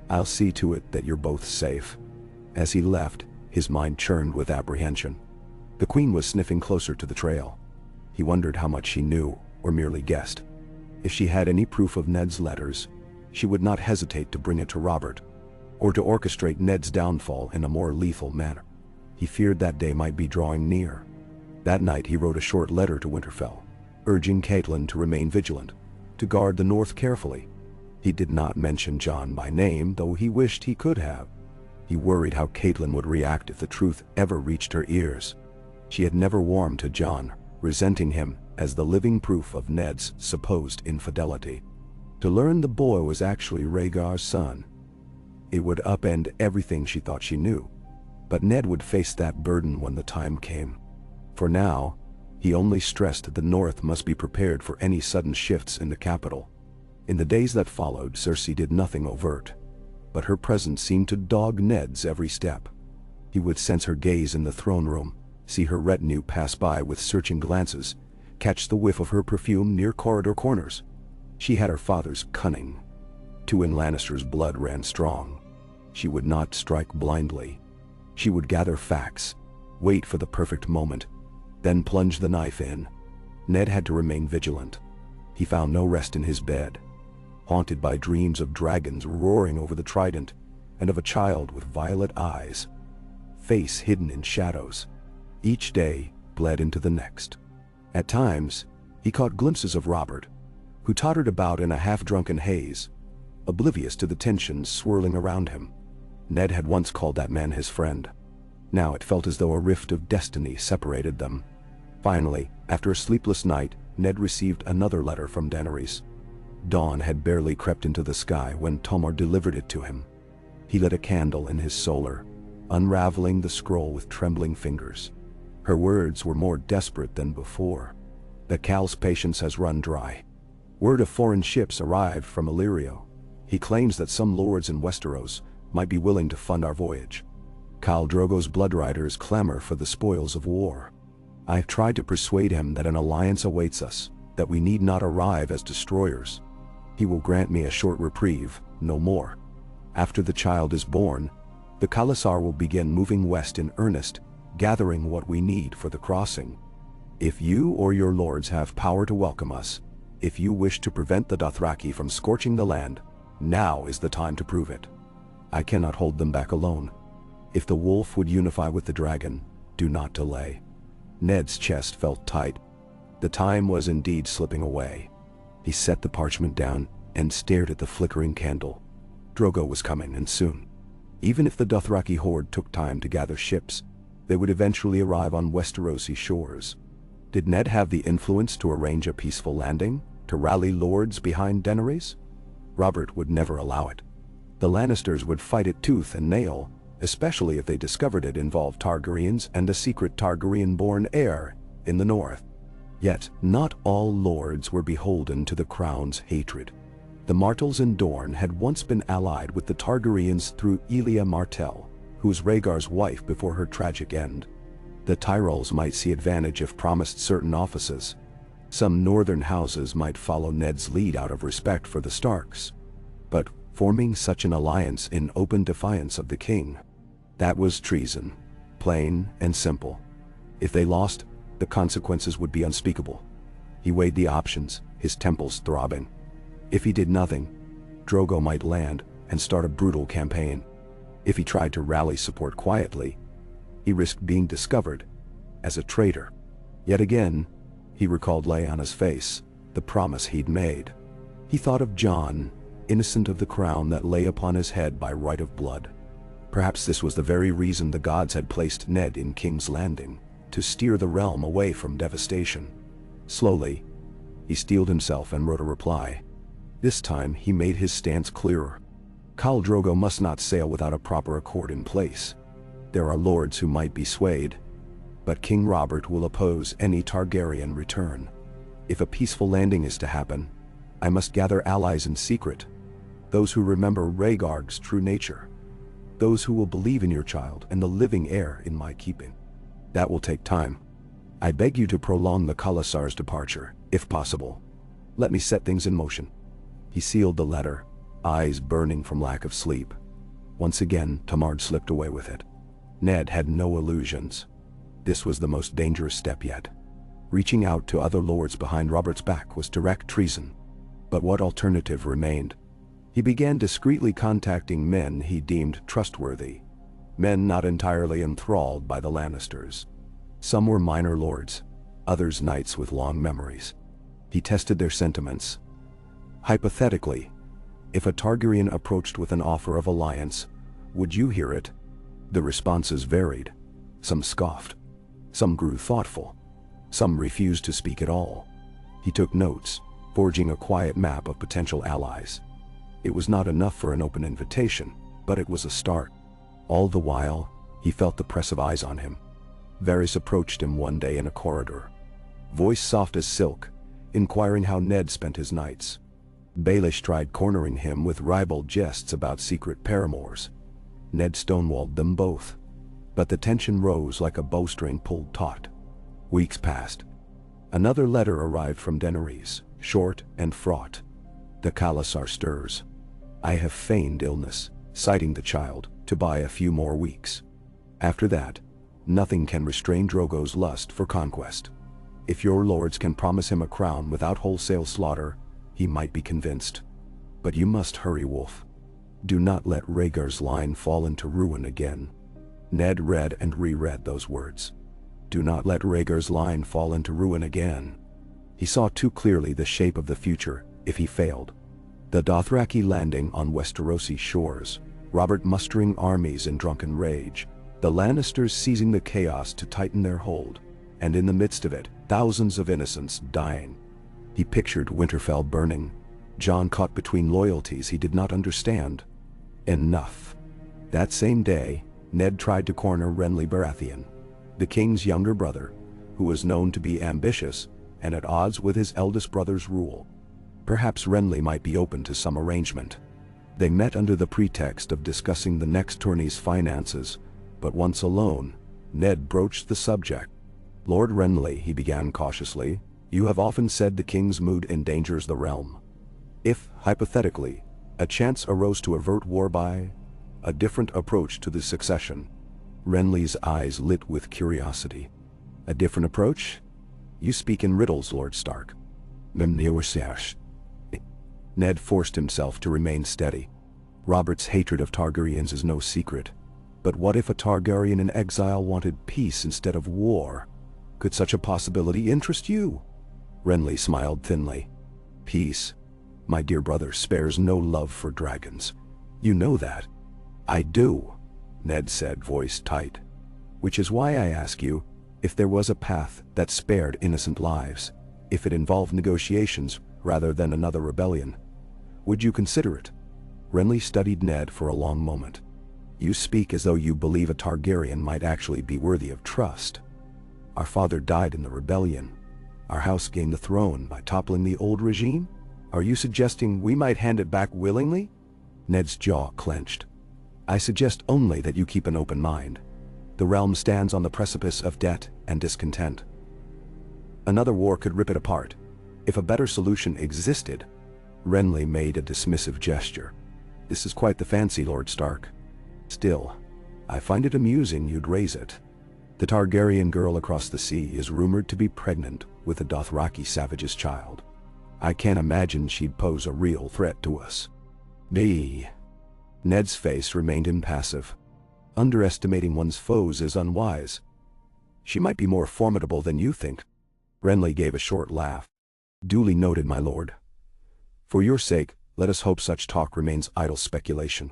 I'll see to it that you're both safe. As he left, his mind churned with apprehension. The Queen was sniffing closer to the trail. He wondered how much she knew, or merely guessed. If she had any proof of Ned's letters, she would not hesitate to bring it to Robert, or to orchestrate Ned's downfall in a more lethal manner. He feared that day might be drawing near. That night he wrote a short letter to Winterfell, urging Catelyn to remain vigilant, to guard the north carefully. He did not mention Jon by name, though he wished he could have. He worried how Catelyn would react if the truth ever reached her ears. She had never warmed to Jon, resenting him as the living proof of Ned's supposed infidelity. To learn the boy was actually Rhaegar's son, it would upend everything she thought she knew. But Ned would face that burden when the time came. For now, he only stressed that the North must be prepared for any sudden shifts in the capital. In the days that followed, Cersei did nothing overt, but her presence seemed to dog Ned's every step. He would sense her gaze in the throne room, see her retinue pass by with searching glances, catch the whiff of her perfume near corridor corners. She had her father's cunning. Tywin Lannister's blood ran strong. She would not strike blindly. She would gather facts, wait for the perfect moment, then plunge the knife in. Ned had to remain vigilant. He found no rest in his bed, haunted by dreams of dragons roaring over the Trident and of a child with violet eyes, face hidden in shadows. Each day bled into the next. At times, he caught glimpses of Robert, who tottered about in a half-drunken haze, oblivious to the tensions swirling around him. Ned had once called that man his friend. Now it felt as though a rift of destiny separated them. Finally, after a sleepless night, Ned received another letter from Daenerys. Dawn had barely crept into the sky when Tomar delivered it to him. He lit a candle in his solar, unraveling the scroll with trembling fingers. Her words were more desperate than before. The Cal's patience has run dry. Word of foreign ships arrived from Illyrio. He claims that some lords in Westeros might be willing to fund our voyage. Khal Drogo's blood riders clamor for the spoils of war. I've tried to persuade him that an alliance awaits us, that we need not arrive as destroyers. He will grant me a short reprieve, no more. After the child is born, the Khalasar will begin moving west in earnest, gathering what we need for the crossing. If you or your lords have power to welcome us, if you wish to prevent the Dothraki from scorching the land, now is the time to prove it. I cannot hold them back alone. If the wolf would unify with the dragon, do not delay. Ned's chest felt tight. The time was indeed slipping away. He set the parchment down and stared at the flickering candle. Drogo was coming, and soon. Even if the Dothraki horde took time to gather ships, they would eventually arrive on Westerosi shores. Did Ned have the influence to arrange a peaceful landing, to rally lords behind Daenerys? Robert would never allow it. The Lannisters would fight it tooth and nail, especially if they discovered it involved Targaryens and a secret Targaryen-born heir in the north. Yet, not all lords were beholden to the crown's hatred. The Martells in Dorne had once been allied with the Targaryens through Elia Martell, who was Rhaegar's wife before her tragic end. The Tyrells might see advantage if promised certain offices. Some northern houses might follow Ned's lead out of respect for the Starks. But forming such an alliance in open defiance of the king. That was treason, plain and simple. If they lost, the consequences would be unspeakable. He weighed the options, his temples throbbing. If he did nothing, Drogo might land and start a brutal campaign. If he tried to rally support quietly, he risked being discovered as a traitor. Yet again, he recalled Lyanna's face, the promise he'd made. He thought of Jon, innocent of the crown that lay upon his head by right of blood. Perhaps this was the very reason the gods had placed Ned in King's Landing, to steer the realm away from devastation. Slowly, he steeled himself and wrote a reply. This time he made his stance clearer. Khal Drogo must not sail without a proper accord in place. There are lords who might be swayed, but King Robert will oppose any Targaryen return. If a peaceful landing is to happen, I must gather allies in secret, those who remember Rhaegar's true nature, those who will believe in your child and the living heir in my keeping. That will take time. I beg you to prolong the Khalasar's departure, if possible. Let me set things in motion. He sealed the letter, eyes burning from lack of sleep. Once again, Tamard slipped away with it. Ned had no illusions. This was the most dangerous step yet. Reaching out to other lords behind Robert's back was direct treason. But what alternative remained? He began discreetly contacting men he deemed trustworthy, men not entirely enthralled by the Lannisters. Some were minor lords, others knights with long memories. He tested their sentiments. Hypothetically, if a Targaryen approached with an offer of alliance, would you hear it? The responses varied. Some scoffed. Some grew thoughtful. Some refused to speak at all. He took notes, forging a quiet map of potential allies. It was not enough for an open invitation, but it was a start. All the while, he felt the press of eyes on him. Varys approached him one day in a corridor, voice soft as silk, inquiring how Ned spent his nights. Baelish tried cornering him with ribald jests about secret paramours. Ned stonewalled them both. But the tension rose like a bowstring pulled taut. Weeks passed. Another letter arrived from Daenerys, short and fraught. The Khalasar stirs. I have feigned illness, citing the child, to buy a few more weeks. After that, nothing can restrain Drogo's lust for conquest. If your lords can promise him a crown without wholesale slaughter, he might be convinced. But you must hurry, Wolf. Do not let Rhaegar's line fall into ruin again. Ned read and reread those words. Do not let Rhaegar's line fall into ruin again. He saw too clearly the shape of the future if he failed. The Dothraki landing on Westerosi shores, Robert mustering armies in drunken rage, the Lannisters seizing the chaos to tighten their hold, and in the midst of it, thousands of innocents dying. He pictured Winterfell burning, Jon caught between loyalties he did not understand. Enough. That same day, Ned tried to corner Renly Baratheon, the king's younger brother, who was known to be ambitious and at odds with his eldest brother's rule. Perhaps Renly might be open to some arrangement. They met under the pretext of discussing the next tourney's finances, but once alone, Ned broached the subject. Lord Renly, he began cautiously, you have often said the king's mood endangers the realm. If, hypothetically, a chance arose to avert war by a different approach to the succession. Renly's eyes lit with curiosity. A different approach? You speak in riddles, Lord Stark. Ned forced himself to remain steady. Robert's hatred of Targaryens is no secret. But what if a Targaryen in exile wanted peace instead of war? Could such a possibility interest you? Renly smiled thinly. Peace, my dear brother, spares no love for dragons. You know that. I do, Ned said, voice tight. Which is why I ask you, if there was a path that spared innocent lives, if it involved negotiations rather than another rebellion, would you consider it? Renly studied Ned for a long moment. You speak as though you believe a Targaryen might actually be worthy of trust. Our father died in the rebellion. Our house gained the throne by toppling the old regime? Are you suggesting we might hand it back willingly? Ned's jaw clenched. I suggest only that you keep an open mind. The realm stands on the precipice of debt and discontent. Another war could rip it apart. If a better solution existed, Renly made a dismissive gesture. This is quite the fancy, Lord Stark. Still, I find it amusing you'd raise it. The Targaryen girl across the sea is rumored to be pregnant with a Dothraki savage's child. I can't imagine she'd pose a real threat to us. Me. Ned's face remained impassive. Underestimating one's foes is unwise. She might be more formidable than you think. Renly gave a short laugh. Duly noted, my lord. For your sake, let us hope such talk remains idle speculation.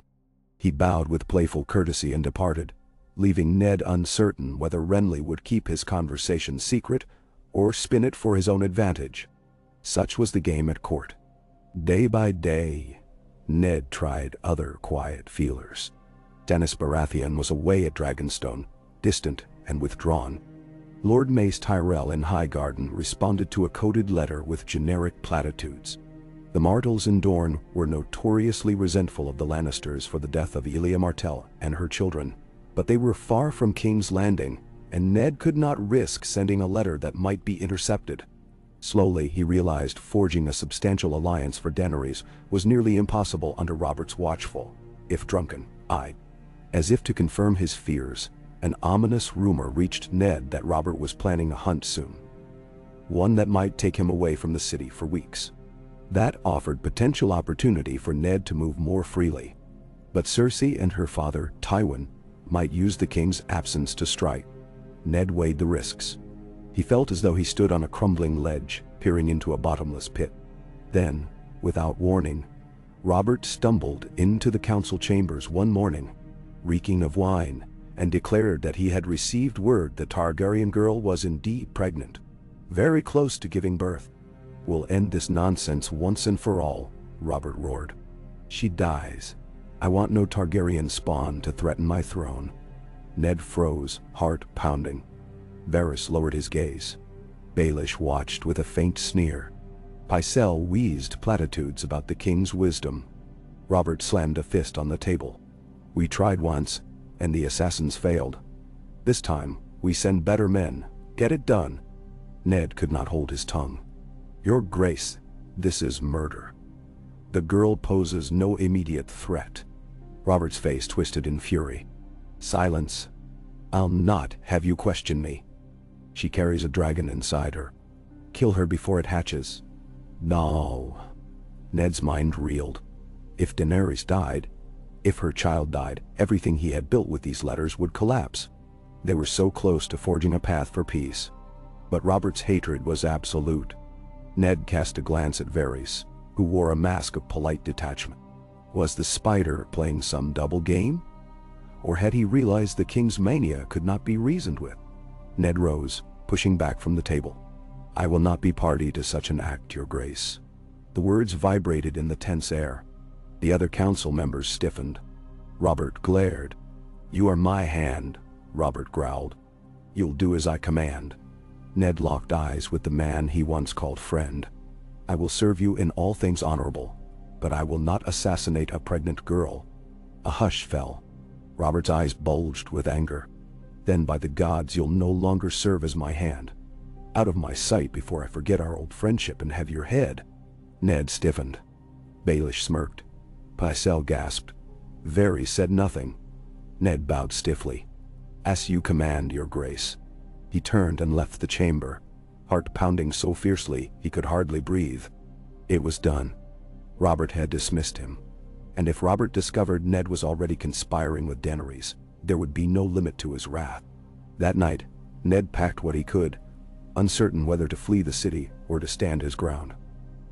He bowed with playful courtesy and departed, leaving Ned uncertain whether Renly would keep his conversation secret or spin it for his own advantage. Such was the game at court. Day by day, Ned tried other quiet feelers. Stannis Baratheon was away at Dragonstone, distant and withdrawn. Lord Mace Tyrell in Highgarden responded to a coded letter with generic platitudes. The Martells in Dorne were notoriously resentful of the Lannisters for the death of Elia Martell and her children, but they were far from King's Landing, and Ned could not risk sending a letter that might be intercepted. Slowly he realized forging a substantial alliance for Daenerys was nearly impossible under Robert's watchful, if drunken, eye. As if to confirm his fears, an ominous rumor reached Ned that Robert was planning a hunt soon. One that might take him away from the city for weeks. That offered potential opportunity for Ned to move more freely. But Cersei and her father, Tywin, might use the king's absence to strike. Ned weighed the risks. He felt as though he stood on a crumbling ledge, peering into a bottomless pit. Then, without warning, Robert stumbled into the council chambers one morning, reeking of wine, and declared that he had received word the Targaryen girl was indeed pregnant, very close to giving birth. We'll end this nonsense once and for all, Robert roared. She dies. I want no Targaryen spawn to threaten my throne. Ned froze, heart pounding. Varys lowered his gaze. Baelish watched with a faint sneer. Pycelle wheezed platitudes about the king's wisdom. Robert slammed a fist on the table. We tried once, and the assassins failed. This time, we send better men. Get it done. Ned could not hold his tongue. Your Grace, this is murder. The girl poses no immediate threat. Robert's face twisted in fury. Silence. I'll not have you question me. She carries a dragon inside her. Kill her before it hatches. No. Ned's mind reeled. If Daenerys died, if her child died, everything he had built with these letters would collapse. They were so close to forging a path for peace. But Robert's hatred was absolute. Ned cast a glance at Varys, who wore a mask of polite detachment. Was the spider playing some double game? Or had he realized the king's mania could not be reasoned with? Ned rose, pushing back from the table. I will not be party to such an act, Your Grace. The words vibrated in the tense air. The other council members stiffened. Robert glared. You are my hand, Robert growled. You'll do as I command. Ned locked eyes with the man he once called friend. I will serve you in all things honorable, but I will not assassinate a pregnant girl. A hush fell. Robert's eyes bulged with anger. Then by the gods you'll no longer serve as my hand. Out of my sight before I forget our old friendship and have your head. Ned stiffened. Baelish smirked. Pycelle gasped. Varys said nothing. Ned bowed stiffly. As you command, Your Grace. He turned and left the chamber, heart pounding so fiercely he could hardly breathe. It was done. Robert had dismissed him. And if Robert discovered Ned was already conspiring with Daenerys, there would be no limit to his wrath. That night, Ned packed what he could, uncertain whether to flee the city or to stand his ground.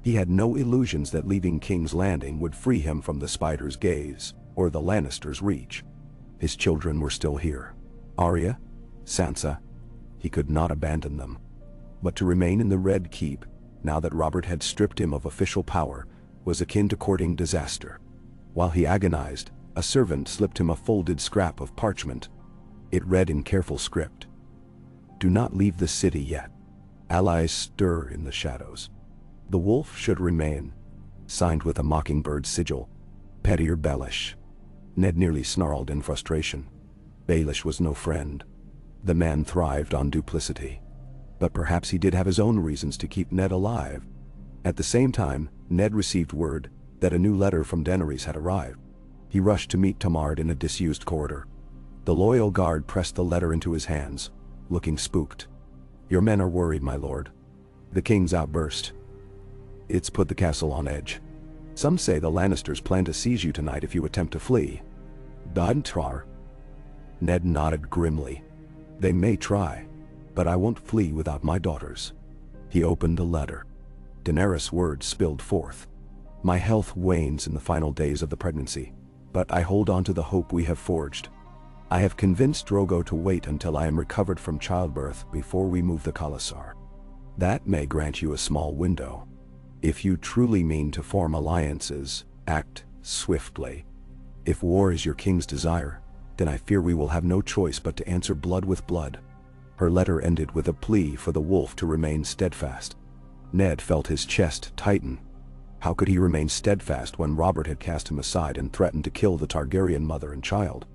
He had no illusions that leaving King's Landing would free him from the Spider's gaze or the Lannisters' reach. His children were still here. Arya, Sansa. He could not abandon them. But to remain in the Red Keep, now that Robert had stripped him of official power, was akin to courting disaster. While he agonized, a servant slipped him a folded scrap of parchment. It read in careful script. Do not leave the city yet. Allies stir in the shadows. The wolf should remain. Signed with a mockingbird sigil. Pettier Baelish. Ned nearly snarled in frustration. Baelish was no friend. The man thrived on duplicity. But perhaps he did have his own reasons to keep Ned alive. At the same time, Ned received word that a new letter from Daenerys had arrived. He rushed to meet Tamard in a disused corridor. The loyal guard pressed the letter into his hands, looking spooked. "Your men are worried, my lord." The king's outburst. "It's put the castle on edge. Some say the Lannisters plan to seize you tonight if you attempt to flee." "Dantrar?" Ned nodded grimly. "They may try, but I won't flee without my daughters." He opened the letter. Daenerys' words spilled forth. "My health wanes in the final days of the pregnancy, but I hold on to the hope we have forged. I have convinced Drogo to wait until I am recovered from childbirth before we move the Khalasar. That may grant you a small window. If you truly mean to form alliances, act swiftly. If war is your king's desire, then I fear we will have no choice but to answer blood with blood." Her letter ended with a plea for the wolf to remain steadfast. Ned felt his chest tighten. How could he remain steadfast when Robert had cast him aside and threatened to kill the Targaryen mother and child?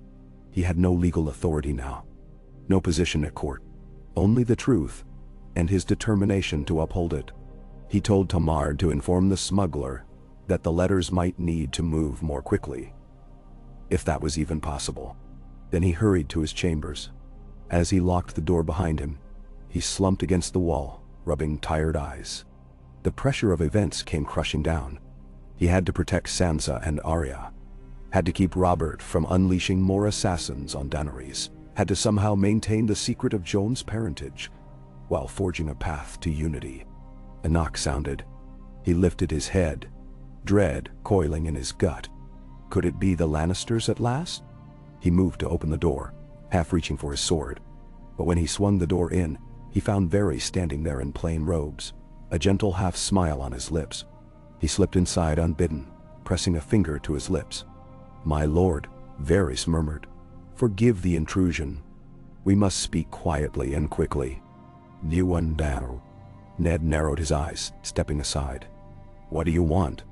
He had no legal authority now, no position at court, only the truth, and his determination to uphold it. He told Tamard to inform the smuggler that the letters might need to move more quickly, if that was even possible. Then he hurried to his chambers. As he locked the door behind him, he slumped against the wall, rubbing tired eyes. The pressure of events came crushing down. He had to protect Sansa and Arya, had to keep Robert from unleashing more assassins on Daenerys, had to somehow maintain the secret of Jon's parentage, while forging a path to unity. A knock sounded. He lifted his head, dread coiling in his gut. Could it be the Lannisters at last? He moved to open the door, half reaching for his sword. But when he swung the door in, he found Varys standing there in plain robes, a gentle half-smile on his lips. He slipped inside unbidden, pressing a finger to his lips. "My lord," Varys murmured, "forgive the intrusion. We must speak quietly and quickly." "You undao." Ned narrowed his eyes, stepping aside. "What do you want?"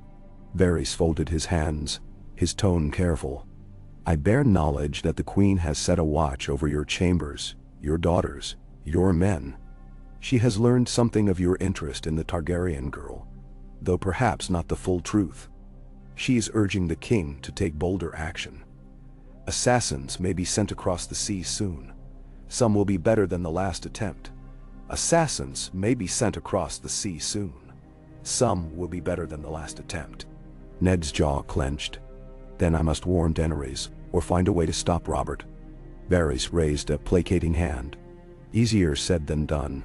Varys folded his hands, his tone careful. "I bear knowledge that the queen has set a watch over your chambers, your daughters, your men. She has learned something of your interest in the Targaryen girl, though perhaps not the full truth. She is urging the king to take bolder action. Assassins may be sent across the sea soon. Some will be better than the last attempt. Assassins may be sent across the sea soon. Some will be better than the last attempt." Ned's jaw clenched. "Then I must warn Daenerys, or find a way to stop Robert." Varys raised a placating hand. "Easier said than done.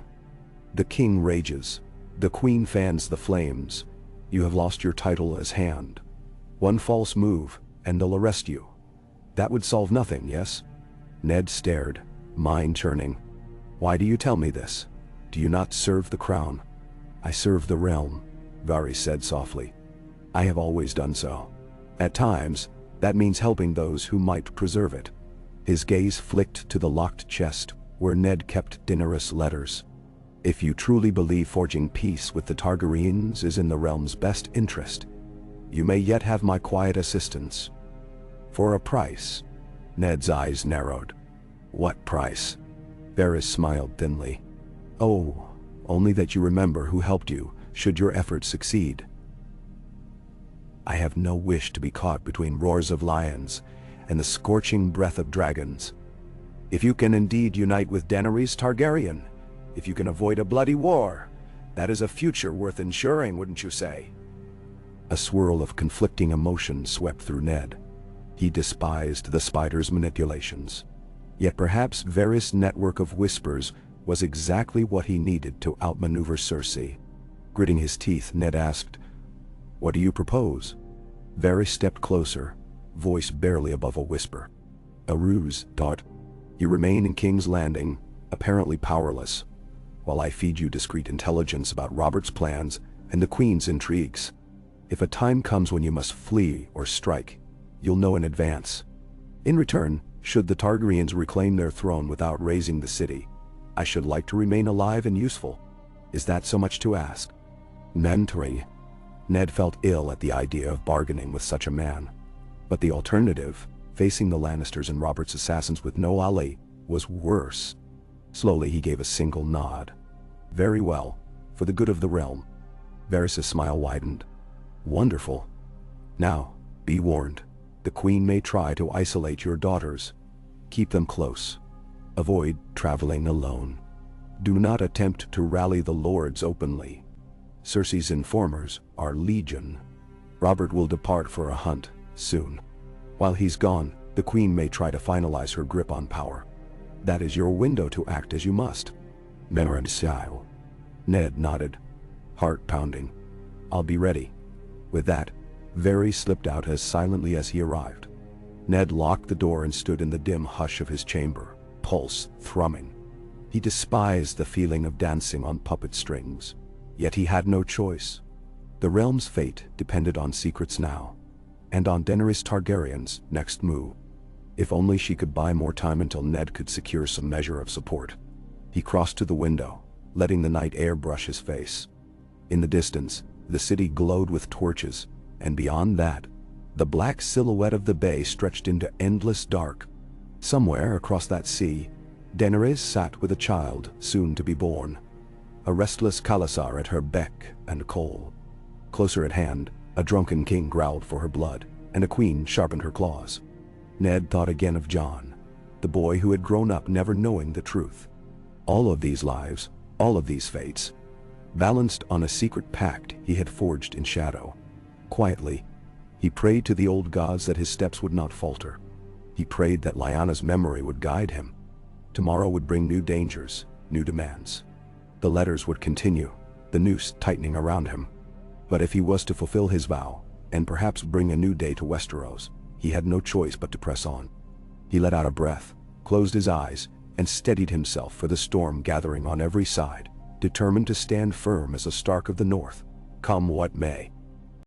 The king rages. The queen fans the flames. You have lost your title as Hand. One false move, and they'll arrest you. That would solve nothing, yes?" Ned stared, mind churning. "Why do you tell me this? Do you not serve the crown?" "I serve the realm," Varys said softly. "I have always done so. At times, that means helping those who might preserve it." His gaze flicked to the locked chest, where Ned kept Daenerys' letters. "If you truly believe forging peace with the Targaryens is in the realm's best interest, you may yet have my quiet assistance. For a price." Ned's eyes narrowed. "What price?" Varys smiled thinly. "Oh, only that you remember who helped you, should your efforts succeed. I have no wish to be caught between roars of lions and the scorching breath of dragons. If you can indeed unite with Daenerys Targaryen, if you can avoid a bloody war, that is a future worth ensuring, wouldn't you say?" A swirl of conflicting emotions swept through Ned. He despised the spider's manipulations. Yet perhaps Varys' network of whispers was exactly what he needed to outmaneuver Cersei. Gritting his teeth, Ned asked, "What do you propose?" Varys stepped closer, voice barely above a whisper. "A ruse, Dot. You remain in King's Landing, apparently powerless, while I feed you discreet intelligence about Robert's plans and the Queen's intrigues. If a time comes when you must flee or strike, you'll know in advance. In return, should the Targaryens reclaim their throne without razing the city, I should like to remain alive and useful. Is that so much to ask?" Mentoring. Ned felt ill at the idea of bargaining with such a man. But the alternative, facing the Lannisters and Robert's assassins with no ally, was worse. Slowly he gave a single nod. "Very well, for the good of the realm." Varys' smile widened. "Wonderful. Now, be warned. The queen may try to isolate your daughters. Keep them close. Avoid traveling alone. Do not attempt to rally the lords openly. Cersei's informers are legion. Robert will depart for a hunt soon. While he's gone, the queen may try to finalize her grip on power. That is your window to act as you must. Memoran style. Ned nodded, heart pounding. I'll be ready. With that, Varys slipped out as silently as he arrived. Ned locked the door and stood in the dim hush of his chamber, pulse thrumming. He despised the feeling of dancing on puppet strings, yet he had no choice. The realm's fate depended on secrets now, and on Daenerys Targaryen's next move. If only she could buy more time until Ned could secure some measure of support. He crossed to the window, letting the night air brush his face. In the distance, the city glowed with torches, and beyond that, the black silhouette of the bay stretched into endless dark. Somewhere across that sea, Daenerys sat with a child soon to be born. A restless Khalasar at her beck and call. Closer at hand, a drunken king growled for her blood, and a queen sharpened her claws. Ned thought again of Jon, the boy who had grown up never knowing the truth. All of these lives, all of these fates, balanced on a secret pact he had forged in shadow. Quietly, he prayed to the old gods that his steps would not falter. He prayed that Lyanna's memory would guide him. Tomorrow would bring new dangers, new demands. The letters would continue, the noose tightening around him. But if he was to fulfill his vow, and perhaps bring a new day to Westeros, he had no choice but to press on. He let out a breath, closed his eyes, and steadied himself for the storm gathering on every side, determined to stand firm as a Stark of the North, come what may.